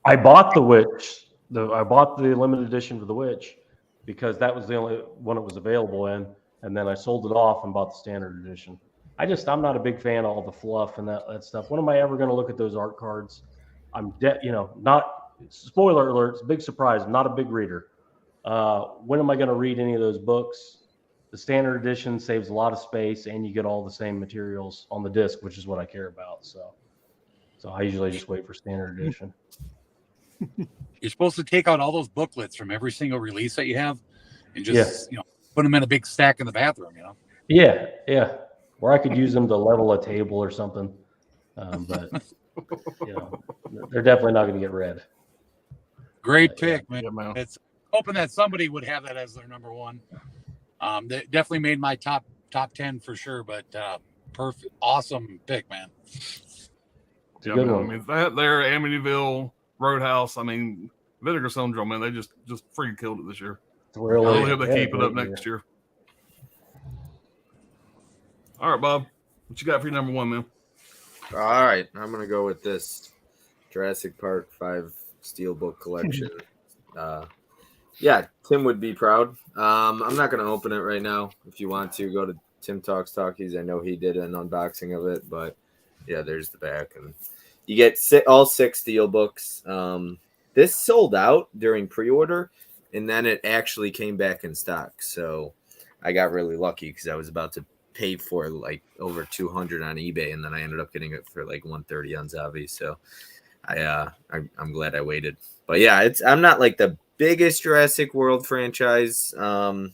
I bought the Witch. I bought the limited edition for the Witch because that was the only one it was available in, and then I sold it off and bought the standard edition. I'm not a big fan of all the fluff and that stuff. When am I ever going to look at those art cards? Not spoiler alert. It's a big surprise. I'm not a big reader. When am I going to read any of those books? The standard edition saves a lot of space, and you get all the same materials on the disc, which is what I care about. So I usually just wait for standard edition. You're supposed to take out all those booklets from every single release that you have, and just put them in a big stack in the bathroom. Yeah. Or I could use them to level a table or something. But they're definitely not going to get read. Great pick, man. Yeah, man. It's hoping that somebody would have that as their number one. They definitely made my top 10 for sure, but perfect, awesome pick, man. Yeah, man. I mean, that there, Amityville, Roadhouse. I mean, Vinegar Syndrome, man, they just freaking killed it this year. I really hope they keep it up next year. All right, Bob, what you got for your number one, man? All right, I'm gonna go with this Jurassic Park 5 Steelbook collection. Yeah, Tim would be proud. I'm not going to open it right now. If you want to, go to Tim Talks Talkies. I know he did an unboxing of it, but yeah, there's the back. And you get all 6 Steelbooks. This sold out during pre-order, and then it actually came back in stock. So I got really lucky because I was about to pay for like over $200 on eBay, and then I ended up getting it for like $130 on Zavi. So I'm glad I waited. But yeah, I'm not like the biggest Jurassic World franchise, but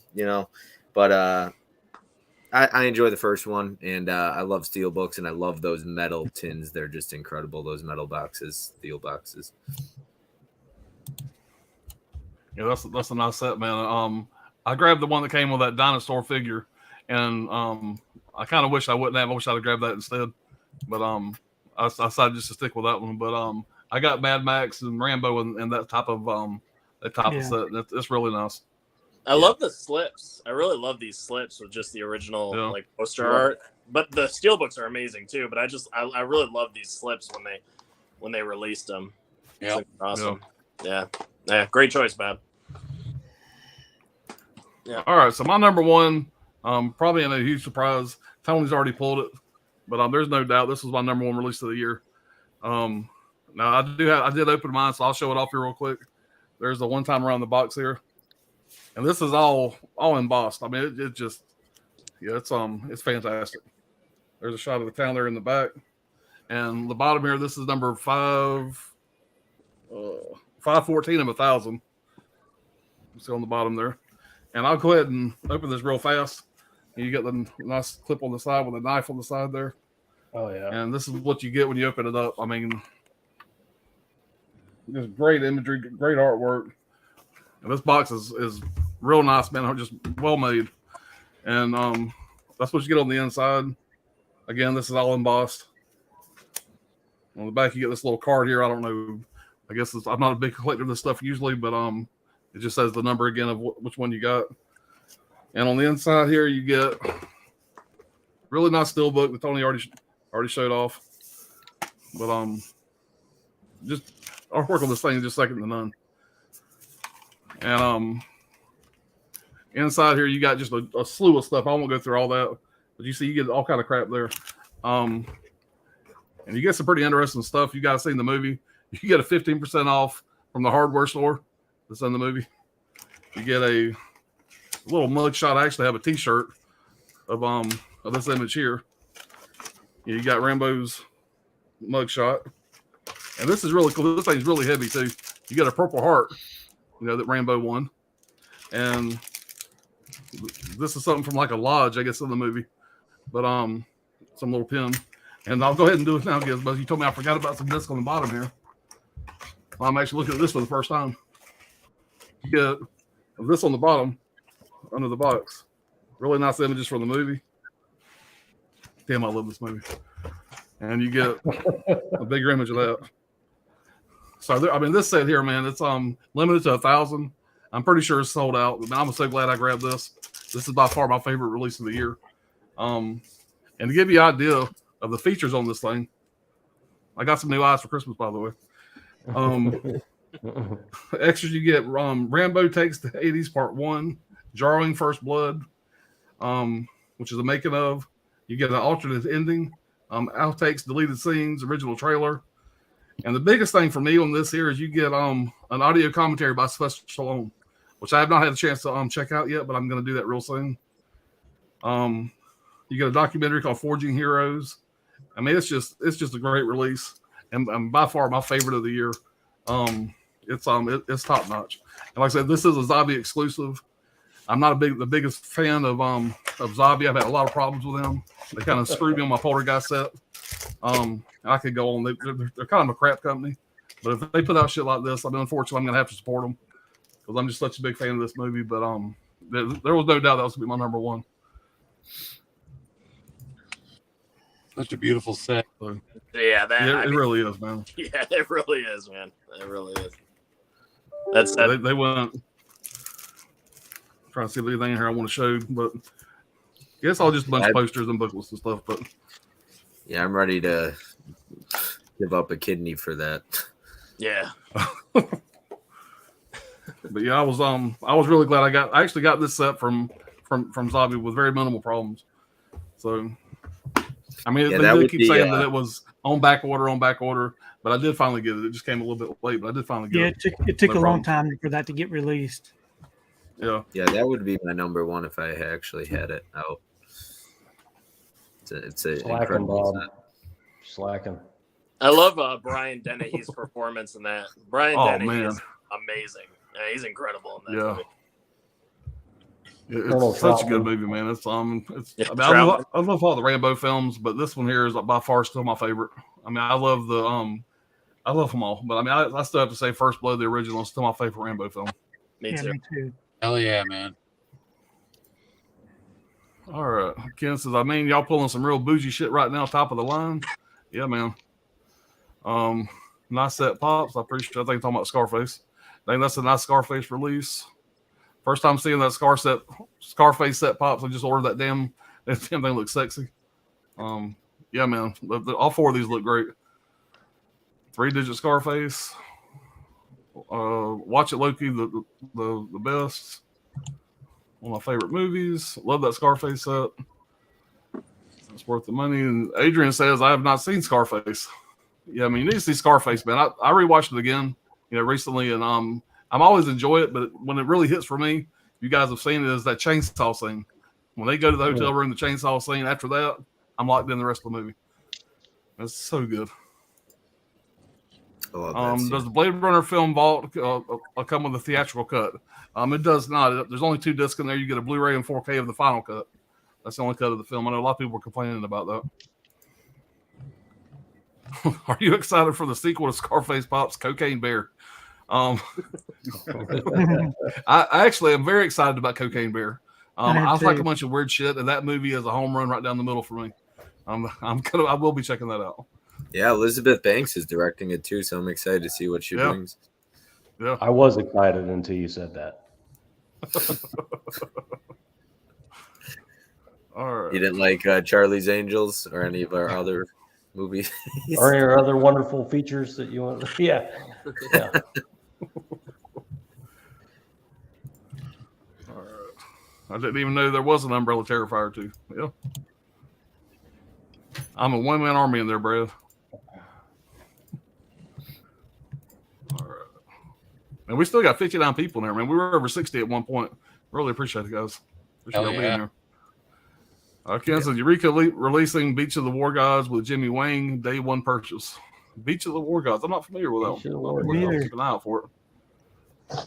I enjoy the first one, and I love steel books, and I love those metal tins. They're just incredible. Those metal boxes, steel boxes. Yeah, that's a nice set, man. I grabbed the one that came with that dinosaur figure, and I kind of wish I wouldn't have. I wish I'd have grabbed that instead, but I decided just to stick with that one. But I got Mad Max and Rambo and that type of set. It's really nice. I love the slips. I really love these slips with just the original like poster art. But the steelbooks are amazing too. But I really love these slips when they released them. Yeah, awesome. Yeah, great choice, Bob. Yeah. All right, so my number one, probably in a huge surprise. Tony's already pulled it, but there's no doubt this was my number one release of the year. Now I did open mine, so I'll show it off here real quick. There's the one time around the box here, and this is all embossed. I mean, it just it's fantastic. There's a shot of the town there in the back, and the bottom here. This is number 514 of 1,000. See on the bottom there. And I'll go ahead and open this real fast. You get the nice clip on the side with a knife on the side there. Oh yeah. And this is what you get when you open it up. I mean, just great imagery, great artwork. And this box is real nice, man. Just well made. And that's what you get on the inside. Again, this is all embossed. On the back, you get this little card here. I don't know. I guess I'm not a big collector of this stuff usually, but it just says the number again of which one you got. And on the inside here, you get really nice steelbook that Tony already showed off. But just artwork on this thing is just second to none. And inside here, you got just a slew of stuff. I won't go through all that, but you see, you get all kind of crap there. And you get some pretty interesting stuff. You guys seen the movie. You get a 15% off from the hardware store that's in the movie. You get a little mug shot. I actually have a T-shirt of this image here. You got Rambo's mug shot, and this is really cool. This thing's really heavy too. You got a Purple Heart, that Rambo won, and this is something from like a lodge, I guess, in the movie. But some little pin, and I'll go ahead and do it now, Gizmo. You told me I forgot about some disc on the bottom here. I'm actually looking at this for the first time. You get this on the bottom, under the box. Really nice images from the movie. Damn, I love this movie. And you get a bigger image of that. So, this set here, man, it's limited to 1,000. I'm pretty sure it's sold out. I'm so glad I grabbed this. This is by far my favorite release of the year. And to give you an idea of the features on this thing, I got some new eyes for Christmas, by the way. Extras you get Rambo Takes the 80s Part 1, Jarring First Blood, which is a making of. You get an alternate ending, outtakes, deleted scenes, original trailer. And the biggest thing for me on this here is you get an audio commentary by Sylvester Stallone, which I have not had a chance to check out yet, but I'm going to do that real soon. You get a documentary called Forging Heroes. I mean, it's just a great release. And by far my favorite of the year. It's top notch. And like I said, this is a Zombie exclusive. I'm not the biggest fan of Zombie. I've had a lot of problems with them. They kind of screwed me on my Poltergeist set. I could go on. They're kind of a crap company, but if they put out shit like this, unfortunately I'm gonna have to support them because I'm just such a big fan of this movie. But there was no doubt that was gonna be my number one. Such a beautiful set. So, Yeah, it really is, man. Yeah, it really is, man. It really is. That's that. They went. Trying to see if there's anything here I want to show, but I guess I'll just a bunch of posters and booklets and stuff. But yeah, I'm ready to give up a kidney for that. Yeah. But yeah, I was really glad I actually got this set from Zombie with very minimal problems. So I mean, they did keep saying that it was on back order, but I did finally get it. It just came a little bit late, but I did finally get it. Yeah, it took a long time for that to get released. Yeah, that would be my number one if I actually had it out. It's a incredible set. Slacking. I love Brian Dennehy's performance in that. Brian Dennehy is amazing. Yeah, he's incredible in that movie. It's such a good movie, man. I love all the Rambo films, but this one here is by far still my favorite. I mean, I love them all, but I mean, I still have to say First Blood, the original, is still my favorite Rambo film. Me too. Hell yeah, man. All right. Ken says, y'all pulling some real bougie shit right now, top of the line. Yeah, man. Nice set pops. I think you're talking about Scarface. I think that's a nice Scarface release. First time seeing that Scarface set pops. I just ordered that damn thing looks sexy. Yeah, man. All four of these look great. 3-digit Scarface. Watch It Loki, the best. One of my favorite movies. Love that Scarface set. It's worth the money. And Adrian says, I have not seen Scarface. Yeah, I mean, you need to see Scarface, man. I rewatched it again, recently, and I'm always enjoy it, but when it really hits for me, you guys have seen it, is that chainsaw scene. When they go to the hotel room, the chainsaw scene, after that, I'm locked in the rest of the movie. It's so good. Does the Blade Runner film vault come with a theatrical cut? It does not. There's only 2 discs in there. You get a Blu-ray and 4K of the final cut. That's the only cut of the film. I know a lot of people were complaining about that. Are you excited for the sequel to Scarface Pop's Cocaine Bear? I actually am very excited about Cocaine Bear. I like a bunch of weird shit, and that movie is a home run right down the middle for me. I will be checking that out. Yeah, Elizabeth Banks is directing it too, so I'm excited to see what she brings. Yeah, I was excited until you said that. All right. You didn't like Charlie's Angels or any of our other movies? Or any other wonderful features that you want? Yeah. All right. I didn't even know there was an Umbrella Terrifier too. Yeah. I'm a one-man army in there, Brad. All right. And we still got 59 people in there, man. We were over 60 at one point. Really appreciate it, guys. Appreciate y'all being here. Ken says Eureka releasing Beach of the War Gods with Jimmy Wang, day one purchase. Beach of the War Gods. I'm not familiar with that one. I'll keep an eye out for it.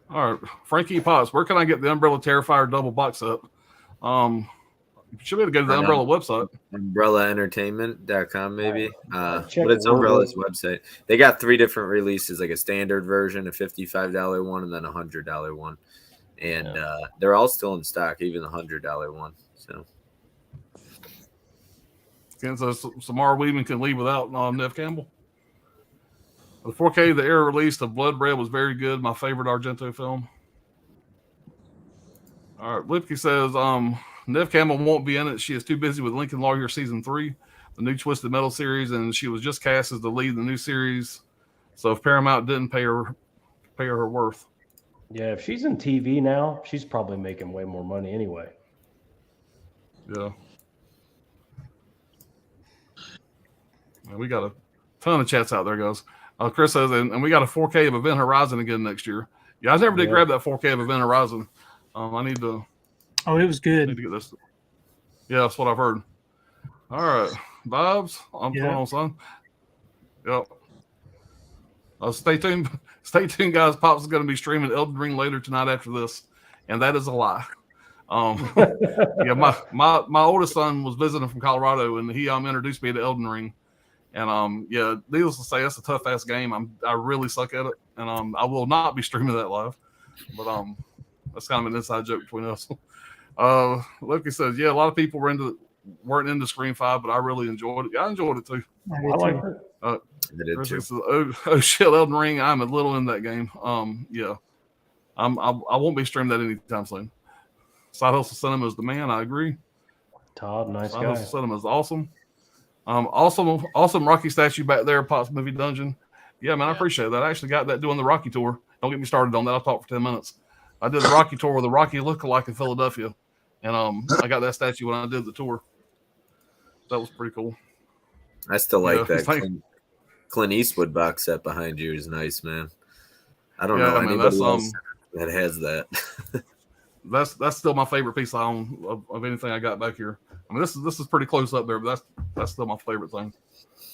All right, Frankie Potts, where can I get the Umbrella Terrifier double box set? You should be able to go to the Umbrella website. UmbrellaEntertainment.com, maybe. But it's Umbrella's website. They got 3 different releases, like a standard version, a $55 one, and then a $100 one. And they're all still in stock, even the $100 one. So, Ken says Samara Weaving can leave without Nev Campbell. The 4K, the era release of Blood Red was very good. My favorite Argento film. All right, Lipke says Nev Campbell won't be in it. She is too busy with Lincoln Lawyer season 3, the new Twisted Metal series, and she was just cast as the lead in the new series. So if Paramount didn't pay her her worth. Yeah, if she's in TV now, she's probably making way more money anyway. Yeah. And we got a ton of chats out there, guys. Chris says, and we got a 4K of Event Horizon again next year. Yeah, I never did grab that 4K of Event Horizon. I need to. Oh, it was good. Need to get this. Yeah, that's what I've heard. All right, vibes. I'm going on, son. Yep. Stay tuned. Stay tuned, guys. Pops is going to be streaming Elden Ring later tonight after this, and that is a lie. Yeah, my oldest son was visiting from Colorado, and he introduced me to Elden Ring. And yeah, needless to say, that's a tough ass game. I really suck at it, and I will not be streaming that live. But that's kind of an inside joke between us. Loki says, yeah, a lot of people weren't into Scream 5, but I really enjoyed it. I enjoyed it too. I like it. I did too. Says, oh shit, Elden Ring. I'm a little in that game. Yeah, I won't be streaming that anytime soon. Side Hustle Cinema is the man. I agree. Todd, nice Side guy. Hustle Cinema is awesome. Awesome Rocky statue back there, Pops Movie Dungeon. Yeah, man, I appreciate that. I actually got that doing the Rocky tour. Don't get me started on that. I'll talk for 10 minutes. I did the Rocky tour with a Rocky lookalike in Philadelphia, and I got that statue when I did the tour. That was pretty cool. I still like that Clint Eastwood box set behind you is nice, man. I don't know anybody else that has that. That's still my favorite piece I own of anything I got back here. I mean, this is pretty close up there, but that's still my favorite thing.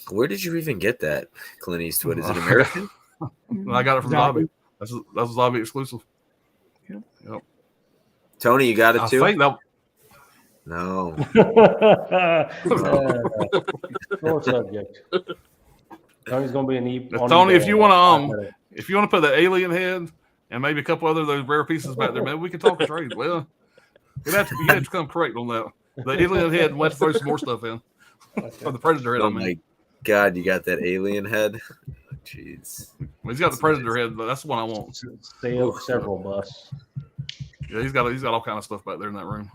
Where did you even get that, Clint Eastwood? Is it American? I got it from Zombie. That's a Zombie exclusive. Yep. Tony, you got it too? I think that. No. Short subject. Tony's gonna be an Tony, if you want to put the alien head and maybe a couple other of those rare pieces back there, maybe we can talk trade. Well, you have to come correct on that. The alien head, and let's throw some more stuff in. Or the predator head. Oh my God, you got that alien head? Jeez. Well, he's got the predator head, but that's the one I want. Several busts. Yeah, he's got all kind of stuff back there in that room.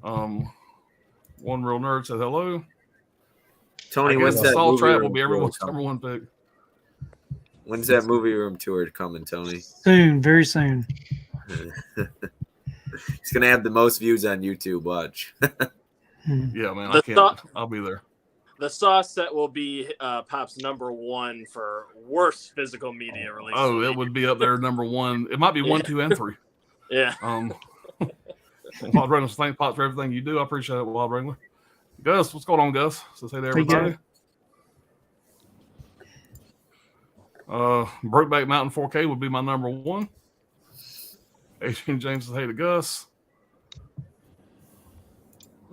One real nerd said hello. Tony, when's that Solid movie Trap room will be everyone's tour number one pick. When's that movie room tour coming, Tony? Soon, very soon. He's gonna have the most views on YouTube. Watch. Yeah, man, I can't. I'll be there. The Saw set will be Pop's number one for worst physical media release. Oh, it would be up there number one. It might be 1, 2, and 3. Yeah. Wild Wrangler, thanks Pops for everything you do. I appreciate it, Wild Wrangler. Gus, what's going on, Gus? So say to everybody. Brokeback Mountain 4K would be my number one. Adrian James says, hey to Gus.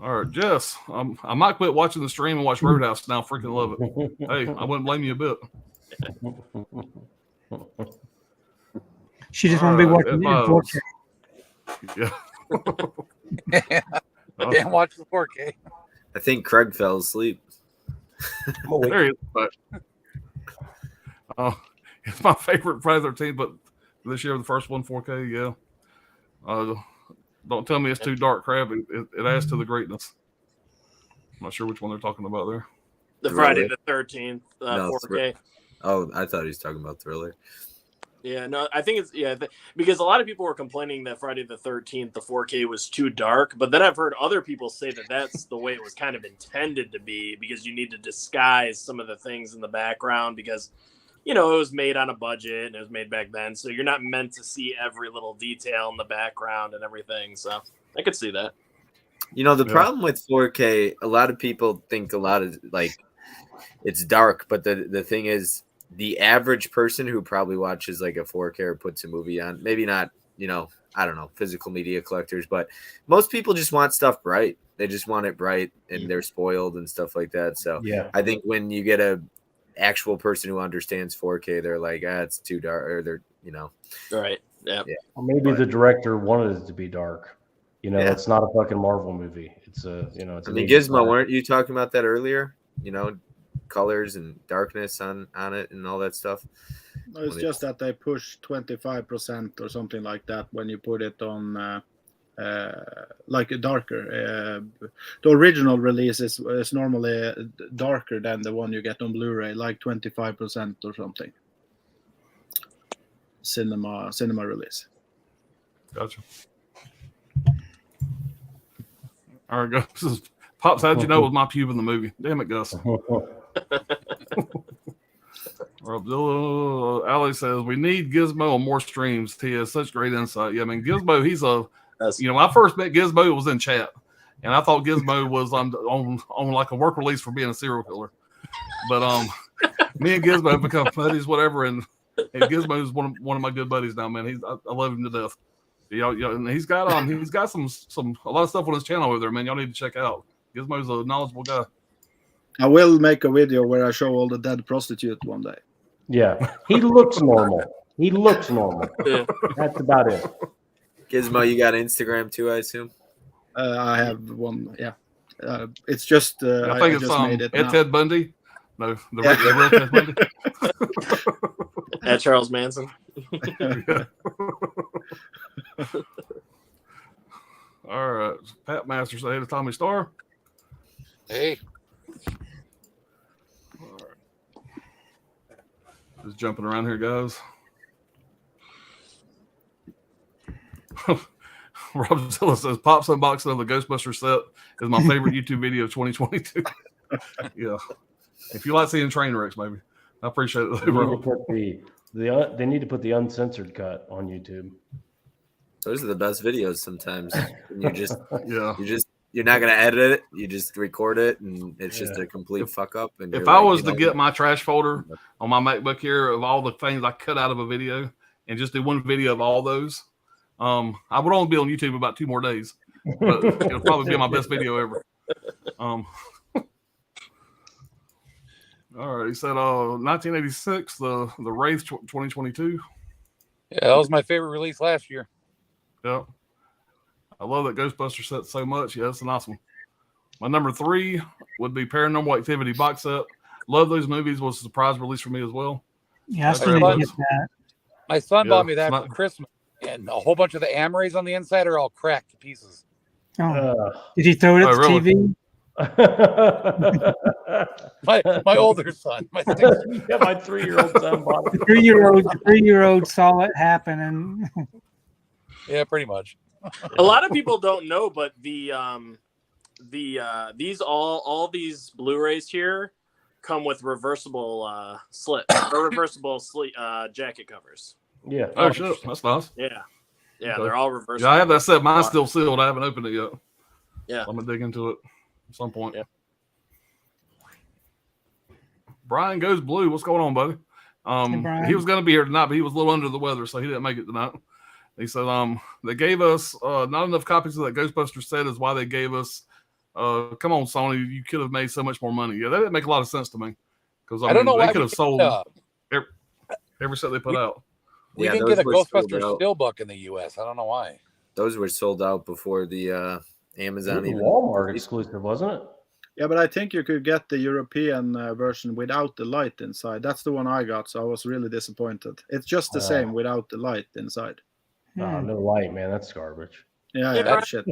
All right, Jess. I might quit watching the stream and watch Roadhouse now. Freaking love it. Hey, I wouldn't blame you a bit. She just All want to be right, watching it in 4K. Yeah. Can't watch the 4K. I think Craig fell asleep. There he is. But, it's my favorite Friday the 13th, but this year the first one 4K. Yeah. Don't tell me it's too dark, crap. It adds to the greatness. I'm not sure which one they're talking about there. The Friday the 13th 4K. Oh, I thought he was talking about Thriller. Yeah, no, I think it's because a lot of people were complaining that Friday the 13th, the 4K was too dark, but then I've heard other people say that that's the way it was kind of intended to be because you need to disguise some of the things in the background because, it was made on a budget and it was made back then, so you're not meant to see every little detail in the background and everything. So I could see that. The problem with 4K, a lot of people think a lot of it's dark, but the thing is, the average person who probably watches like a 4K or puts a movie on, maybe not, I don't know, physical media collectors, but most people just want stuff bright. They just want it bright and they're spoiled and stuff like that. So I think when you get a actual person who understands 4K, they're like, it's too dark, or they're, Right. Yeah. Or maybe the director wanted it to be dark. It's not a fucking Marvel movie. It's it's. I mean, Gizmo, weren't you talking about that earlier? Colors and darkness on it and all that stuff. No, it's just that they push 25% or something like that when you put it on like a darker. The original release is normally darker than the one you get on Blu-ray, like 25% or something. Cinema release. Gotcha. All right, Gus. Pops, how'd you know it was my pube in the movie? Damn it, Gus. Rob Ali says, we need Gizmo on more streams. He has such great insight. Yeah, I mean, Gizmo, he's when I first met Gizmo, it was in chat. And I thought Gizmo was on like a work release for being a serial killer. But me and Gizmo have become buddies, whatever. And Gizmo is one of my good buddies now, man. I love him to death. And he's got some a lot of stuff on his channel over there, man. Y'all need to check out. Gizmo's a knowledgeable guy. I will make a video where I show all the dead prostitute one day. Yeah, he looks normal. Yeah. That's about it. Gizmo, you got Instagram too, I assume? I have one, yeah. It's just I think it's just made it now. Ted Bundy. No, the real Ted Bundy. At Charles Manson. All right, Pat Masters, say hey to Tommy Starr. Hey. All right. Just jumping around here, guys. Rob Zilla says, Pop's unboxing of the Ghostbusters set is my favorite YouTube video of 2022. Yeah. If you like seeing train wrecks, maybe. I appreciate it. They need to put the uncensored cut on YouTube. Those are the best videos sometimes. You're not gonna edit it, you just record it and it's just a complete fuck up. And if I was to get my trash folder on my MacBook here of all the things I cut out of a video and just do one video of all those, I would only be on YouTube about 2 more days. But it'll probably be my best video ever. All right, he said 1986, the Wraith 2022. Yeah, that was my favorite release last year. Yeah. I love that Ghostbuster set so much. Yeah, it's an awesome. My number 3 would be Paranormal Activity box set. Love those movies. Was a surprise release for me as well. Yeah, I still didn't get that. My son bought me that for Christmas, and a whole bunch of the amrays on the inside are all cracked to pieces. Did he throw it at the TV? my older son, my 3-year-old son bought it. The 3-year-old saw it happen, and yeah, pretty much. A lot of people don't know, but these these Blu-rays here come with reversible slit or reversible jacket covers. Yeah. Oh shit, that's nice. Yeah, Okay. they're all reversible. Yeah, I have that set. Mine's still sealed. I haven't opened it yet. Yeah, I'm gonna dig into it at some point. Yeah. Brian Goes Blue. What's going on, buddy? Hey, Brian. He was gonna be here tonight, but he was a little under the weather, so he didn't make it tonight. He said, they gave us not enough copies of that Ghostbusters set is why they gave us. Come on, Sony, you could have made so much more money. Yeah, that didn't make a lot of sense to me because I don't know they why could we have sold didn't, every set they put out. we Yeah, didn't those get a were sold Ghostbusters out. steelbook in the U.S. I don't know why. Those were sold out before the It Amazon was a even. Walmart exclusive, wasn't it? Yeah, but I think you could get the European version without the light inside. That's the one I got, so I was really disappointed. It's just the same without the light inside. No light, man. That's garbage. Yeah, Hey, yeah, Brian. that shit.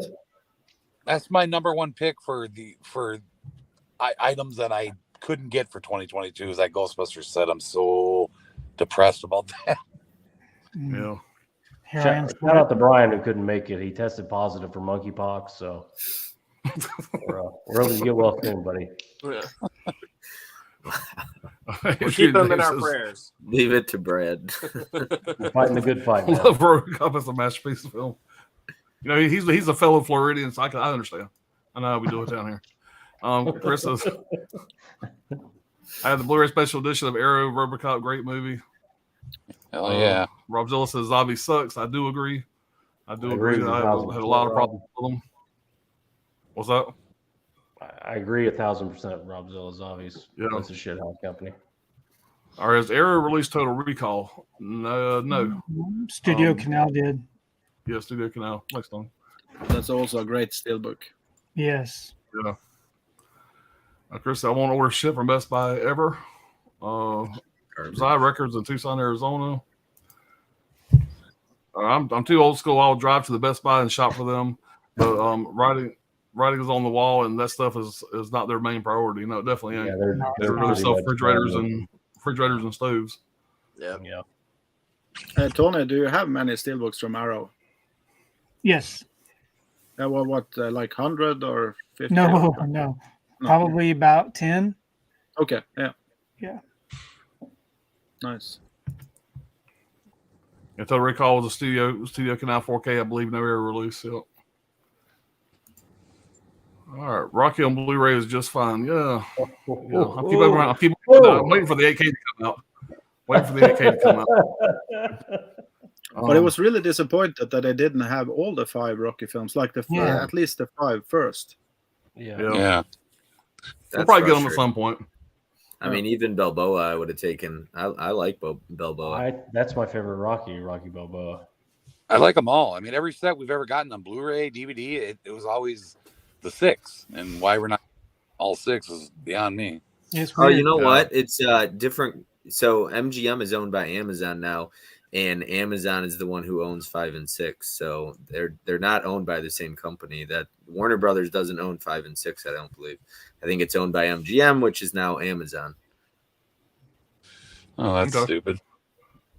That's my number one pick for items that I couldn't get for 2022 is that Ghostbusters set. I'm so depressed about that. Yeah. Here I am. Shout out to Brian who couldn't make it. He tested positive for monkeypox, so we're hoping you get well soon, buddy. Yeah. We'll We'll keep them in our prayers. Leave it to Brad. We're fighting the good fight now. Love RoboCop is a masterpiece of film. You know, he's a fellow Floridian, so I understand. I know how we do it down here. Chris says, I had the Blu-ray special edition of Arrow, RoboCop, great movie. Oh yeah. Rob Zilla says Zombie sucks. I do agree. I agree agree. with I had a lot of problems with them. What's that? I agree 1,000%. Rob Zilla's obvious. Yeah. That's a shithouse company. Or has Arrow released Total Recall? No. Studio Canal did. Yeah, Studio Canal. Next time. That's also a great steelbook. Yes. Yeah. Chris, I won't order shit from Best Buy ever. Zai Records in Tucson, Arizona. I'm too old school. I'll drive to the Best Buy and shop for them. But writing is on the wall, and that stuff is not their main priority. No, it definitely ain't. Yeah, They're really sell refrigerators and stoves. Yeah. Tony, do you have many steelbooks from Arrow? Yes. What, like 100 or 50? No. Probably about 10. Okay, yeah. Yeah. Nice. Yeah, Total Recall was a Studio Canal 4K, I believe, never ever released. Yep. All right, Rocky on Blu-ray is just fine. Yeah. I'm waiting for the 8K to come out. But it was really disappointed that they didn't have all the 5 Rocky films, like at least the 5 first. Yeah. We'll That's probably get them at frustrating. some point. I mean, even Balboa, I would have taken. I like Balboa. That's my favorite Rocky Balboa. I like them all. I mean, every set we've ever gotten on Blu-ray, DVD, it was always the 6. And why we're not all 6 is beyond me. Yes. Oh, you know what? It's different. So MGM is owned by Amazon now, and Amazon is the one who owns 5 and 6. So they're not owned by the same company. That Warner Brothers doesn't own 5 and 6. I don't believe. I think it's owned by MGM, which is now Amazon. Oh, that's stupid.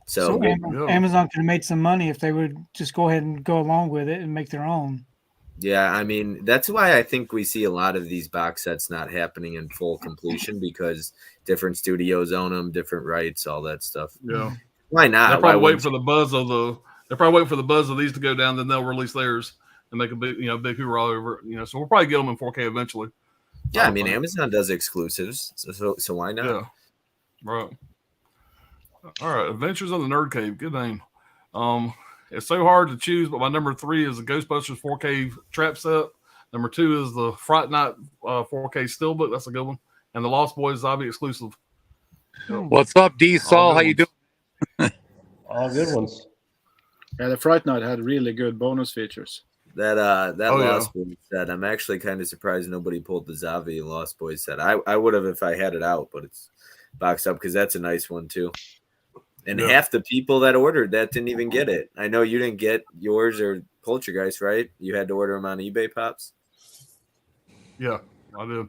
So So Amazon could have made some money if they would just go ahead and go along with it and make their own. Yeah, I mean, that's why I think we see a lot of these box sets not happening in full completion because different studios own them, different rights, all that stuff. Yeah. Why not? They're probably waiting for the buzz of these to go down, then they'll release theirs and make a big hoorah over it. So we'll probably get them in 4K eventually. Yeah, I mean, Amazon does exclusives, so why not? Yeah. Right. All right, Adventures of the Nerd Cave. Good name. It's so hard to choose, but my number 3 is the Ghostbusters 4K trap set. Number 2 is the Fright Night 4K steelbook. That's a good one. And the Lost Boys Zombie exclusive. What's up, D. Saul? How you doing? All good ones. Yeah, the Fright Night had really good bonus features. That Lost Boys set, I'm actually kind of surprised nobody pulled the Zavi Lost Boys set. I would have if I had it out, but it's boxed up because that's a nice one too. And half the people that ordered that didn't even get it. I know you didn't get yours or Poltergeist, right? You had to order them on eBay, Pops. Yeah, I did.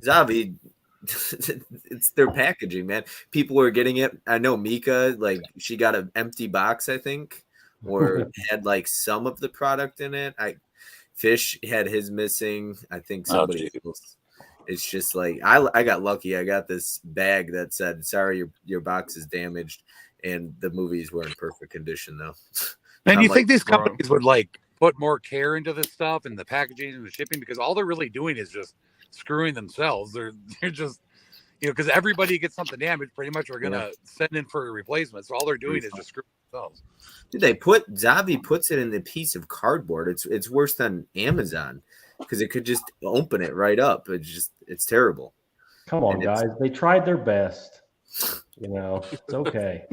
Zavi, it's their packaging, man. People were getting it. I know Mika, like she got an empty box, I think, or had like some of the product in it. Fish had his missing. I think somebody else. It's just like I got lucky. I got this bag that said, "Sorry, your box is damaged," and the movies were in perfect condition though. And you think these companies would like put more care into this stuff and the packaging and the shipping because all they're really doing is just screwing themselves. They're just because everybody gets something damaged, pretty much we're gonna send in for a replacement. So all they're doing is just screwing themselves. Dude, Zavi puts it in the piece of cardboard. It's worse than Amazon because it could just open it right up. It's terrible. Come on, guys. They tried their best. It's okay.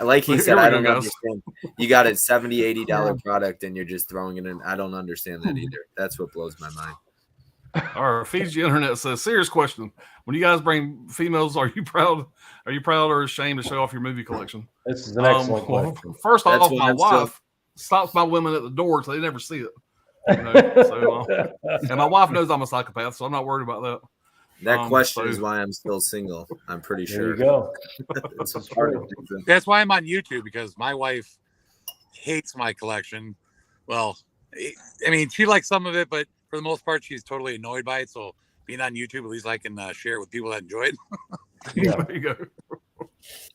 Like he Here said, we I go, don't guys. understand. You got a $70, $80 product and you're just throwing it in. I don't understand that either. That's what blows my mind. Our Fiji Internet says, serious question. When you guys bring females, are you proud or ashamed to show off your movie collection? This is an excellent question. First That's off, what my I'm wife stops my women at the door so they never see it. And my wife knows I'm a psychopath, so I'm not worried about that. That question is why I'm still single. I'm pretty sure. There you go. It's part of it. That's why I'm on YouTube, because my wife hates my collection. Well, I mean, she likes some of it, but for the most part, she's totally annoyed by it. So being on YouTube, at least I can share it with people that enjoy it. Yeah. There you go.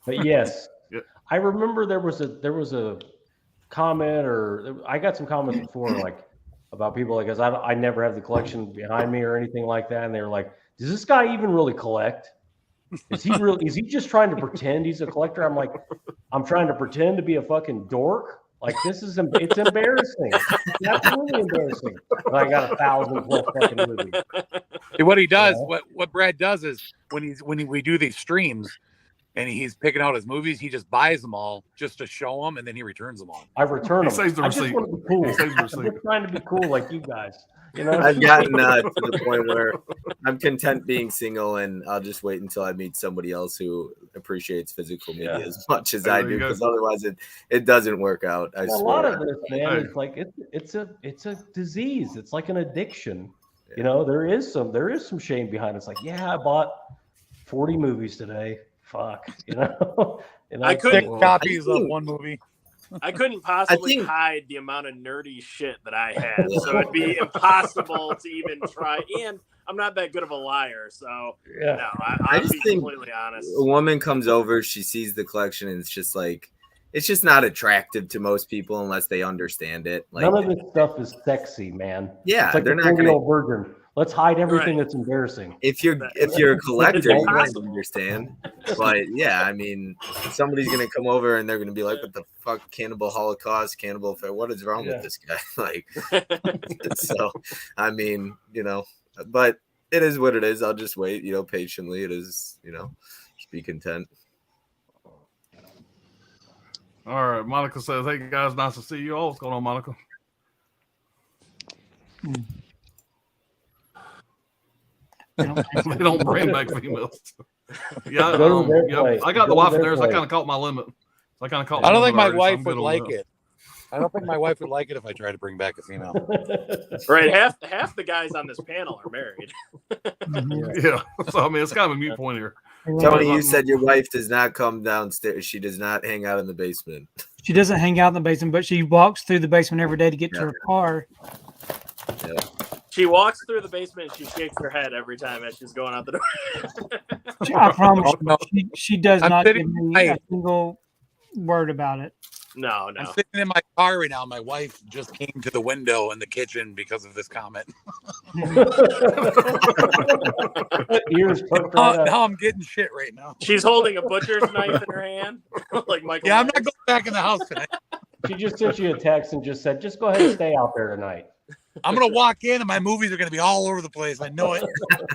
But yes, Yeah. I remember there was a comment, or I got some comments before, like about people like, I never have the collection behind me or anything like that, and they were like, does this guy even really collect? Is he just trying to pretend he's a collector? I'm like, I'm trying to pretend to be a fucking dork. Like, it's embarrassing. It's absolutely embarrassing. But I got 1,000+ fucking movies. What he does, what Brad does is when we do these streams and he's picking out his movies, he just buys them all just to show them, and then he returns them all. I return He them. saves the I just receipt. want to be cool. He saves the I'm receipt. just trying to be cool like you guys. I've gotten to the point where I'm content being single, and I'll just wait until I meet somebody else who appreciates physical media as much as I do, because otherwise it doesn't work out. I swear. A lot of this, man, it's like it's a disease. It's like an addiction. Yeah. There is some shame behind it. It's like, yeah, I bought 40 movies today. Fuck, And I couldn't- 6 copies of one movie. I couldn't possibly hide the amount of nerdy shit that I had, so it'd be impossible to even try. And I'm not that good of a liar, so no, I'll just be think completely honest. A woman comes over, she sees the collection, and it's just not attractive to most people unless they understand it. Like, none of this stuff is sexy, man. Yeah, it's like they're the not gonna. 40-year-old virgin. Let's hide everything that's embarrassing. If you're a collector, you guys understand. But yeah, I mean, somebody's gonna come over and they're gonna be like, "What the fuck? Cannibal Holocaust, Cannibal Fair? What is wrong with this guy?" Like, so I mean, but it is what it is. I'll just wait, patiently. It is, just be content. All right, Monica says, "Hey guys, nice to see you all. What's going on, Monica?" They don't bring back females. Yeah, I got the wife in there, so I kind of caught my limit. I don't think my wife would like it. I don't think my wife would like it if I try to bring back a female. Right, half the guys on this panel are married. Yeah, so I mean, it's kind of a mute point here. Tony, you said your wife does not come downstairs. She does not hang out in the basement. She doesn't hang out in the basement, but she walks through the basement every day to get to her car. Yeah. She walks through the basement and she shakes her head every time as she's going out the door. I promise no. she does I'm not give sitting- me a single word about it. No. I'm sitting in my car right now. My wife just came to the window in the kitchen because of this comment. Ears perked right up. Now I'm getting shit right now. She's holding a butcher's knife in her hand, like Michael. Yeah, I'm not Myers. going back in the house tonight. She just sent you a text and just said, just go ahead and stay out there tonight. I'm going to walk in and my movies are going to be all over the place. I know it.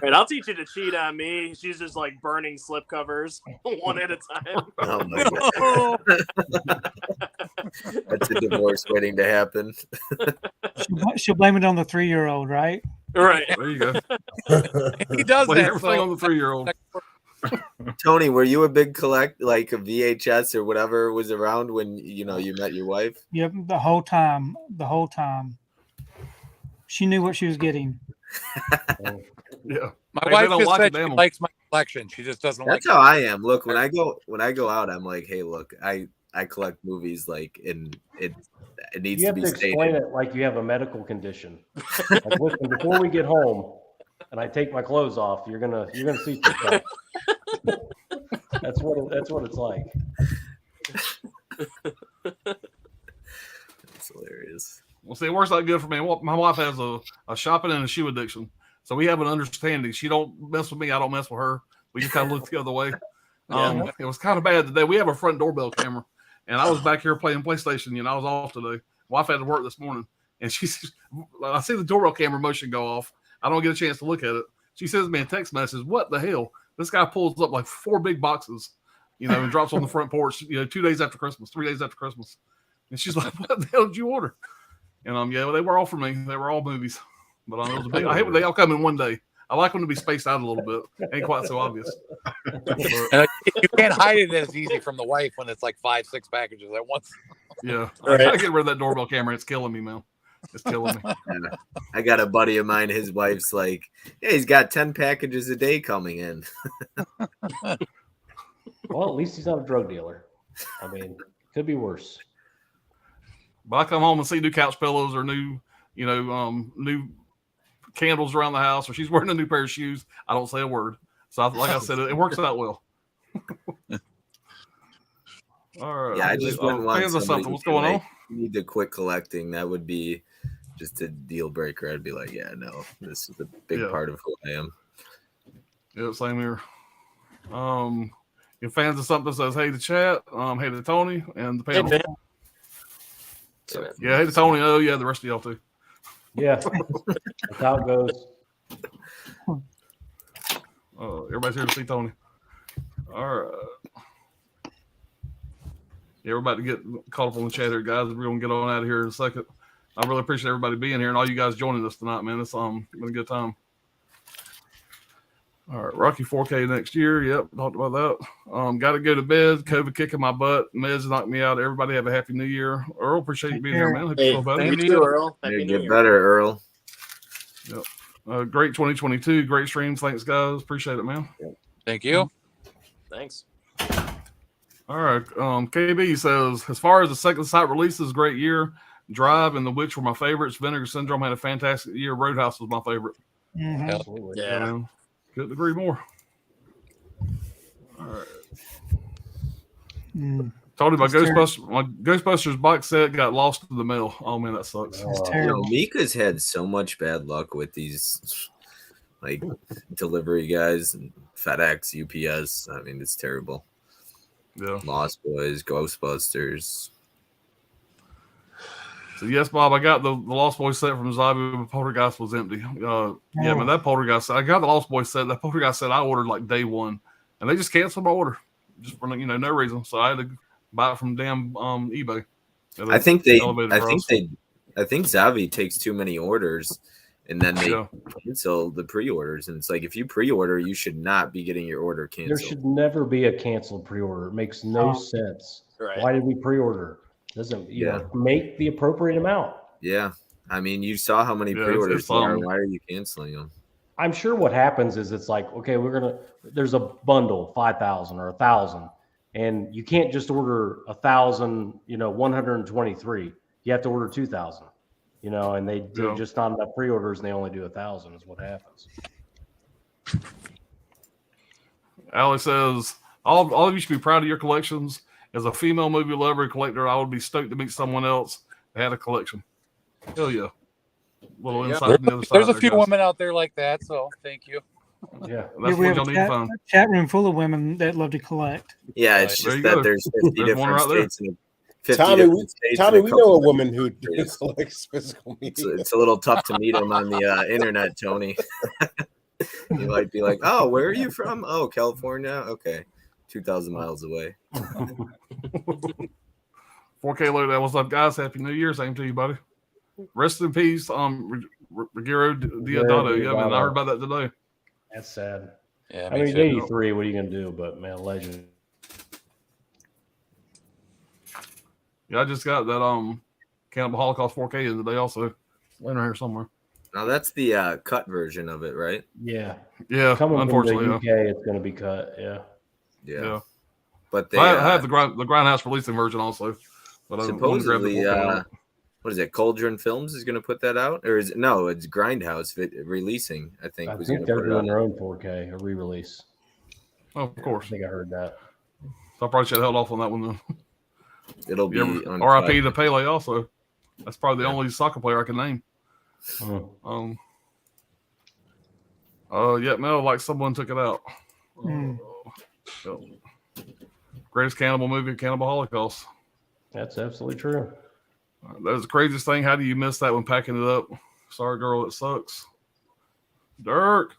Right, I'll teach you to cheat on me. She's just like burning slipcovers one at a time. Oh my god, that's a divorce waiting to happen. She'll blame it on the 3-year-old, right? Right. There you go. He does Blame that. everything on the 3-year-old. Tony, were you a big like a VHS or whatever was around when you met your wife? Yep, the whole time. She knew what she was getting. Yeah, My Hey, wife they don't just like said it, she damn 'em. likes my collection. She just doesn't That's like how it. I am. Look, when I go out, I'm like, hey, look, I collect movies, like, and it needs You to have be to explain stated. it like you have a medical condition. Like, listen, before we get home and I take my clothes off, you're gonna see some stuff. That's what it's like. It's hilarious. Well, see, it works out good for me. My wife has a shopping and a shoe addiction, so we have an understanding. She don't mess with me, I don't mess with her. We just kind of look the other way. It was kind of bad today. We have a front doorbell camera, and I was back here playing PlayStation. I was off today. Wife had to work this morning, and I see the doorbell camera motion go off. I don't get a chance to look at it. She sends me a text message. What the hell? This guy pulls up like 4 big boxes, and drops on the front porch. 2 days after Christmas, 3 days after Christmas, and she's like, "What the hell did you order?" And yeah, they were all for me. They were all movies, but it was a big. I hate when they all come in one day. I like them to be spaced out a little bit. Ain't quite so obvious. And you can't hide it as easy from the wife when it's like 5-6 packages at once. Yeah, Right. I gotta get rid of that doorbell camera. It's killing me, man. It's killing me. Yeah. I got a buddy of mine. His wife's like, "Yeah, he's got 10 packages a day coming in." Well, at least he's not a drug dealer. I mean, could be worse. But I come home and see new couch pillows or new candles around the house, or she's wearing a new pair of shoes. I don't say a word. So, like I said, it works out well. All right. Yeah, I just wouldn't want fans of somebody something. What's to be going on? like, "You need to quit collecting." That would be just a deal breaker. I'd be like, "Yeah, no, this is a big part of who I am." Yeah, same here. If fans of something says, "Hey to chat," hey to Tony and the panel. man. Yeah, hey to Tony. Oh yeah, the rest of y'all too. Yeah, that's how it goes. Everybody's here to see Tony. All right. Yeah, we're about to get caught up on the chat here, guys. We're gonna get on out of here in a second. I really appreciate everybody being here and all you guys joining us tonight, man. It's been a good time. All right, Rocky 4K next year. Yep, talked about that. Got to go to bed. COVID kicking my butt. Meds knocked me out. Everybody have a happy New Year. Earl, appreciate you being here, man. Hope you Hey, feel better. you too, Earl. Happy New Get Year. better, Earl. Yep. Great 2022. Great streams. Thanks, guys. Appreciate it, man. Thank you. Thanks. All right. KB says, as far as the second site releases, great year. Drive and The Witch were my favorites. Vinegar Syndrome had a fantastic year. Roadhouse was my favorite. Mhm. Absolutely. Yeah. Couldn't agree more. All right. Told you my Ghostbusters box set got lost in the mail. Oh man, that sucks. It's You know, terrible. Mika's had so much bad luck with these like delivery guys and FedEx, UPS. I mean, it's terrible. Yeah. Lost Boys, Ghostbusters. So yes, Bob, I got the Lost Boys set from Zabu, but Poltergeist was empty. Yeah, man, that Poltergeist set. I got the Lost Boys set. That Poltergeist set I ordered like day one, and they just canceled my order just for no reason. So I had to buy it from damn eBay. Yeah, I think price. Zavi takes too many orders, and then they Yeah. cancel the pre-orders. And it's like, if you pre-order, you should not be getting your order There canceled. should never be a canceled pre-order. It makes no sense. Right. Why did we pre-order? Doesn't make the appropriate amount. Yeah, I mean, you saw how many Yeah, pre-orders it's there are. Why are you canceling them? I'm sure what happens is it's like, okay, there's a bundle, 5,000 or 1,000, and you can't just order 1,000, 123. You have to order 2,000, and they do just not enough pre-orders and they only do 1,000 is what happens. Alex says, all of you should be proud of your collections. As a female movie lover and collector, I would be stoked to meet someone else that had a collection. Hell yeah. Little Yeah. insight from the other side. There's a there, few guys. women out there like that, so thank you. Yeah. That's we what have y'all a need to find. chat room full of women that love to collect. Yeah, it's There just you that go. there's 50 There's one different right there. states and 50 Tommy, different states. Tommy, and we couple know a different woman who countries. collects physical media. It's a little tough to meet them on the internet, Tony. You might be like, "Oh, where are you from? Oh, California. Okay, 2,000 miles away." 4K loadout. What's up, guys? Happy New Year. Same to you, buddy. Rest in peace, Ruggiero Diodato. Yeah, man, I heard about that today. That's sad. Yeah, I mean, he's too. 83. What are you going to do? But, man, legend. Yeah, I just got that Cannibal Holocaust 4K in today also. Laying right here somewhere. Now that's the cut version of it, right? Yeah. Yeah, Coming from the unfortunately, UK, it's going to be cut. Yeah. yeah. But they I have the Grindhouse releasing version also. But supposedly, what is it? Cauldron Films is going to put that out, or is it? No, it's Grindhouse releasing. I think I was think going to they're put it doing out. their own 4K, a re-release. Oh, of course. I think I heard that. So I probably should have held off on that one then. It'll be on RIP to Pele also. That's probably the only soccer player I can name. Yeah, no, like someone took it out. Greatest cannibal movie, Cannibal Holocaust. That's absolutely true. That was the craziest thing. How do you miss that when packing it up? Sorry, girl, it sucks. Dirk.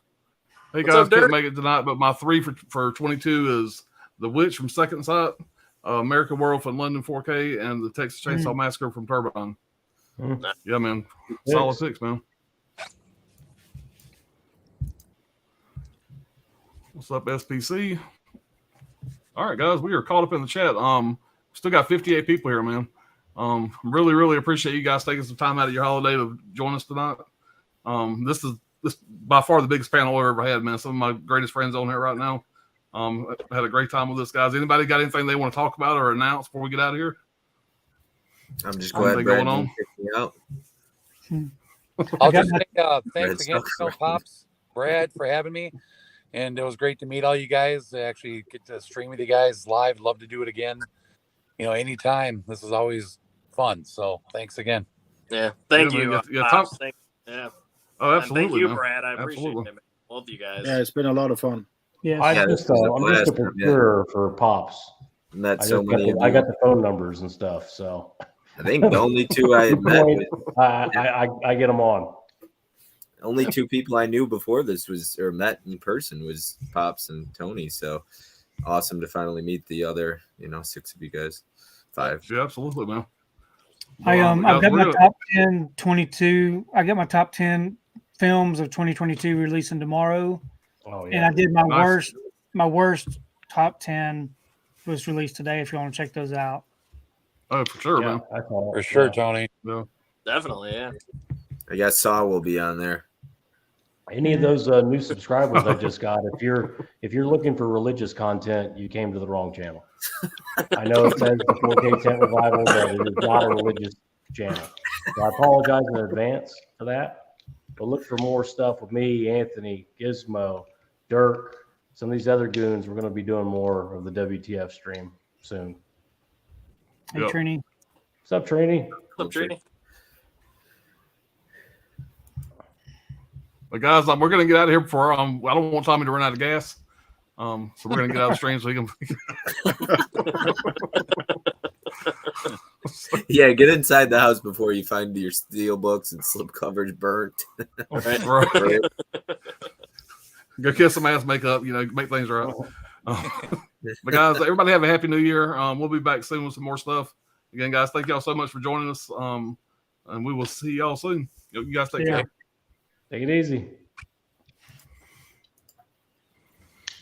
Hey, What's guys, up, Dirk? couldn't make it tonight, but my 3 for 22 is The Witch from Second Sight, American Werewolf in London 4K, and The Texas Chainsaw Massacre from Turbine. Yeah, man. Solid picks, man. What's up, SPC? All right, guys, we are caught up in the chat. Still got 58 people here, man. Really, really appreciate you guys taking some time out of your holiday to join us tonight. This is by far the biggest panel I've ever had, man. Some of my greatest friends on here right now. Had a great time with this, guys. Anybody got anything they want to talk about or announce before we get out of here? I'm just glad Brad didn't pick me out. I'll just say thanks again, Pops, Brad, for having me. And it was great to meet all you guys. To actually get to stream with you guys live. Love to do it again. Anytime. This is always fun. So thanks again. Yeah. Thank you. Pops. Oh, absolutely. absolutely. And thank you, man. Brad. I appreciate Absolutely. it. Both you guys. Yeah, it's been a lot of fun. Yes. I'm just a procurer for Pops. Met so many. I got the phone numbers and stuff. So I think the only 2 I had met with, I get them on. only 2 people I knew before this met in person was Pops and Tony. So awesome to finally meet the other, 6 of you guys. 5. Yeah, absolutely, man. I've got my top 10 22. I got my top 10 films of 2022 releasing tomorrow. Oh yeah. And I did my worst top 10 was released today. If you want to check those out. Oh, for sure, man. For sure, Tony. Yeah. Definitely, yeah. I guess Saw will be on there. Any of those new subscribers I just got, if you're looking for religious content, you came to the wrong channel. I know it says the 4K Tent Revival, but it is not a religious channel. So I apologize in advance for that. But look for more stuff with me, Anthony, Gizmo, Dirk, some of these other goons. We're going to be doing more of the WTF stream soon. Hey, Trini. What's up, Trini? What's up, Trini? But guys, we're gonna get out of here before I don't want Tommy to run out of gas. So we're gonna get out of the stream so he can. Yeah, get inside the house before you find your steel books and slipcovers burnt. Right. Go kiss some ass, makeup, make things right. But guys, everybody have a happy new year. We'll be back soon with some more stuff. Again, guys, thank y'all so much for joining us. And we will see y'all soon. You guys take care. Take it easy.